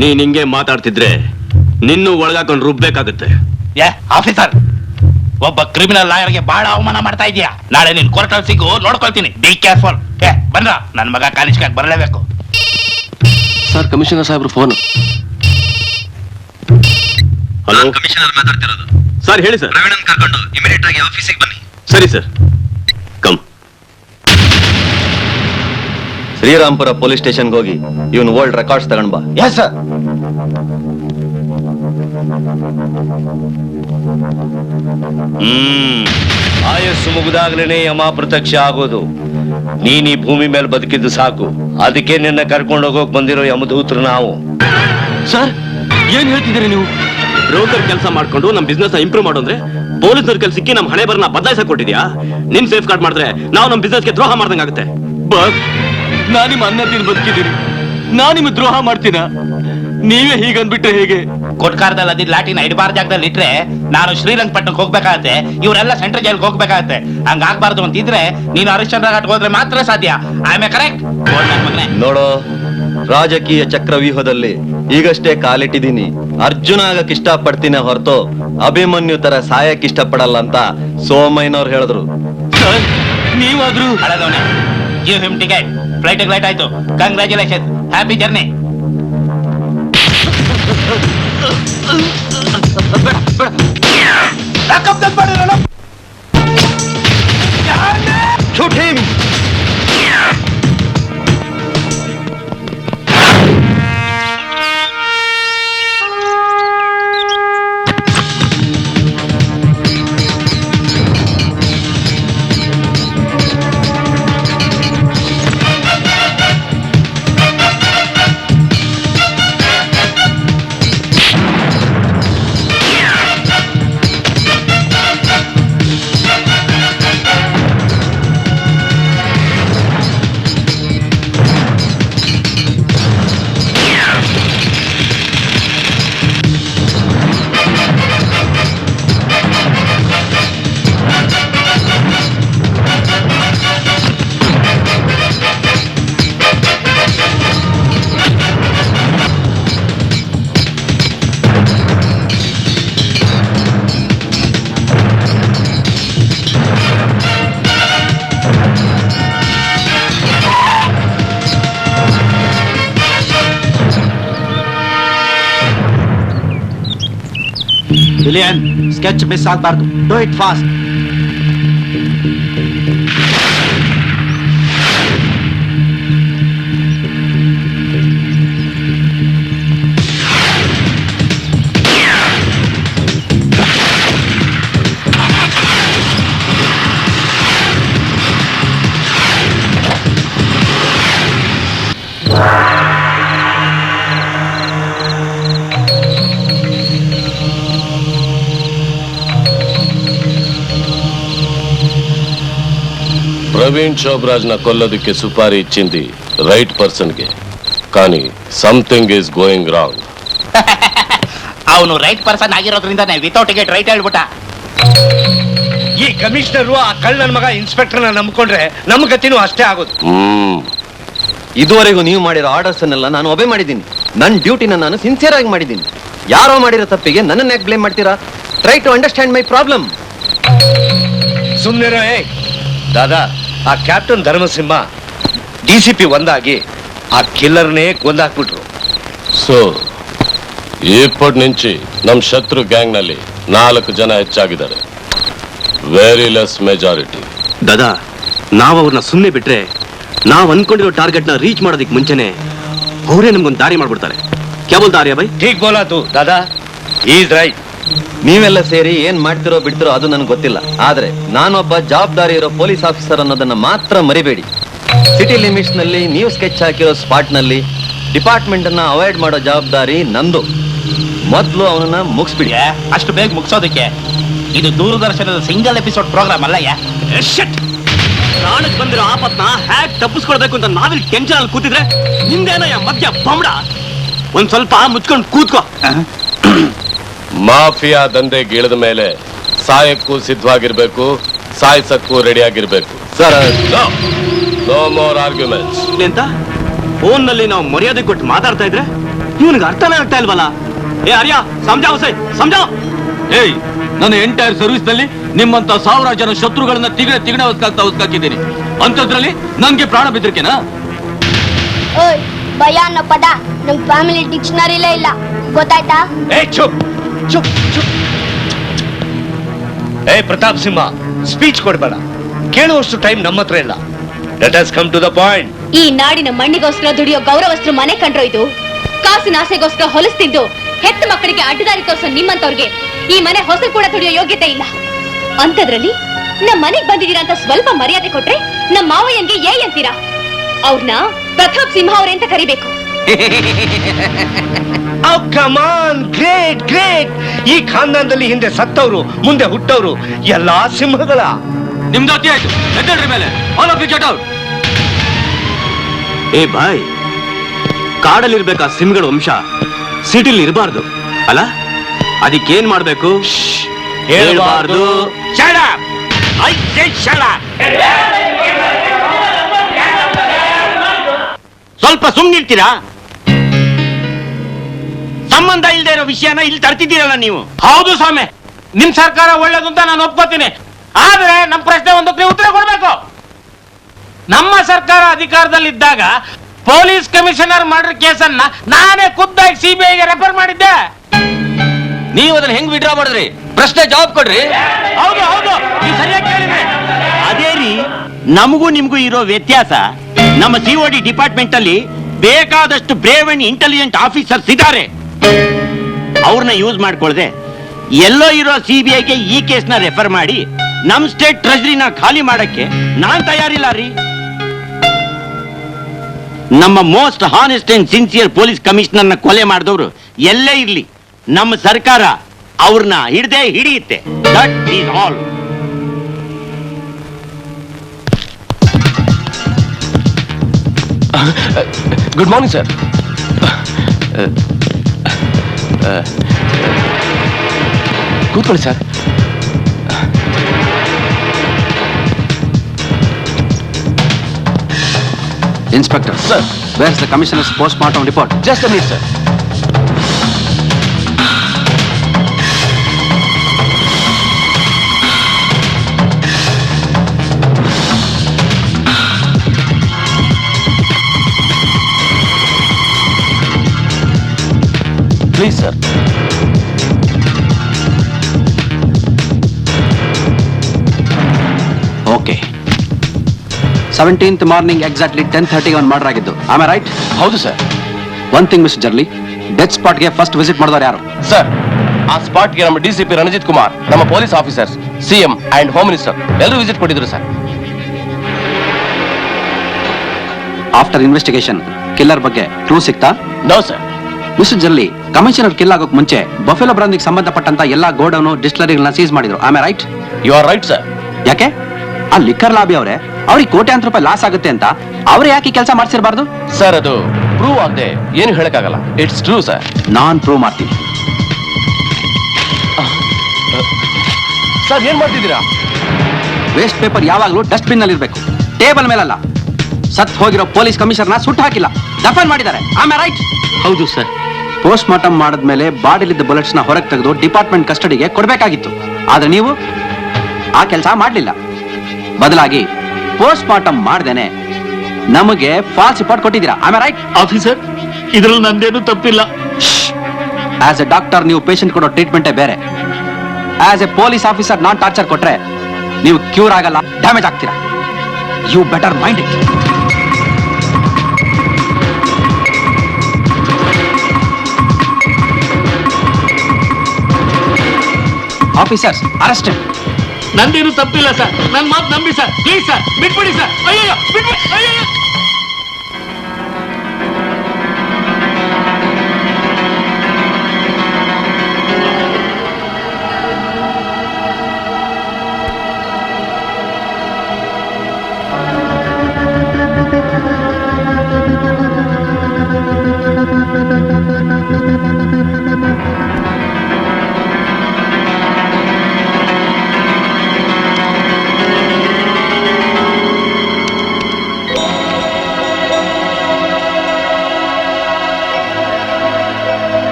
ನೀನ್ ಹಿಂಗೆ ಮಾತಾಡ್ತಿದ್ರೆ ನಿನ್ನೂ ಒಳಗಾಕೊಂಡು ರುಬ್ಬೇಕಾಗುತ್ತೆ. ಆಫೀಸರ್, ಒಬ್ಬ ಕ್ರಿಮಿನಲ್ ಲಾಯರ್ಗೆ ಬಹಳ ಅವಮಾನ ಮಾಡ್ತಾ ಇದೀಯಾ. ನಾಳೆ ನಿನ್ ಕೋರ್ಟಲ್ಲಿ ಸಿಗು, ನೋಡ್ಕೊಳ್ತೀನಿ. Be careful. ಬಂದ್ರ ನನ್ ಮಗ ಕಾಲೇಜ್ಗೆ ಬರಲೇಬೇಕು. ಸರ್, ಕಮಿಷನರ್ ಸಾಹೇಬ್ರು ಫೋನ್. ಹಲೋ, ಕಮಿಷನರ್ ಮಾತಾಡ್ತಿರೋದು. ಸರ್ ಹೇಳಿ ಸರ್. ಪ್ರವೀಣನ್ ಕರ್ಕೊಂಡು ಇಮಿಡಿಯೇಟ್ ಆಗಿ ಆಫೀಸಿಗೆ ಬನ್ನಿ. ಸರಿ ಸರ್, ಕಮ್. ಶ್ರೀರಾಮ್ಪುರ ಪೊಲೀಸ್ ಸ್ಟೇಷನ್ಗೆ ಹೋಗಿ ಇವನ್ ಓಲ್ಡ್ ರೆಕಾರ್ಡ್ಸ್ ತಗೊಂಡ್ ಬಾ. Yes sir. ಆಯಸ್ಸು ಮುಗಿದಾಗ್ಲೇನೆ ಯಮ ಪ್ರತ್ಯಕ್ಷ ಆಗೋದು. ನೀನ್ ಈ ಭೂಮಿ ಮೇಲೆ ಬದುಕಿದ್ದು ಸಾಕು, ಅದಕ್ಕೆ ನಿನ್ನ ಕರ್ಕೊಂಡು ಹೋಗೋಕ್ ಬಂದಿರೋ ಯಮದೂತರು ನಾವು. ಸರ್, ಏನ್ ಹೇಳ್ತಿದ್ದೀರಿ ನೀವು? ಬ್ರೋಕರ್ ಕೆಲಸ ಮಾಡ್ಕೊಂಡು ನಮ್ ಬಿಸ್ನೆಸ್ ಇಂಪ್ರೂವ್ ಮಾಡೋಂದ್ರೆ ಪೊಲೀಸರ ಕೆಲ್ಸಕ್ಕೆ ನಮ್ ಹಣೆ ಬರನ ಬದಲಾಯಿಸಕ್ ಕೊಟ್ಟಿದ್ಯಾ? ನಿಮ್ ಸೇಫ್ ಗಾರ್ಡ್ ಮಾಡಿದ್ರೆ ನಾವು ನಮ್ ಬಿಸ್ನೆಸ್ಗೆ ದ್ರೋಹ ಮಾಡ್ದಂಗಾಗುತ್ತೆ. ಬಸ್, ನಾನ್ ನಿಮ್ಮ ಅನ್ನ ತಿನ್ ಬದುಕಿದ್ದೀನಿ, ನಾನ್ ನಿಮ್ ದ್ರೋಹ ಮಾಡ್ತೀನ? ನೀವೇ ಹೀಗಂದ್ಬಿಟ್ರೆ ಹೇಗೆ? ಕೊಟ್ಕಾರದಲ್ಲಿ ಅದಿದ್ ಲಾಟಿನ ಇಡಬಾರ್ದ ಜಾಗದಲ್ಲಿ ಇಟ್ರೆ ನಾನು ಶ್ರೀರಂಗಪಟ್ಟಣಕ್ಕೆ ಹೋಗ್ಬೇಕಾಗತ್ತೆ, ಇವರೆಲ್ಲ ಸೆಂಟ್ರಲ್ ಜೈಲ್ಗೆ ಹೋಗ್ಬೇಕಾಗತ್ತೆ. ಹಂಗಾಗ್ಬಾರ್ದು ಅಂತಿದ್ರೆ ನೀನು ಹರಿಶ್ಚಂದ್ರ ಘಾಟ್ ಹೋದ್ರೆ ಮಾತ್ರ ಸಾಧ್ಯ. I am correct? ನೋಡೋ, ರಾಜಕೀಯ ಚಕ್ರವ್ಯೂಹದಲ್ಲಿ ಈಗಷ್ಟೇ ಕಾಲಿಟ್ಟಿದ್ದೀನಿ. ಅರ್ಜುನ ಆಗಕ್ ಇಷ್ಟಪಡ್ತೀನಿ ಹೊರತು ಅಭಿಮನ್ಯು ತರ ಸಾಯಕ್ ಇಷ್ಟಪಡಲ್ಲ ಅಂತ ಸೋಮಯ್ಯನವ್ರು ಹೇಳಿದ್ರು. ನೀವಾದ್ರೂ ಹಳದವನೇ, give him ticket. Flight late ಆಯ್ತು. Congratulation, happy journey. Shoot him! Villain sketch miss ಆಗ್ಬಾರ್ದು. Do it fast. ప్రవీణ్ శోభరాజ్ನ కొల్లೋದಕ್ಕೆ సుపారీ ఇచ్చింది రైట్ పర్సన్ಗೆ, కానీ సంథింగ్ ఈస్ గోయింగ్ రాంగ్. ಅವನು ರೈಟ್ ಪರ್ಸನ್ ಆಗಿರೋದ್ರಿಂದಾನೆ ವಿತೌಟ್ ಟಿಕೆಟ್ ರೈಟ್ ಹೇಳ್ಬಿಟ್ಟ. ಈ ಕಮಿಷನರು ಆ ಕಳ್ಳನ ಮಗ ಇನ್ಸ್ಪೆಕ್ಟರ್ನ ನಂಬ್ಕೊಂಡ್ರೆ ನಮ್ಮ ಗತಿನೂ ಅಷ್ಟೇ ಆಗೋದು. ಇದುವರೆಗೂ ನೀವು ಮಾಡಿರೋ ಆರ್ಡರ್ಸ್ ಅನ್ನೆಲ್ಲ ನಾನು ಒಬೆ ಮಾಡಿದ್ದೀನಿ. ನನ್ನ ಡ್ಯೂಟಿನ ನಾನು ಸಿನ್ಸಿಯರ್ ಆಗಿ ಮಾಡಿದ್ದೀನಿ. ಯಾರೋ ಮಾಡಿರೋ ತಪ್ಪಿಗೆ ನನ್ನನ್ನು ಯಾಕೆ ಬ್ಲೇಮ್ ಮಾಡ್ತೀರಾ? Try to understand my problem. ಸುಮ್ಮನೆ ದಾದಾ, ಆ ಕ್ಯಾಪ್ಟನ್ ಧರ್ಮಸಿಂಹ DCP ಒಂದಾಗಿ ಆ ಕಿಲ್ಲರ್ನೇ ಕೊಂದಾಕ್ಬಿಟ್ರು. ಸೊ ಇಪ್ಪటి నుంచి ನಮ್ಮ ಶತ್ರು ಗ್ಯಾಂಗ್ ನಲ್ಲಿ 4 ಜನ ಹೆಚ್ಚಾಗಿದ್ದಾರೆ. Very less majority. ದಾದಾ, ನಾವು ಅವ್ರನ್ನ ಸುಮ್ಮನೆ ಬಿಟ್ರೆ ನಾವು ಅನ್ಕೊಂಡಿರೋ ಟಾರ್ಗೆಟ್ ನ ರೀಚ್ ಮಾಡೋದಕ್ಕೆ ಮುಂಚೆನೆ ಅವರೇ ನಮ್ಗೊಂದು ದಾರಿ ಮಾಡ್ಬಿಡ್ತಾರೆ. ಕೇವಲ ದಾರಿ by Theek ಬೋಲಾತು Dada, is right. ನೀವೆಲ್ಲ ಸೇರಿ ಏನ್ ಮಾಡ್ತಿರೋ ಬಿಡ್ತಿರೋ ಅದು ನನಗೆ ಗೊತ್ತಿಲ್ಲ. ಆದ್ರೆ ನಾನೊಬ್ಬ ಜವಾಬ್ದಾರಿ ಇರೋ ಪೊಲೀಸ್ ಆಫೀಸರ್ ಅನ್ನೋದನ್ನ ಮಾತ್ರ ಮರಿಬೇಡಿ. ಸಿಟಿ ಲಿಮಿಟ್ಸ್ ನಲ್ಲಿ ನೀವು ಸ್ಕೆಚ್ ಹಾಕಿರೋ ಸ್ಪಾಟ್ ನಲ್ಲಿ ಡಿಪಾರ್ಟ್ಮೆಂಟ್ ಅನ್ನ ಅವಾಯ್ಡ್ ಮಾಡೋ ಜವಾಬ್ದಾರಿ ನಂದು. ಮೊದ್ಲು ಅವನನ್ನ ಮುಗಿಸ್ಬಿಡಿ. ಅಷ್ಟು ಬೇಗ ಮುಗಿಸೋದಕ್ಕೆ ಇದು ದೂರದರ್ಶನದ ಸಿಂಗಲ್ ಎಪಿಸೋಡ್ ಪ್ರೋಗ್ರಾಮ್ ಅಲ್ಲಯ್ಯ. ಪ್ರಾಣಕ್ಕೆ ಬಂದಿರೋ ಆಪತ್ನ ಹ್ಯಾಕ್ ತಪ್ಪಿಸ್ಕೊಳ್ಬೇಕು ಅಂತ ನಾವಿಲ್ಲಿ ಟೆನ್ಷನ್ ಅಲ್ಲಿ ಕೂತಿದ್ರೆ ನಿಂದೇನಯ್ಯ ಮಧ್ಯ ಬಂಬಡ. ಒಂದ್ ಸ್ವಲ್ಪ ಮುಚ್ಕೊಂಡು ಕೂತ್ಕೋ. ಮಾಫಿಯಾ ದಂಧೆಗೆ ಇಳಿದ ಮೇಲೆ ಸಾಯಕ್ಕೂ ಸಿದ್ಧವಾಗಿರ್ಬೇಕು, ಸಾಯಿಸಕ್ಕೂ ರೆಡಿ ಆಗಿರ್ಬೇಕು. Sir, no more arguments. ಅಂತ ಫೋನ್ ನಲ್ಲಿ ನಾವು ಮರ್ಯಾದೆ ಕೊಟ್ಟು ಮಾತಾಡ್ತಾ ಇದ್ರೆ ಇವನಿಗೆ ಅರ್ಥನೇ ಆಗ್ತಾ ಇಲ್ವಲ್ಲ. ಏ ಆರ್ಯ, ಸಮಜಾವ್ ಸೈ ಸಮಜಾವ್. ಏಯ್, ನನ್ನ ಎಂಟೈರ್ ಸರ್ವಿಸ್ ನಲ್ಲಿ ನಿಮ್ಮಂತ 1000 ಜನ ಶತ್ರುಗಳನ್ನ ತಿಗಣೆ ಹೊಸ್ಕಾಕಿದ್ದೀನಿ. ಅಂತದ್ರಲ್ಲಿ ನನ್ಗೆ ಪ್ರಾಣ ಬೆದರಿಕೆನಾ? ಓಯ್, ಭಯ ಅನ್ನೋ ಪದ ನಮ್ ಫ್ಯಾಮಿಲಿ ಡಿಕ್ಷನರಿಲೇ ಇಲ್ಲ, ಗೊತ್ತಾಯ್ತಾ? ಚುಪ್ ಚುಪ್ ಚುಪ್. ಪ್ರತಾಪ್ ಸಿಂಹ, ಸ್ಪೀಚ್ ಕೊಡ್ಬೇಡ. ಕೇಳುವಷ್ಟು ಟೈಮ್ ನಮ್ಮ ಹತ್ರ ಇಲ್ಲ. Let us come to the point. ಈ ನಾಡಿನ ಮಣ್ಣಿಗೋಸ್ಕರ ದುಡಿಯೋ ಗೌರವಸ್ಥರು ಮನೆ ಕಂಡ್ರೋ ಇದು ಕಾಸಿನ ಆಸೆಗೋಸ್ಕರ ಹೊಲಿಸ್ತಿದ್ದು ಹೆತ್ತ ಮಕ್ಕಳಿಗೆ ಅಡ್ಡದಾರಿ ತೋರ್ಸೋ ನಿಮ್ಮಂತವ್ರಿಗೆ ಈ ಮನೆ ಹೊಸ ಕೂಡ ದುಡಿಯೋ ಯೋಗ್ಯತೆ ಇಲ್ಲ. ಅಂತದ್ರಲ್ಲಿ ನಮ್ಮ ಮನೆಗ್ ಬಂದಿದ್ದೀರಾ ಅಂತ ಸ್ವಲ್ಪ ಮರ್ಯಾದೆ ಕೊಟ್ರೆ ನಮ್ಮ ಮಾವಯ್ಯನ್ಗೆ ಅಂತೀರಾ? ಅವ್ರನ್ನ ಪ್ರತಾಪ್ ಸಿಂಹ ಅವ್ರೆ ಅಂತ ಕರಿಬೇಕು. Great great. ಈ ಖಾನ್ದಾನದಲ್ಲಿ ಹಿಂದೆ ಸತ್ತವರು, ಮುಂದೆ ಹುಟ್ಟವರು ಎಲ್ಲಾ ಸಿಂಹಗಳ. ನಿಮ್ದು ಅತಿ ಆಯ್ತು. ಎದ್ದೇಳ್ರಿ ಮೇಲೆ. All of you get out. ಏ ಬಾಯ್, ಕಾಡಲ್ಲಿರ್ಬೇಕಾ ಸಿಂಹಗಳ ವಂಶ ಸಿಟಿಲಿ ಇರಬಾರ್ದು ಅಲ್ಲ? ಅದಕ್ಕೇನ್ ಮಾಡ್ಬೇಕು? ಹೇಳ್ಬಾರ್ದು. Shut up! I said shut up! ಸ್ವಲ್ಪ ಸುಮ್ಮನಿರ್ತೀರಾ? ಸಂಬಂಧ ಇಲ್ಲದೆ ಇರೋ ವಿಷಯನ ಇಲ್ಲಿ ತರ್ತಿದ್ದೀರಲ್ಲ ನೀವು. ಹೌದು ಸ್ವಾಮಿ, ನಿಮ್ ಸರ್ಕಾರ ಒಳ್ಳೇದು ಅಂತ ನಾನು ಒಪ್ಕೋತೀನಿ. ಆದ್ರೆ ನಮ್ಮ ಪ್ರಶ್ನೆ ಒಂದಕ್ಕೆ ಉತ್ತರ ಕೊಡ್ಬೇಕು. ನಮ್ಮ ಸರ್ಕಾರ ಅಧಿಕಾರದಲ್ಲಿದ್ದಾಗ ಪೊಲೀಸ್ ಕಮಿಷನರ್ ಮರ್ಡರ್ ಕೇಸನ್ನ ನಾನೇ ಖುದ್ದಾಗಿ CBIಗೆ ರೆಫರ್ ಮಾಡಿದ್ದೆ. ನೀವು ಅದನ್ನ ಹೆಂಗ್ ವಿಡ್ರಾ ಮಾಡಿದ್ರಿ? ಪ್ರಶ್ನೆ ಜವಾಬ್ ಕೊಡ್ರಿ. ಹೌದು ಹೌದು, ನೀವು ಸರಿಯಾಗಿ ಕೇಳಿದ್ರಿ. ಅದೇ ರೀ, ನಮಗೂ ನಿಮ್ಗೂ ಇರೋ ವ್ಯತ್ಯಾಸ, ನಮ್ಮ COD ಡಿಪಾರ್ಟ್ಮೆಂಟ್ ಅಲ್ಲಿ ಬೇಕಾದಷ್ಟು ಬ್ರೇವ್ ಅಂಡ್ ಇಂಟೆಲಿಜೆಂಟ್ ಆಫೀಸರ್ಸ್ ಇದ್ದಾರೆ. ಅವ್ರನ್ನ ಯೂಸ್ ಮಾಡ್ಕೊಳ್ದೆ ಎಲ್ಲೋ ಇರೋ CBIಗೆ ಈ ಕೇಸ್ನ ರೆಫರ್ ಮಾಡಿ ನಮ್ ಸ್ಟೇಟ್ ಟ್ರೆಜರಿನ ಖಾಲಿ ಮಾಡಕ್ಕೆ ನಾನ್ ತಯಾರಿಲ್ಲ ರೀ. ನಮ್ಮ most honest and sincere police ಕಮಿಷನರ್ನ ಕೊಲೆ ಮಾಡಿದವರು ಎಲ್ಲೇ ಇರ್ಲಿ, ನಮ್ಮ ಸರ್ಕಾರ ಅವ್ರನ್ನ ಹಿಡ್ದೇ ಹಿಡಿಯುತ್ತೆ. That is all. Good morning sir. ಕೂತ್ಕೊಳ್ಳಿ sir. Inspector sir, where is the commissioner's post mortem report? Just a minute sir. Please sir. 17th morning exactly 10:30 ಒಂದು ಮರ್ಡರ್ ಆಗಿದ್ದು. ಆಮೇಲೆ ರೈಟ್? ಹೌದು sir. One thing mister Jarli, death ಸ್ಪಾಟ್ಗೆ first visit ಮಾಡಿದವರು ಯಾರು? Sir, ಆ ಸ್ಪಾಟ್ಗೆ ನಮ್ಮ DCP ರಣಜಿತ್ ಕುಮಾರ್, ನಮ್ಮ police officers, CM and home minister ಎಲ್ಲರೂ ವಿಸಿಟ್ ಕೊಟ್ಟಿದ್ರು ಸರ್. ಆಫ್ಟರ್ ಇನ್ವೆಸ್ಟಿಗೇಷನ್ ಕಿಲ್ಲರ್ ಬಗ್ಗೆ ಕ್ಲೂ ಸಿಕ್ತಾ? No sir. Mister Jarli, commissioner kill ಆಗೋಕ್ ಮುಂಚೆ ಬಫೆಲೋ ಬ್ರಾಂದಿಗೆ ಸಂಬಂಧಪಟ್ಟಂತ ಎಲ್ಲಾ ಗೋಡೌನು ಡಿಸ್ಟಿಲರಿಗಳನ್ನ ಸೀಸ್ ಮಾಡಿದ್ರು. ಆಮೇಲೆ right? You are right sir. ಯಾಕೆ? ಆ ಲಿಕ್ಕರ್ ಲಾಬಿ ಅವರೇ ಅವ್ರಿಗೆ ಕೋಟ್ಯಾಂತರ ರೂಪಾಯಿ ಲಾಸ್ ಆಗುತ್ತೆ ಅಂತ ಅವ್ರು ಯಾಕೆ ಕೆಲಸ ಮಾಡ್ಸಿರಬಾರ್ದು? ಸರ್, ಅದು ಪ್ರೂವ್ ಆಗದೆ ಏನು ಹೇಳಕ್ಕಾಗಲ್ಲ. It's true sir. Non prove ಮಾಡ್ತೀನಿ. ಸರ್, ಏನ್ ಮಾಡ್ತಿದ್ದೀರಾ? ವೇಸ್ಟ್ ಪೇಪರ್ ಯಾವಾಗ್ಲೂ ಡಸ್ಟ್ಬಿನ್ ನಲ್ಲಿ ಇರ್ಬೇಕು, ಟೇಬಲ್ ಮೇಲಲ್ಲ. ಸತ್ ಹೋಗಿರೋ ಪೊಲೀಸ್ ಕಮಿಷನರ್ನ ಸುಟ್ಟು ಹಾಕಿಲ್ಲ, ದಫನ್ ಮಾಡಿದ್ದಾರೆ. ಆಮೇಲೆ ರೈಟ್? ಹೌದು ಸರ್. ಪೋಸ್ಟ್ ಮಾರ್ಟಮ್ ಮಾಡಿದ್ಮೇಲೆ ಬಾಡಿಲಿದ್ದ ಬುಲೆಟ್ಸ್ ನ ಹೊರಗೆ ತೆಗೆದು ಡಿಪಾರ್ಟ್ಮೆಂಟ್ ಕಸ್ಟಡಿಗೆ ಕೊಡ್ಬೇಕಾಗಿತ್ತು. ಆದ್ರೆ ನೀವು ಆ ಕೆಲಸ ಮಾಡ್ಲಿಲ್ಲ. ಬದಲಾಗಿ ಪೋಸ್ಟ್ ಮಾರ್ಟಮ್ ಮಾಡ್ದೇನೆ ನಮಗೆ ಫಾಲ್ಸ್ ರಿಪೋರ್ಟ್ ಕೊಟ್ಟಿದ್ದೀರಾ. ಆಮೇಲೆ ರೈಟ್? ಆಫೀಸರ್, ಇದ್ರಲ್ಲಿ ನಂದೇನು ತಪ್ಪಿಲ್ಲ. ಆಸ್ ಎ ಡಾಕ್ಟರ್ ನೀವು ಪೇಷಂಟ್ ಕೊಡೋ ಟ್ರೀಟ್ಮೆಂಟೇ ಬೇರೆ. ಆಸ್ ಎ ಪೊಲೀಸ್ ಆಫೀಸರ್ ನಾನ್ ಟಾರ್ಚರ್ ಕೊಟ್ರೆ ನೀವು ಕ್ಯೂರ್ ಆಗಲ್ಲ, ಡ್ಯಾಮೇಜ್ ಆಗ್ತೀರಾ. You better mind it. Officers arrested. ನಂದೇನು ತಪ್ಪಿಲ್ಲ ಸರ್. ನನ್ನ ಮಾತು ನಂಬಿ ಸರ್, ಪ್ಲೀಸ್ ಸರ್, ಬಿಟ್ಬಿಡಿ ಸರ್. ಅಯ್ಯೋ, ಬಿಟ್ಬಿಡಿ. ಅಯ್ಯೋ.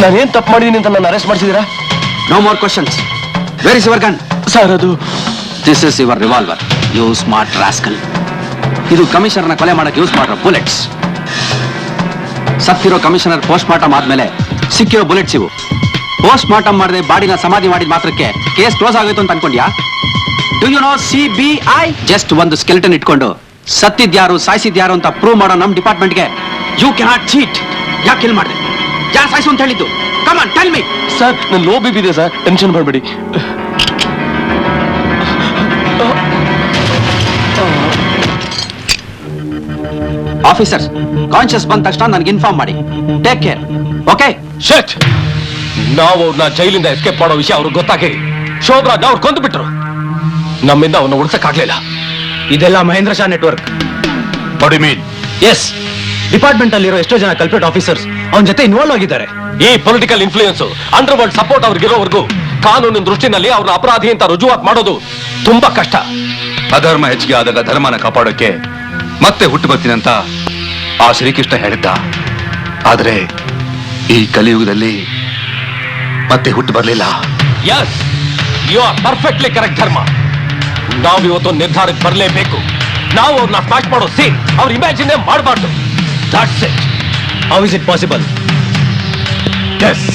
ನಾನೇನ್ ತಪ್ಪು ಮಾಡಿದೀನಿ ಅಂತ ನನ್ನ ಅರೆಸ್ಟ್ ಮಾಡಿಸಿದೀರಾ? No more questions. Where is your gun? Sir, ಅದು this is your revolver, you smart rascal. ಇದು ಕಮಿಷನರ್ನ ಕೊಲೆ ಮಾಡಕ್ಕೆ ಯೂಸ್ ಮಾಡಿರೋ ಬುಲೆಟ್ಸ್. ಸತ್ತಿರೋ ಕಮಿಷನರ್ ಪೋಸ್ಟ್ ಮಾರ್ಟಮ್ ಆದ್ಮೇಲೆ ಸಿಕ್ಕಿರೋ ಬುಲೆಟ್ಸ್ ಇವು. ಪೋಸ್ಟ್ ಮಾರ್ಟಮ್ ಮಾಡದೆ ಬಾಡಿನ ಸಮಾಧಿ ಮಾಡಿದ ಮಾತ್ರಕ್ಕೆ ಕೇಸ್ ಕ್ಲೋಸ್ ಆಗೋಯ್ತು ಅಂತ ಅನ್ಕೊಂಡ್ಯಾ? Do you know CBI? Just ಒಂದು ಸ್ಕೆಲೆಟನ್ ಇಟ್ಕೊಂಡು ಸತ್ತಿದ್ಯಾರು ಸಾಯಿಸಿದ್ಯಾರು ಅಂತ ಪ್ರೂವ್ ಮಾಡೋ ನಮ್ ಡಿಪಾರ್ಟ್ಮೆಂಟ್ಗೆ ಯು ಕ್ಯಾನಾಟ್ ಚೀಟ್. ಯಾಕೆ ಕಿಲ್ ಮಾಡಿದೆ? ಯಾರು ಸಾಯಿಸು ಅಂತ ಹೇಳಿದ್ದು? Come on tell me. Sir, ನನ್ನ ಲೋ BP ಇದೆ ಸರ್, ಟೆನ್ಷನ್ ಮಾಡಬೇಡಿ. ಆಫೀಸರ್ಸ್, ಕಾನ್ಶಿಯಸ್ ಬಂದ ತಕ್ಷಣ ನನಗೆ ಇನ್ಫಾರ್ಮ್ ಮಾಡಿ. Take care. ಓಕೆ? ಶಟ್. ನಾವು ಅವ್ರನ್ನ ಜೈಲಿಂದ ಎಸ್ಕೇಪ್ ಮಾಡೋ ವಿಷಯ ಅವ್ರಿಗೆ ಗೊತ್ತಾಗಿ ಶೋಭರಾಜ್ ಅವ್ರು ಕೊಂದು ಬಿಟ್ರು. ನಮ್ಮಿಂದ ಅವನ್ನ ಉಳಿಸಕ್ಕಾಗ್ಲಿಲ್ಲ. ಇದೆಲ್ಲ Mahendra Shah network. What you mean? Yes, department ಅಲ್ಲಿರೋ ಎಷ್ಟೋ ಜನ ಕಲ್ಪ್ರೇಟ್ ಆಫೀಸರ್ಸ್ ಅವನ ಜೊತೆ ಇನ್ವಾಲ್ವ್ ಆಗಿದ್ದಾರೆ. ಈ political influence, underworld support ಅವ್ರಿಗಿರೋವರೆಗೂ ಕಾನೂನಿನ ದೃಷ್ಟಿನಲ್ಲಿ ಅವ್ರನ್ನ ಅಪರಾಧಿ ಅಂತ ರುಜುವಾತ್ ಮಾಡೋದು ತುಂಬಾ ಕಷ್ಟ. ಅಧರ್ಮ ಹೆಚ್ಚಿಗೆ ಆದಾಗ ಧರ್ಮನ ಕಾಪಾಡೋಕೆ ಮತ್ತೆ ಹುಟ್ಟು ಬರ್ತೀನಿ ಅಂತ ಆ ಶ್ರೀಕೃಷ್ಣ ಹೇಳಿದ್ದ. ಆದ್ರೆ ಈ ಕಲಿಯುಗದಲ್ಲಿ ಮತ್ತೆ ಹುಟ್ಟು ಬರಲಿಲ್ಲ. Yes, you are perfectly correct Dharma. ನಾವು ಇವತ್ತು ನಿರ್ಧಾರಕ್ಕೆ ಬರಲೇಬೇಕು. ನಾವು ಅವ್ರನ್ನ ಸ್ಮ್ಯಾಶ್ ಮಾಡೋ ಸೀನ್ ಅವ್ರ ಇಮ್ಯಾಜಿನ್ ಮಾಡಬಾರ್ದು. That's it. How is it possible? Yes,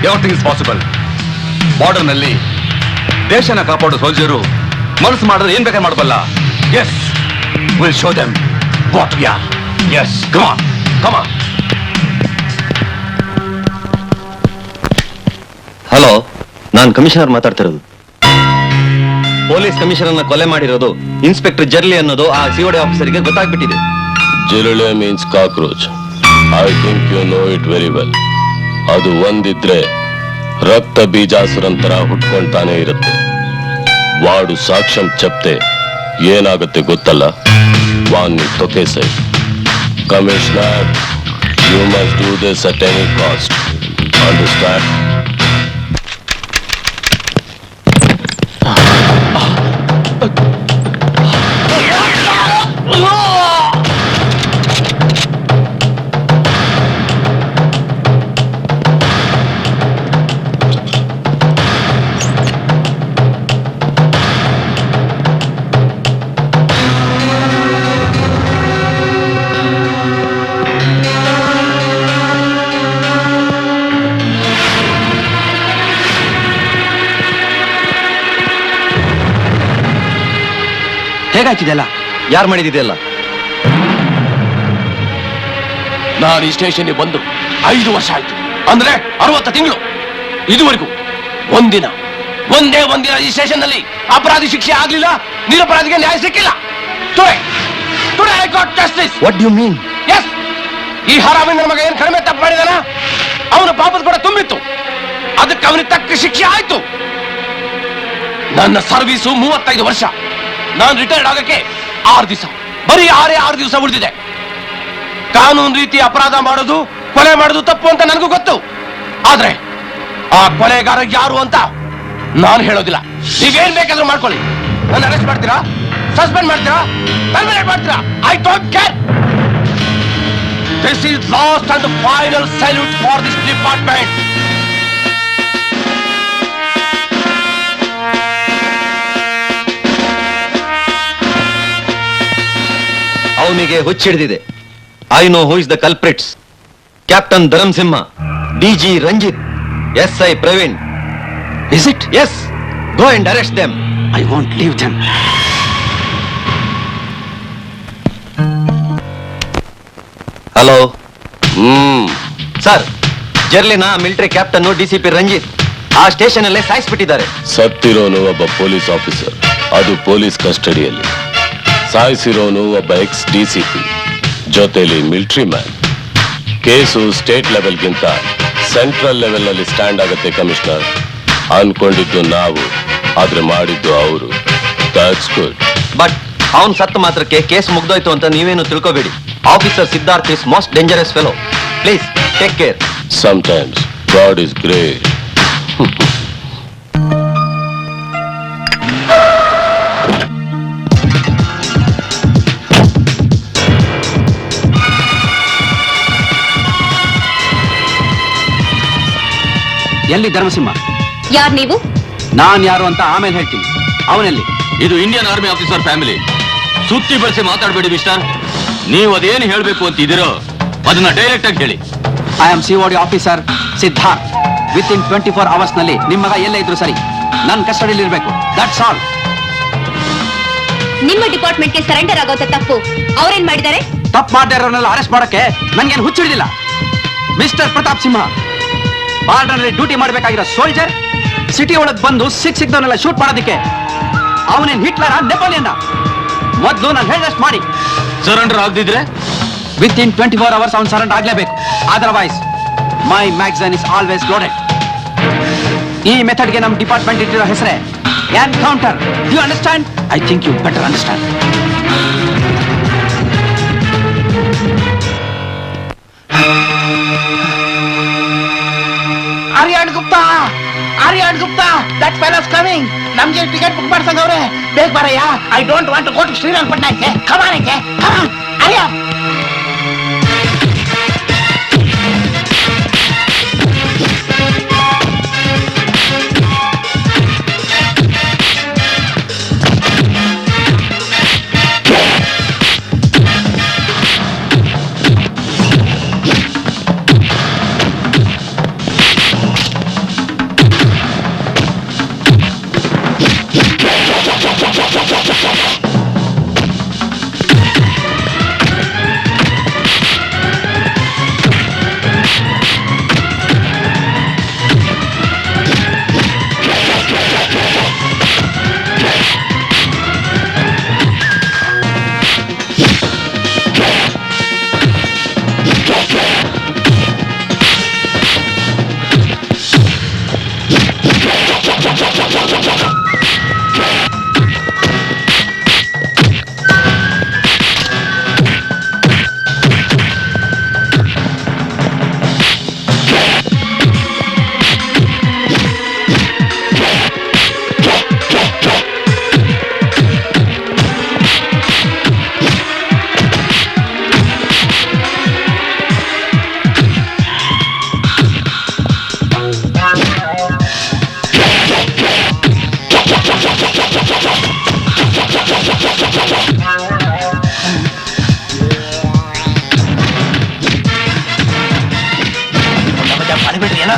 everything is possible. Border ನಲ್ಲಿ ದೇಶನ ಕಾಪಾಡೋ ಸೋಲ್ಜರು ಮನಸ್ಸು ಮಾಡಿದ್ರೆ ಏನ್ ಬೇಕಾದ್ರೆ ಮಾಡಬಲ್ಲ. Yes, will show them what we are. Yes, come on, come on. Hello, ನಾನು ಕಮಿಷನರ್ ಮಾತಾಡ್ತಿರೋದು. ಪೊಲೀಸ್ ಕಮಿಷನರ್ನ ಕೊಲೆ ಮಾಡಿರೋದು ಇನ್ಸ್ಪೆಕ್ಟರ್ ಜರ್ಲಿ ಅನ್ನೋದು ಆ COD ಆಫೀಸರ್ಗೆ ಗೊತ್ತಾಗ್ಬಿಟ್ಟಿದೆ. ಜಿರಳೆ means cockroach. I think you know it very well. ಅದು ಒಂದಿದ್ರೆ ರಕ್ತ ಬೀಜಾಸುರಂತರ ಹುಟ್ಕೊಂತಾನೆ ಇರುತ್ತೆ. వాడు సాక్ష్యం చెప్తే ఏనాగತ್ತೆ ಗೊತ್ತಲ್ಲ, వాణ్ణి తొక్కేసే. Commissioner, you must do this at any cost. Understand? ಹೇಗಾಯ್ತಿದೆಲ್ಲ? ಯಾರು ಮಾಡಿದಿದೆಯಲ್ಲ? ನಾನು ಈ ಸ್ಟೇಷನ್ಗೆ ಬಂದು 5 ವರ್ಷ ಆಯ್ತು, ಅಂದ್ರೆ 60 ತಿಂಗಳು. ಇದುವರೆಗೂ ಒಂದೇ ಒಂದಿನ ಈ ಸ್ಟೇಷನ್ ನಲ್ಲಿ ಅಪರಾಧಿ ಶಿಕ್ಷೆ ಆಗ್ಲಿಲ್ಲ, ನಿರಪರಾಧಿಗೆ ನ್ಯಾಯ ಸಿಕ್ಕಿಲ್ಲ. Today I got justice. What you mean? Yes, ಈ ಹರಾಮಿನ ಮಗ ಏನ್ ಕಡಿಮೆ ತಪ್ಪು ಮಾಡಿದಾನ, ಅವನ ಪಾಪದ ಕೂಡ ತುಂಬಿತ್ತು, ಅದಕ್ಕೆ ಅವನಿಗೆ ತಕ್ಕ ಶಿಕ್ಷೆ ಆಯ್ತು. ನನ್ನ ಸರ್ವೀಸು 35 ವರ್ಷ. ನಾನು ರಿಟೈರ್ಡ್ ಆಗಕ್ಕೆ 6 ದಿವಸ, ಬರೀ 6 ದಿವಸ ಉಳಿದಿದೆ. ಕಾನೂನು ರೀತಿ ಅಪರಾಧ ಮಾಡೋದು, ಕೊಲೆ ಮಾಡೋದು ತಪ್ಪು ಅಂತ ನನಗೂ ಗೊತ್ತು. ಆದ್ರೆ ಆ ಕೊಲೆಗಾರ ಯಾರು ಅಂತ ನಾನು ಹೇಳೋದಿಲ್ಲ. ನೀವೇನ್ ಬೇಕಾದ್ರೂ ಮಾಡ್ಕೊಳ್ಳಿ. ನನ್ನ ಅರೆಸ್ಟ್ ಮಾಡ್ತೀರಾ, ಸಸ್ಪೆಂಡ್ ಮಾಡ್ತೀರಾ, ಟರ್ಮಿನೇಟ್ ಮಾಡ್ತೀರಾ, I don't care. This is last and final salute for this department. ಅವನಿಗೆ ಹುಚ್ಚಿಡಿದಿದೆ. I know who is the culprits. Captain Dharmasimha, DG Ranjit, SI Praveen. Is it? Yes, go and arrest them. I want leave them. Hello sir, ಜರ್ಲಿನ military captain DCP Ranjit ಆ station ಅಲ್ಲೇ ಸಾಯಿಸ್ಬಿಟ್ಟಿದ್ದಾರೆ. ಸತ್ತಿರೋನು ಒಬ್ಬ police officer, ಅದು police ಕಸ್ಟಡಿಯಲ್ಲಿ. ಸಾಯಿಸಿರೋನು ಒಬ್ಬ ಎಕ್ಸ್ DCP, ಜೊತೆಲಿ ಮಿಲಿಟರಿ ಮ್ಯಾನ್. ಕೇಸು ಸ್ಟೇಟ್ ಲೆವೆಲ್ಗಿಂತ ಸೆಂಟ್ರಲ್ ಲೆವೆಲ್ ನಲ್ಲಿ ಸ್ಟ್ಯಾಂಡ್ ಆಗುತ್ತೆ ಕಮಿಷನರ್. ಅನ್ಕೊಂಡಿದ್ದು ನಾವು, ಆದ್ರೆ ಮಾಡಿದ್ದು ಅವರು. That's good. ಬಟ್ ಅವನ್ ಸತ್ತ ಮಾತ್ರಕ್ಕೆ ಕೇಸ್ ಮುಗ್ದೋಯ್ತು ಅಂತ ನೀವೇನು ತಿಳ್ಕೋಬೇಡಿ. Officer Siddharth is most dangerous fellow. Please take care. Sometimes God is great. ಎಲ್ಲಿ ಧರ್ಮಸಿಂಹ? ಯಾರ್ ನೀವು? ನಾನ್ ಯಾರು ಅಂತ ಆಮೇಲೆ ಹೇಳ್ತೀನಿ. ಅವನಲ್ಲಿ ಇದು ಇಂಡಿಯನ್ ಆರ್ಮಿ ಆಫೀಸರ್ ಫ್ಯಾಮಿಲಿ. ಸುತ್ತಿ ಬಳಸಿ ಮಾತಾಡಬೇಡಿ ಮಿಸ್ಟರ್. ನೀವು ಅದೇನು ಹೇಳಬೇಕು ಅಂತಿದ್ದೀರೋ ಅದನ್ನ ಡೈರೆಕ್ಟ್ ಆಗಿ ಹೇಳಿ. I am COD officer Siddharth. With in 24 hours ನಲ್ಲಿ ನಿಮ್ಮ ಮಗ ಎಲ್ಲೇ ಇದ್ರು ಸರಿ, ನನ್ನ ಕಸ್ಟಡಿಯಲ್ಲಿ ಇರಬೇಕು. That's all. ನಿಮ್ಮ ಡಿಪಾರ್ಟ್ಮೆಂಟ್ಗೆ ಸರೆಂಡರ್ ಆಗೋತ ತಪ್ಪು ಅವ್ರೇನ್ ಮಾಡಿದ್ದಾರೆ? ತಪ್ಪು ಮಾಡದೇ ಇರೋನೆಲ್ಲ ಅರೆಸ್ಟ್ ಮಾಡಕ್ಕೆ ನನ್ಗೇನು ಹುಚ್ಚಿಡಿದಿಲ್ಲ. ಮಿಸ್ಟರ್ ಪ್ರತಾಪ್ ಸಿಂಹ, ಬಾರ್ಡರ್ ನಲ್ಲಿ ಡ್ಯೂಟಿ ಮಾಡಬೇಕಾಗಿರೋ ಸೋಲ್ಜರ್ ಸಿಟಿ ಒಳಗೆ ಬಂದು ಸಿಕ್ದವನ್ನೆಲ್ಲ ಶೂಟ್ ಮಾಡೋದಕ್ಕೆ ಅವನೇನ್ ಹಿಟ್ಲರ ನೆಪೋಲಿಯನ್ನ? ಮೊದಲು ನಾನು ಹೇಳಿದಷ್ಟು ಮಾಡಿ. ಸರೆಂಡರ್ ಆಗದಿದ್ರೆ ವಿತ್ ಇನ್ 24 ಅವರ್ಸ್ ಅವನು ಸರೆಂಡರ್ ಆಗ್ಲೇಬೇಕು. Otherwise my magazine is always loaded. ಈ ಮೆಥಡ್ಗೆ ನಮ್ಮ ಡಿಪಾರ್ಟ್ಮೆಂಟ್ ಇಟ್ಟಿರೋ ಹೆಸರೇ encounter. You understand? I think you better understand. Aryan Gupta, that fellow's coming. ನಮ್ಗೆ ಟಿಕೆಟ್ ಬುಕ್ ಮಾಡ್ಸಂಗವ್ರೆ. ಬೇಗ ಬರಯ್ಯ. I don't want to go to ಶ್ರೀರಂಗಪಟ್ಟಣಕ್ಕೆ. Come on Arya. ದಾರಿ ಬಿಡ್ರಿ ಏನೋ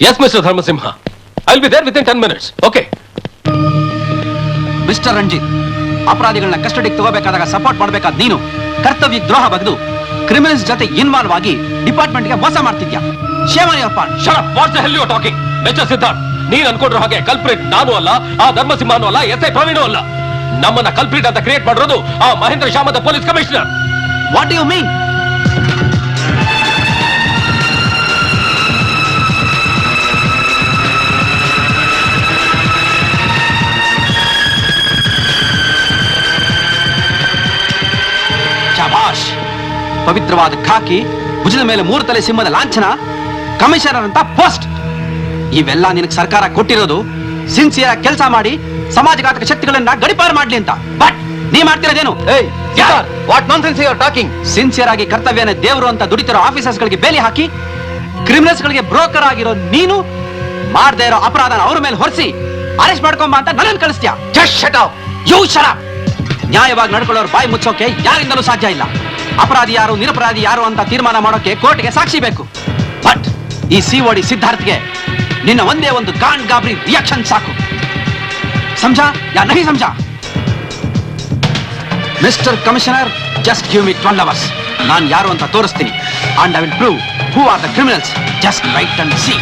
yes mister Dharmasimha I will be there within 10 minutes. Okay. Mister Ranjit, ಅಪರಾಧಿಗಳನ್ನ ಕಸ್ಟಡಿಗೆ ತಗೋಬೇಕಾದಾಗ support ಮಾಡಬೇಕಾದ ನೀನು ಕರ್ತವ್ಯ ದ್ರೋಹ ಬಗೆದು ಕ್ರಿಮಿನಲ್ಸ್ ಜೊತೆ ಇನ್ವಾಲ್ವ್ ಆಗಿ ಡಿಪಾರ್ಟ್ಮೆಂಟ್ಗೆ ಮೋಸ ಮಾಡ್ತಿದ್ಯಾ. ಶೇಮನಿಯಪ್ಪ. Shut up. What's the hell you are talking? Mister Siddharth, ನೀನ್ ಅನ್ಕೊಂಡ್ರ ಹಾಗೆ ಕಲ್ಪ್ರಿಟ್ ನಾನು ಅಲ್ಲ, ಆ ಧರ್ಮಸಿಂಹನೂ ಅಲ್ಲ, ಎಸ್ ಐ ಪ್ರವೀಣು ಅಲ್ಲ. ನಮ್ಮನ್ನ ಕಲ್ಪ್ರಿಟ್ ಅಂತ ಕ್ರಿಯೇಟ್ ಮಾಡಿರೋದು ಆ ಮಹೇಂದ್ರ ಶಾಮದ police commissioner. What you mean? ಶಾಬಾಷ್. ಪವಿತ್ರವಾದ ಖಾಕಿ, ಭುಜದ ಮೇಲೆ 3 ತಲೆ ಸಿಂಹದ ಲಾಂಛನ, ಕಮಿಷನರ್ ಅಂತ ಪೋಸ್ಟ್, ಇವೆಲ್ಲ ನಿನಗೆ ಸರ್ಕಾರ ಕೊಟ್ಟಿರೋದು ಸಿನ್ಸಿಯರ್ ಕೆಲಸ ಮಾಡಿ ಸಮಾಜಘಾತಕ ಶಕ್ತಿಗಳನ್ನ ಗಡಿಪಾರು ಮಾಡ್ಲಿ ಅಂತ. ಬಟ್ ನೀ ಮಾಡ್ತಿರೋದೇನು? What nonsense you are talking? Sincere ಆಗಿ ಕರ್ತವ್ಯನ ದೇವರು ಅಂತ ದುಡಿತಿರೋ ಆಫೀಸರ್ಸ್ ಗಳಿಗೆ ಬೇಲಿ ಹಾಕಿ ಕ್ರಿಮಿನಲ್ಸ್ ಗಳಿಗೆ ಬ್ರೋಕರ್ ಆಗಿರೋ ನೀನು ಮಾಡದೇ ಇರೋ ಅಪರಾಧನ ಅವ್ರ ಮೇಲೆ ಹೊರಿಸಿ ಅರೆಸ್ಟ್ ಮಾಡ್ಕೊಂಬ ಅಂತ ನನ್ನನ್ನು ಕಳಿಸ್ತೀಯ. Just shut up. You shut up. ನ್ಯಾಯವಾಗಿ ನಡ್ಕೊಳ್ಳೋರು ಬಾಯಿ ಮುಚ್ಚೋಕೆ ಯಾರಿಂದಲೂ ಸಾಧ್ಯ ಇಲ್ಲ. ಅಪರಾಧಿ ಯಾರು ನಿರಪರಾಧಿ ಯಾರು ಅಂತ ತೀರ್ಮಾನ ಮಾಡೋಕೆ ಕೋರ್ಟ್ಗೆ ಸಾಕ್ಷಿ ಬೇಕು. ಬಟ್ ಈ ಸಿಒಡಿ ಸಿದ್ಧಾರ್ಥ್ಗೆ ನಿನ್ನ ಒಂದೇ ಒಂದು ಗಾಂಡ್ ಗಾಬರಿ ರಿಯಾಕ್ಷನ್ ಸಾಕು. ಸಮझा या नहीं समझा? Mister commissioner, just give me 12 hours. ನಾನು ಯಾರು ಅಂತ ತೋರಿಸ್ತೀನಿ. And I will prove who are the criminals. Just wait and see.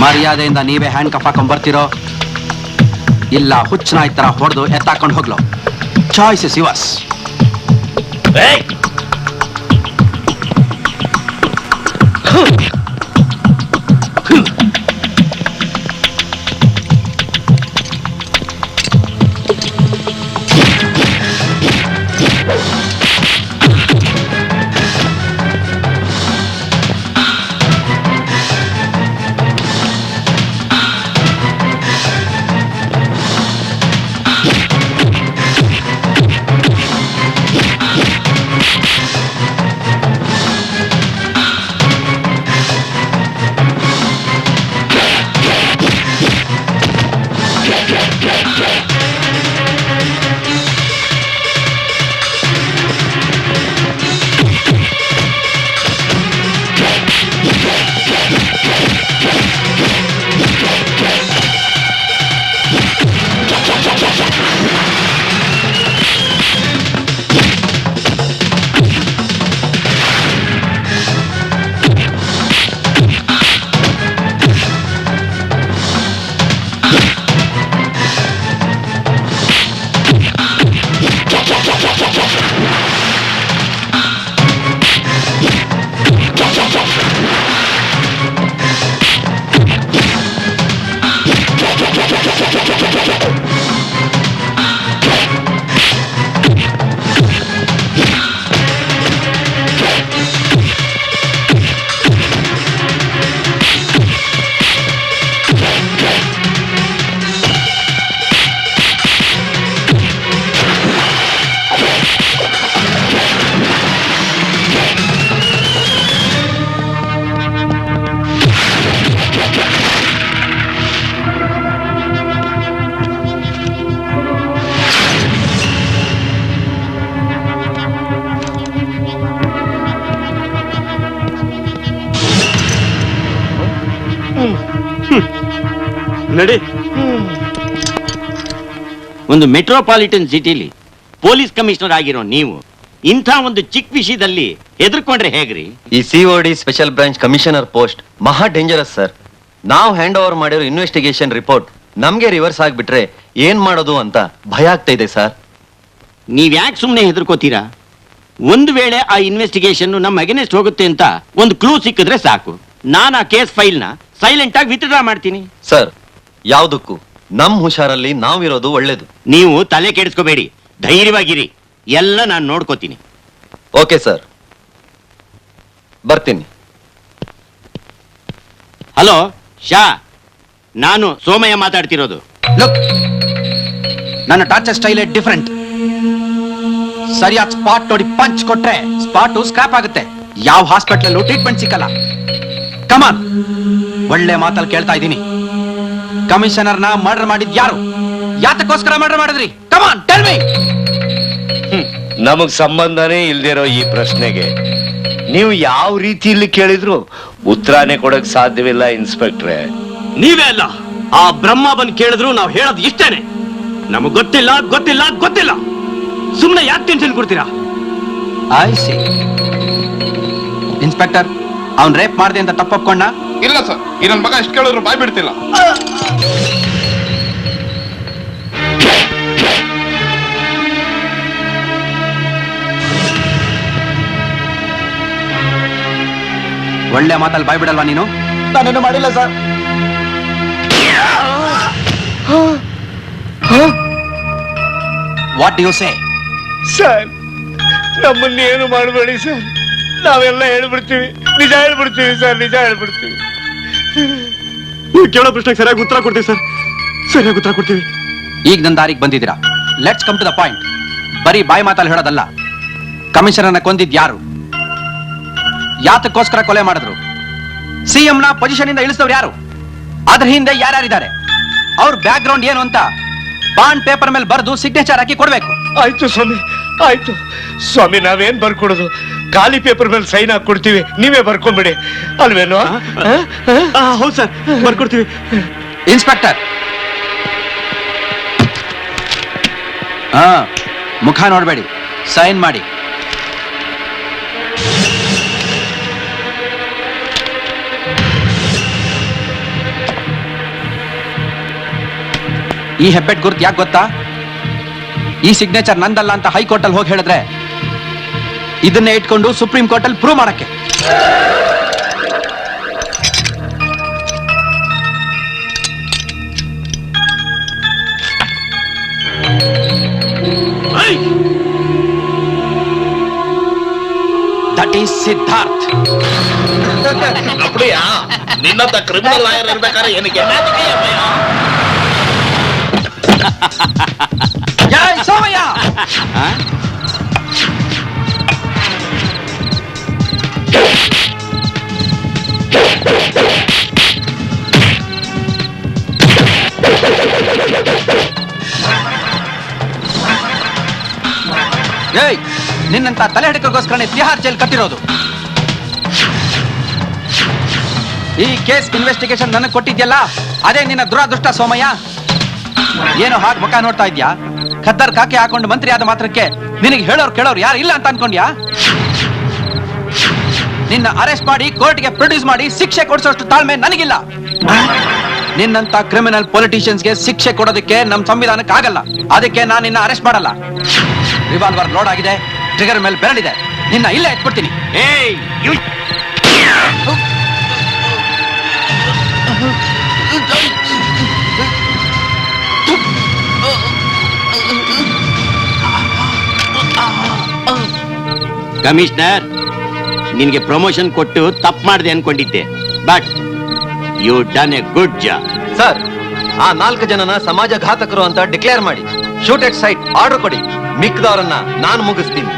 ಮರ್ಯಾದೆಯಿಂದ ನೀವೇ ಹ್ಯಾಂಡ್ ಕಫ್ ಹಾಕೊಂಡ್ ಬರ್ತಿರೋ ಇಲ್ಲ ಹುಚ್ಚನಾಯ್ ತರ ಹೊಡೆದು ಎತ್ತಾಕೊಂಡು ಹೋಗ್ಲೋ. Choice is yours. ನಡಿ. ಒಂದು ಮೆಟ್ರೋಪಾಲಿಟನ್ ಸಿಟಿಲಿ ಪೊಲೀಸ್ ಕಮಿಷನರ್ ಆಗಿರೋ ನೀವು ಇಂಥ ಒಂದು ಚಿಕ್ಕ ವಿಷಯದಲ್ಲಿ ಹೆದರ್ಕೊಂಡ್ರೆ ಹೇಗ್ರಿ? ಈ COD special branch commissioner post ಮಹಾ ಡೇಂಜರಸ್ ಸರ್. ನಾವು ಹ್ಯಾಂಡ್ ಓವರ್ ಮಾಡಿರೋ ಇನ್ವೆಸ್ಟಿಗೇಷನ್ ರಿಪೋರ್ಟ್ ನಮ್ಗೆ ರಿವರ್ಸ್ ಆಗ್ಬಿಟ್ರೆ ಏನ್ ಮಾಡೋದು ಅಂತ ಭಯ ಆಗ್ತಾ ಇದೆ ಸರ್. ನೀವ್ ಯಾಕೆ ಸುಮ್ಮನೆ ಹೆದರ್ಕೋತೀರಾ? ಒಂದು ವೇಳೆ ಆ ಇನ್ವೆಸ್ಟಿಗೇಷನ್ ನಮ್ಮ ಅಗೇನೆಸ್ಟ್ ಹೋಗುತ್ತೆ ಅಂತ ಒಂದು ಕ್ಲೂ ಸಿಕ್ಕಿದ್ರೆ ಸಾಕು, ನಾನು ಆ ಕೇಸ್ ಫೈಲ್ನ ಸೈಲೆಂಟ್ ಆಗಿ ವಿತ್ಡ್ರಾ ಮಾಡ್ತೀನಿ. ಸರ್, ಯಾವ್ದಕ್ಕೂ ನಮ್ ಹುಷಾರಲ್ಲಿ ನಾವಿರೋದು ಒಳ್ಳೇದು. ನೀವು ತಲೆ ಕೆಡಿಸ್ಕೋಬೇಡಿ, ಧೈರ್ಯವಾಗಿರಿ, ಎಲ್ಲ ನಾನು ನೋಡ್ಕೋತೀನಿ. ಓಕೆ ಸರ್, ಬರ್ತೀನಿ. ಹಲೋ ಶಾ, ನಾನು ಸೋಮಯ್ಯ ಮಾತಾಡ್ತಿರೋದು. ಲುಕ್, ನನ್ನ ಟಾರ್ಚರ್ ಸ್ಟೈಲ್ ಡಿಫರೆಂಟ್. ಸರಿಯಾದ ಸ್ಪಾಟ್ ನೋಡಿ ಪಂಚ್ ಕೊಟ್ರೆ ಸ್ಪಾಟ್ ಸ್ಕ್ರಾಪ್ ಆಗುತ್ತೆ. ಯಾವ ಹಾಸ್ಪಿಟಲ್ ಟ್ರೀಟ್ಮೆಂಟ್ ಸಿಕ್ಕಲ್ಲ. ಕಮಾನ್, ಒಳ್ಳೆ ಮಾತಲ್ಲಿ ಕೇಳ್ತಾ ಇದ್ದೀನಿ. ಕಮಿಷನರ್ನ ಮರ್ಡರ್ ಮಾಡಿದ್ ಯಾರು? ಯಾತಕ್ಕೋಸ್ಕರ ಮರ್ಡರ್ ಮಾಡಿದ್ರಿ? Come on tell me. ನಮಗ್ ಸಂಬಂಧನೇ ಇಲ್ದಿರೋ ಈ ಪ್ರಶ್ನೆಗೆ ನೀವು ಯಾವ ರೀತಿಯಲ್ಲಿ ಕೇಳಿದ್ರು ಉತ್ತರನೇ ಕೊಡಕ್ ಸಾಧ್ಯವಿಲ್ಲ ಇನ್ಸ್ಪೆಕ್ಟ್ರೆ. ನೀವೇ ಅಲ್ಲ, ಆ ಬ್ರಹ್ಮ ಬಂದು ಕೇಳಿದ್ರು ನಾವು ಹೇಳೋದು ಇಷ್ಟೇನೆ. ನಮಗ್ ಗೊತ್ತಿಲ್ಲ ಗೊತ್ತಿಲ್ಲ ಗೊತ್ತಿಲ್ಲ. ಸುಮ್ನೆ ಯಾಕೆ ಟೆನ್ಷನ್ ಕೊಡ್ತೀರಾ? I C. ಇನ್ಸ್ಪೆಕ್ಟರ್, ಅವ್ನ್ ರೇಪ್ ಮಾಡಿದೆ ಅಂತ ತಪ್ಪೊಪ್ಕೊಂಡ? ಇಲ್ಲ ಸರ್, ಈ ನನ್ನ ಮಗ ಎಷ್ಟು ಕೇಳಿದ್ರು ಬಾಯ್ ಬಿಡ್ತಿಲ್ಲ. ಒಳ್ಳೆ ಮಾತಲ್ಲಿ ಬಾಯ್ ಬಿಡಲ್ವಾ ನೀನು? ನಾನೇನು ಮಾಡಿಲ್ಲ sir. What do you say? Sir, ನಮ್ಮನ್ನೇನು ಮಾಡಬೇಡಿ ಸರ್, ನಾವೆಲ್ಲ ಹೇಳ್ಬಿಡ್ತೀವಿ, ನಿಜ ಹೇಳ್ಬಿಡ್ತೀವಿ ಸರ್, ನಿಜ ಹೇಳ್ಬಿಡ್ತೀವಿ. ನೀವು ಕೇಳೋ ಪ್ರಶ್ನೆಗೆ ಸರಿಯಾಗಿ ಉತ್ತರ ಕೊಡ್ತೀವಿ ಸರ್, ಸರಿಯಾಗಿ ಉತ್ತರ ಕೊಡ್ತೀವಿ. ಈಗ ನನ್ನ ದಾರಿಗೆ ಬಂದಿದ್ದೀರಾ. Let's come to the point. ಬರೀ ಬಾಯಿ ಮಾತಲ್ಲಿ ಹೇಳೋದಲ್ಲ. ಕಮಿಷನರ್ನ ಕೊಂದಿದ್ ಯಾರು? ಯಾತಕ್ಕೋಸ್ಕರ ಕೊಲೆ ಮಾಡಿದ್ರು? ಸಿಎಂ ನ ಪೊಸಿಷನ್ ಇಂದ ಇಳಿಸಿದವ್ರು ಯಾರು? ಅದ್ರ ಹಿಂದೆ ಯಾರ್ಯಾರಿದ್ದಾರೆ? ಅವ್ರ ಬ್ಯಾಕ್ ಗ್ರೌಂಡ್ ಏನು ಅಂತ ಬಾಂಡ್ ಪೇಪರ್ ಮೇಲೆ ಬರೆದು ಸಿಗ್ನೇಚರ್ ಹಾಕಿ ಕೊಡ್ಬೇಕು. ಆಯ್ತು ಸ್ವಾಮಿ, ಆಯ್ತು ಸ್ವಾಮಿ, ನಾವೇನ್ ಬರ್ಕೊಡೋದು? ಖಾಲಿ ಪೇಪರ್ ಮೇಲೆ ಸೈನ್ ಹಾಕಿ ಕೊಡ್ತೀವಿ, ನೀವೇ ಬರ್ಕೊಂಡ್ಬಿಡಿ ಅಲ್ವೇನೋ? ಹೌದು ಸರ್, ಬರ್ಕೊಡ್ತೀವಿ. ಇನ್ಸ್ಪೆಕ್ಟರ್, ಮುಖ ನೋಡ್ಬೇಡಿ, ಸೈನ್ ಮಾಡಿ. ಈ ಹೆಬ್ಬೆಟ್ ಗುರ್ತು ಯಾಕೆ ಗೊತ್ತಾ? ಈ ಸಿಗ್ನೇಚರ್ ನಂದಲ್ಲ ಅಂತ ಹೈಕೋರ್ಟ್ ಅಲ್ಲಿ ಹೋಗಿ ಹೇಳಿದ್ರೆ ಇದನ್ನೇ ಇಟ್ಕೊಂಡು ಸುಪ್ರೀಂ ಕೋರ್ಟ್ ಅಲ್ಲಿ ಪ್ರೂವ್ ಮಾಡಕ್ಕೆ. That is Siddharth. அப்படியா? ನಿನ್ನಂತ ಕ್ರಿಮಿನಲ್ ಲಾಯರ್ ಇರ್ಬೇಕಾದ್ರೆ ಏನಕ್ಕೆ? ಜೈ ಸೋಮಯ್ಯ. ಏಯ್, ನಿನ್ನಂತ ತಲೆ ಹಿಡಕೋಸ್ಕರನೇ ತಿಹಾರ್ ಜೈಲ್ ಕಟ್ಟಿರೋದು. ಈ ಕೇಸ್ ಇನ್ವೆಸ್ಟಿಗೇಷನ್ ನನಗೆ ಕೊಟ್ಟಿದ್ಯಲ್ಲ, ಅದೇ ನಿನ್ನ ದುರಾದೃಷ್ಟ ಸೋಮಯ್ಯ. ಏನು ಹಾಗೆ ಮುಖ ನೋಡ್ತಾ ಇದ್ಯಾ? ಖದ್ದರ್ ಕಾಕಿ ಹಾಕೊಂಡು ಮಂತ್ರಿ ಆದ ಮಾತ್ರಕ್ಕೆ ನಿನಗೆ ಹೇಳೋರು ಕೇಳೋರು ಯಾರು ಇಲ್ಲ ಅಂತ ಅನ್ಕೊಂಡ್ಯಾ? ನಿನ್ನ ಅರೆಸ್ಟ್ ಮಾಡಿ ಕೋರ್ಟ್ಗೆ ಪ್ರೊಡ್ಯೂಸ್ ಮಾಡಿ ಶಿಕ್ಷೆ ಕೊಡಿಸೋಷ್ಟು ತಾಳ್ಮೆ ನನಗಿಲ್ಲ. ನಿನ್ನಂತ ಕ್ರಿಮಿನಲ್ ಪೊಲಿಟಿಷಿಯನ್ಸ್ಗೆ ಶಿಕ್ಷೆ ಕೊಡೋದಕ್ಕೆ ನಮ್ಮ ಸಂವಿಧಾನಕ್ಕೆ ಆಗಲ್ಲ. ಅದಕ್ಕೆ ನಾನು ನಿನ್ನ ಅರೆಸ್ಟ್ ಮಾಡಲ್ಲ. ರಿವಾಲ್ವರ್ ಲೋಡ್ ಆಗಿದೆ, ಟ್ರಿಗರ್ ಮೇಲೆ ಬೆರಳಿದೆ, ನಿನ್ನ ಇಲ್ಲೇ ಎತ್ಬಿಡ್ತೀನಿ. ಏಯ್, ಕಮಿಷನರ್, ನಿನಗೆ ಪ್ರಮೋಷನ್ ಕೊಟ್ಟು ತಪ್ಪು ಮಾಡಿದೆ ಅನ್ಕೊಂಡಿದ್ದೆ, but you done a good job. Sir, ಆ 4 ಜನನ ಸಮಾಜ ಘಾತಕರು ಅಂತ ಡಿಕ್ಲೇರ್ ಮಾಡಿ ಶೂಟ್ ಎಟ್ ಸೈಟ್ ಆರ್ಡರ್ ಕೊಡಿ. ಮಿಕ್ಕದವರನ್ನ ನಾನು ಮುಗಿಸ್ತೀನಿ.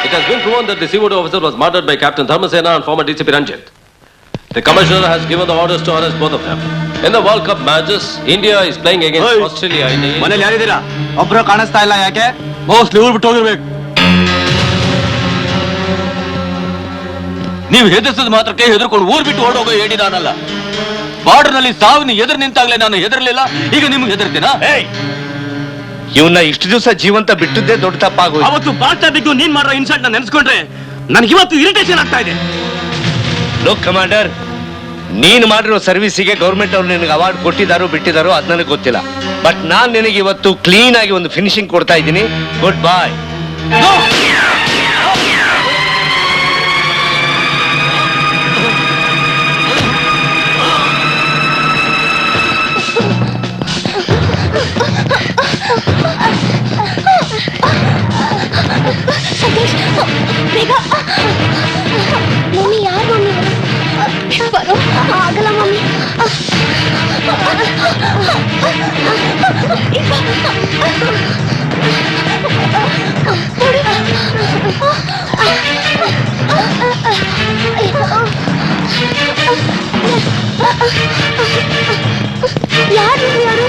It has been proven that the CO2 officer was murdered by Captain Dharmasena and former DCP Ranjit. The commissioner has given the orders to arrest both of them. In the World Cup matches, India is playing against Australia in the... ಮನೇಲಿ ಯಾರಿದ್ದೀರಾ? ಒಬ್ರು ಕಾಣಿಸ್ತಾ ಇಲ್ಲ, ಯಾಕೆ? Mostly ಊರ್ ಬಿಟ್ಟು ಹೋಗಿರ್ಬೇಕು. ನೀವು ಹೆದರ್ಸದ ಮಾತ್ರಕ್ಕೆ ಹೆದರ್ಕೊಂಡು ಊರ್ ಬಿಟ್ಟು ಓಡೋಗೋ ಹೇಳಿ ನಾನಲ್ಲ. ಬಾರ್ಡರ್ ನಲ್ಲಿ ಸಾವಿನ ಎದುರು ನಿಂತಾಗ್ಲೇ ನಾನು ಹೆದರ್ಲಿಲ್ಲ, ಈಗ ನಿಮ್ಗೆ ಹೆದರ್ತೀನಾ? ಇವನ್ನ ಇಷ್ಟು ದಿವಸ ಜೀವಂತ ಬಿಟ್ಟದ್ದೇ ದೊಡ್ಡ ತಪ್ಪಾಗೋದು. ಅವತ್ತು ಬಾಲ್ಟಾ ಬಿದ್ದು ನೀನ್ ಮಾಡೋ ಇನ್ಸಲ್ಟ್ ನೆನೆಸ್ಕೊಂಡ್ರೆ ನನಗೆ ಇವತ್ತು ಇರಿಟೇಷನ್ ಆಗ್ತಾ ಇದೆ. ಲೋಕ್ ಕಮಾಂಡರ್, ನೀನು ಮಾಡಿರೋ ಸರ್ವಿಸಿಗೆ ಗೌರ್ಮೆಂಟ್ ಅವ್ರು ನಿನಗೆ ಅವಾರ್ಡ್ ಕೊಟ್ಟಿದ್ದಾರೋ ಬಿಟ್ಟಿದ್ದಾರೋ ಅದು ನನಗೆ ಗೊತ್ತಿಲ್ಲ. ಬಟ್ ನಾನ್ ನಿನಗೆ ಇವತ್ತು ಕ್ಲೀನ್ ಆಗಿ ಒಂದು ಫಿನಿಶಿಂಗ್ ಕೊಡ್ತಾ ಇದ್ದೀನಿ. ಗುಡ್ ಬಾಯ್. ಬೇಗ ಮಮ್ಮಿ, ಯಾರು ಮಮ್ಮಿ? ಬರೋ ಆಗಲ್ಲ ಮಮ್ಮಿ. ಯಾರು ಯಾರು?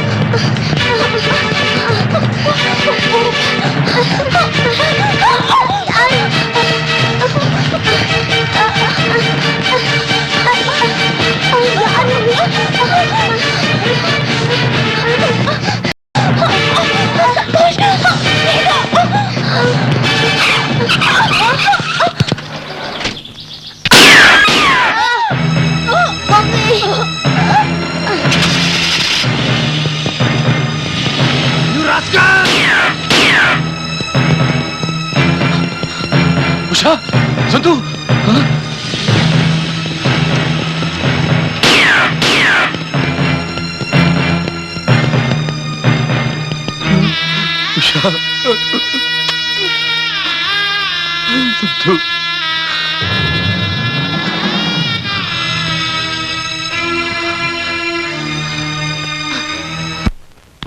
ಉಷಾ, ಸಂತು, ಉಷಾ, ಸಂತು.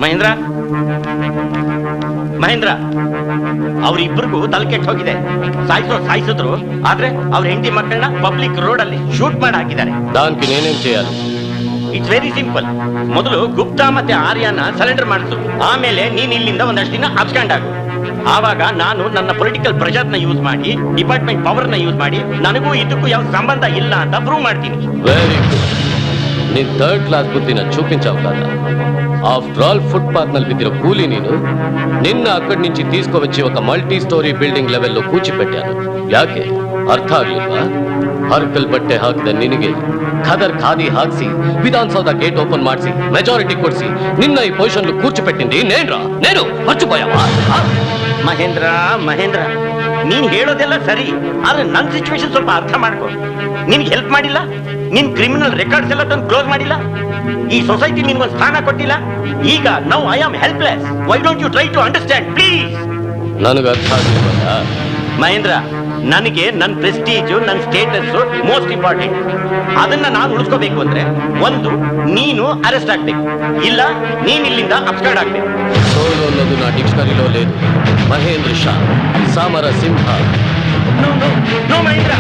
ಮಹೇಂದ್ರ, ಮಹೇಂದ್ರ, ಅವ್ರಿಬ್ರಿಗೂ ತಲೆ ಕೆಟ್ಟು ಹೋಗಿದೆ. ಸಾಯಿಸಿದ್ರು, ಆದ್ರೆ ಅವ್ರ ಹೆಂಡತಿ ಮಕ್ಕಳನ್ನ ಪಬ್ಲಿಕ್ ರೋಡ್ ಅಲ್ಲಿ ಶೂಟ್ ಮಾಡಿ ಹಾಕಿದ್ದಾರೆ. దానికి నేనేం చేయాలి? It's very simple. ಮೊದಲು ಗುಪ್ತಾ ಮತ್ತೆ ಆರ್ಯನ ಸರೆಂಡರ್ ಮಾಡಿಸು, ಆಮೇಲೆ ನೀನ್ ಇಲ್ಲಿಂದ ಒಂದಷ್ಟು ದಿನ ಅಬ್ಸ್ಕಾಂಡ್ ಆಗು. ಆವಾಗ ನಾನು ನನ್ನ ಪೊಲಿಟಿಕಲ್ ಪ್ರೆಷರ್ ನ ಯೂಸ್ ಮಾಡಿ, ಡಿಪಾರ್ಟ್ಮೆಂಟ್ ಪವರ್ ನ ಯೂಸ್ ಮಾಡಿ, ನನಗೂ ಇದಕ್ಕೂ ಯಾವ ಸಂಬಂಧ ಇಲ್ಲ ಅಂತ ಪ್ರೂವ್ ಮಾಡ್ತೀನಿ. Very good. నీ థర్డ్ క్లాస్ బుద్ధిని చూపించావు కదా. ఆఫ్టర్ ఆల్ ఫుట్పాత్ ನಲ್ಲಿ ಬಿದ್ದಿರೋ ಕೂಲಿ ನೀನು. ನಿನ್ನ ಅక్కడి నుంచి తీసుకువచ్చి ఒక మల్టీ స్టోరీ బిల్డింగ్ లెవెల్లో కూర్చిపెట్టాను. ಯಾಕೆ ಅರ್ಥ ಆಗ್ಲಿಲ್ವಾ? ಹರ್ಕಲ್ ಬಟ್ಟೆ ಹಾಕಿದ ನಿನಗೆ ಖದರ್ ಖಾದಿ ಹಾಕ್ಸಿ ವಿಧಾನಸೌಧ ಗೇಟ್ ಓಪನ್ ಮಾಡಿಸಿ ಮೆಜಾರಿಟಿ ಕೊಡಿಸಿ ನಿನ್ನ ಈ ಪೊಸಿಷನ್ ಕೂರ್ಚಿಪೆಟ್ಟಿಂది ನೇನ್ರಾ? నేను మర్చిపోయావా? ಮಹೇಂದ್ರ, ಮಹೇಂದ್ರ, ನೀನ್ ಹೇಳೋದೆಲ್ಲ ಸರಿ, ಆದ್ರೆ ನನ್ ಸಿಚುವೇಶನ್ ಸ್ವಲ್ಪ ಅರ್ಥ ಮಾಡ್ಕೊ. ನಿನ್ಗೆ ಹೆಲ್ಪ್ ಮಾಡಿಲ್ಲ, ನಿನ್ ಕ್ರಿಮಿನಲ್ ರೆಕಾರ್ಡ್ಸ್ ಎಲ್ಲ ತಂದು ಕ್ಲೋಸ್ ಮಾಡಿಲ್ಲ, ಈ ಸೊಸೈಟಿ ನಿನ್ಗೊಂದು ಸ್ಥಾನ ಕೊಟ್ಟಿಲ್ಲ. ಈಗ now I am helpless. Why don't you try to understand please? ನನಗೆ ಅರ್ಥ ಆಗ್ಲಿಲ್ಲ. ಮಹೇಂದ್ರ, ನನಗೆ ನನ್ನ ಪ್ರೆಸ್ಟೀಜು, ನನ್ನ ಸ್ಟೇಟಸ್ ಮೋಸ್ಟ್ ಇಂಪಾರ್ಟೆಂಟ್. ಅದನ್ನ ನಾನು ಉಳಿಸ್ಕೋಬೇಕು ಅಂದ್ರೆ ಒಂದು, ನೀನು ಅರೆಸ್ಟ್ ಆಗ್ಬೇಕು, ಇಲ್ಲ ನೀನ್ ಇಲ್ಲಿಂದ ಅಬ್ಸ್ಕಾರ್ಡ್ ಆಗ್ಬೇಕು. సోలో అన్నది నా డిక్షనరీలో లేదు. Mahendra Shah, Samara Simha. No no no Mahendra.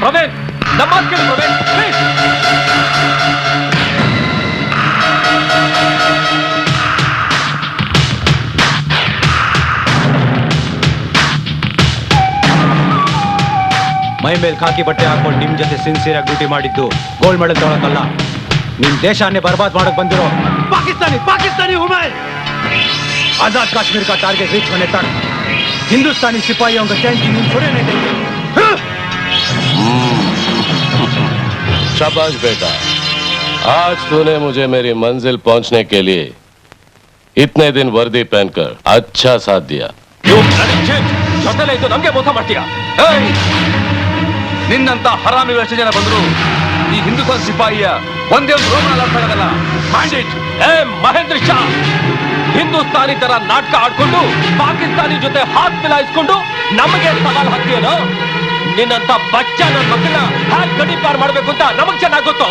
Praveen, ನಮ್ಮ ಮಾತು ಕೇಳು ಪ್ರವೀಣ್, ಪ್ಲೀಸ್. ಮೈ ಮೇಲೆ ಖಾಕಿ ಬಟ್ಟೆ ಹಾಕೊಂಡು ನಿಮ್ ಜೊತೆ ಸಿನ್ಸಿಯರ್ ಆಗಿ ಡ್ಯೂಟಿ ಮಾಡಿದ್ದು ಗೋಲ್ಡ್ ಮೆಡಲ್ ತಗೊಳಕಲ್ಲ, ನಿಮ್ ದೇಶಾನ್ನೇ ಬರ್ಬಾದ್ ಮಾಡಕ್ ಬಂದಿರೋ पाकिस्तानी हूं मैं। आजाद कश्मीर का टारगेट रीच होने तक हिंदुस्तानी सिपाहियों को चैन की नींद सोने नहीं देंगे। शाबाश बेटा, आज तूने मुझे मेरी मंजिल पहुंचने के लिए इतने दिन वर्दी पहनकर अच्छा साथ दिया. ಜೊತೆಲೆ ಇದ್ದು ನಮ್ಗೆ ಮೋಸ ಮಾಡ್ತೀಯಾ? ನಿನ್ನಂತ ಹರಾಮಿ ಎಷ್ಟು ಜನ ಬಂದ್ರು ಈ ಹಿಂದೂಸ್ತಾನ್ ಸಿಪಾಯಿಯ ಒಂದೇ ಒಂದು ರೋಮನ ಅರ್ಥ ಆಗಲ್ಲ. ಬ್ಯಾಂಡಿಟ್! ಏ ಮಹೇಂದ್ರ ಶಾ, ಹಿಂದೂಸ್ತಾನಿ ತರ ನಾಟಕ ಆಡ್ಕೊಂಡು ಪಾಕಿಸ್ತಾನಿ ಜೊತೆ ಹಾತ್ ಮಿಲಾಯಿಸ್ಕೊಂಡು ನಮಗೆ ಸವಾಲ್ ಹಾಕ್ತೀಯೇನೋ? ನಿನ್ನಂತ ಬಚ್ಚ ನನ್ನ ಮಕ್ಕಳನ್ನ ಹ್ಯಾಕ್ ಗಡಿ ಪಾರ್ ಮಾಡ್ಬೇಕು ಅಂತ ನಮಗ್ ಚೆನ್ನಾಗ್ ಗೊತ್ತು.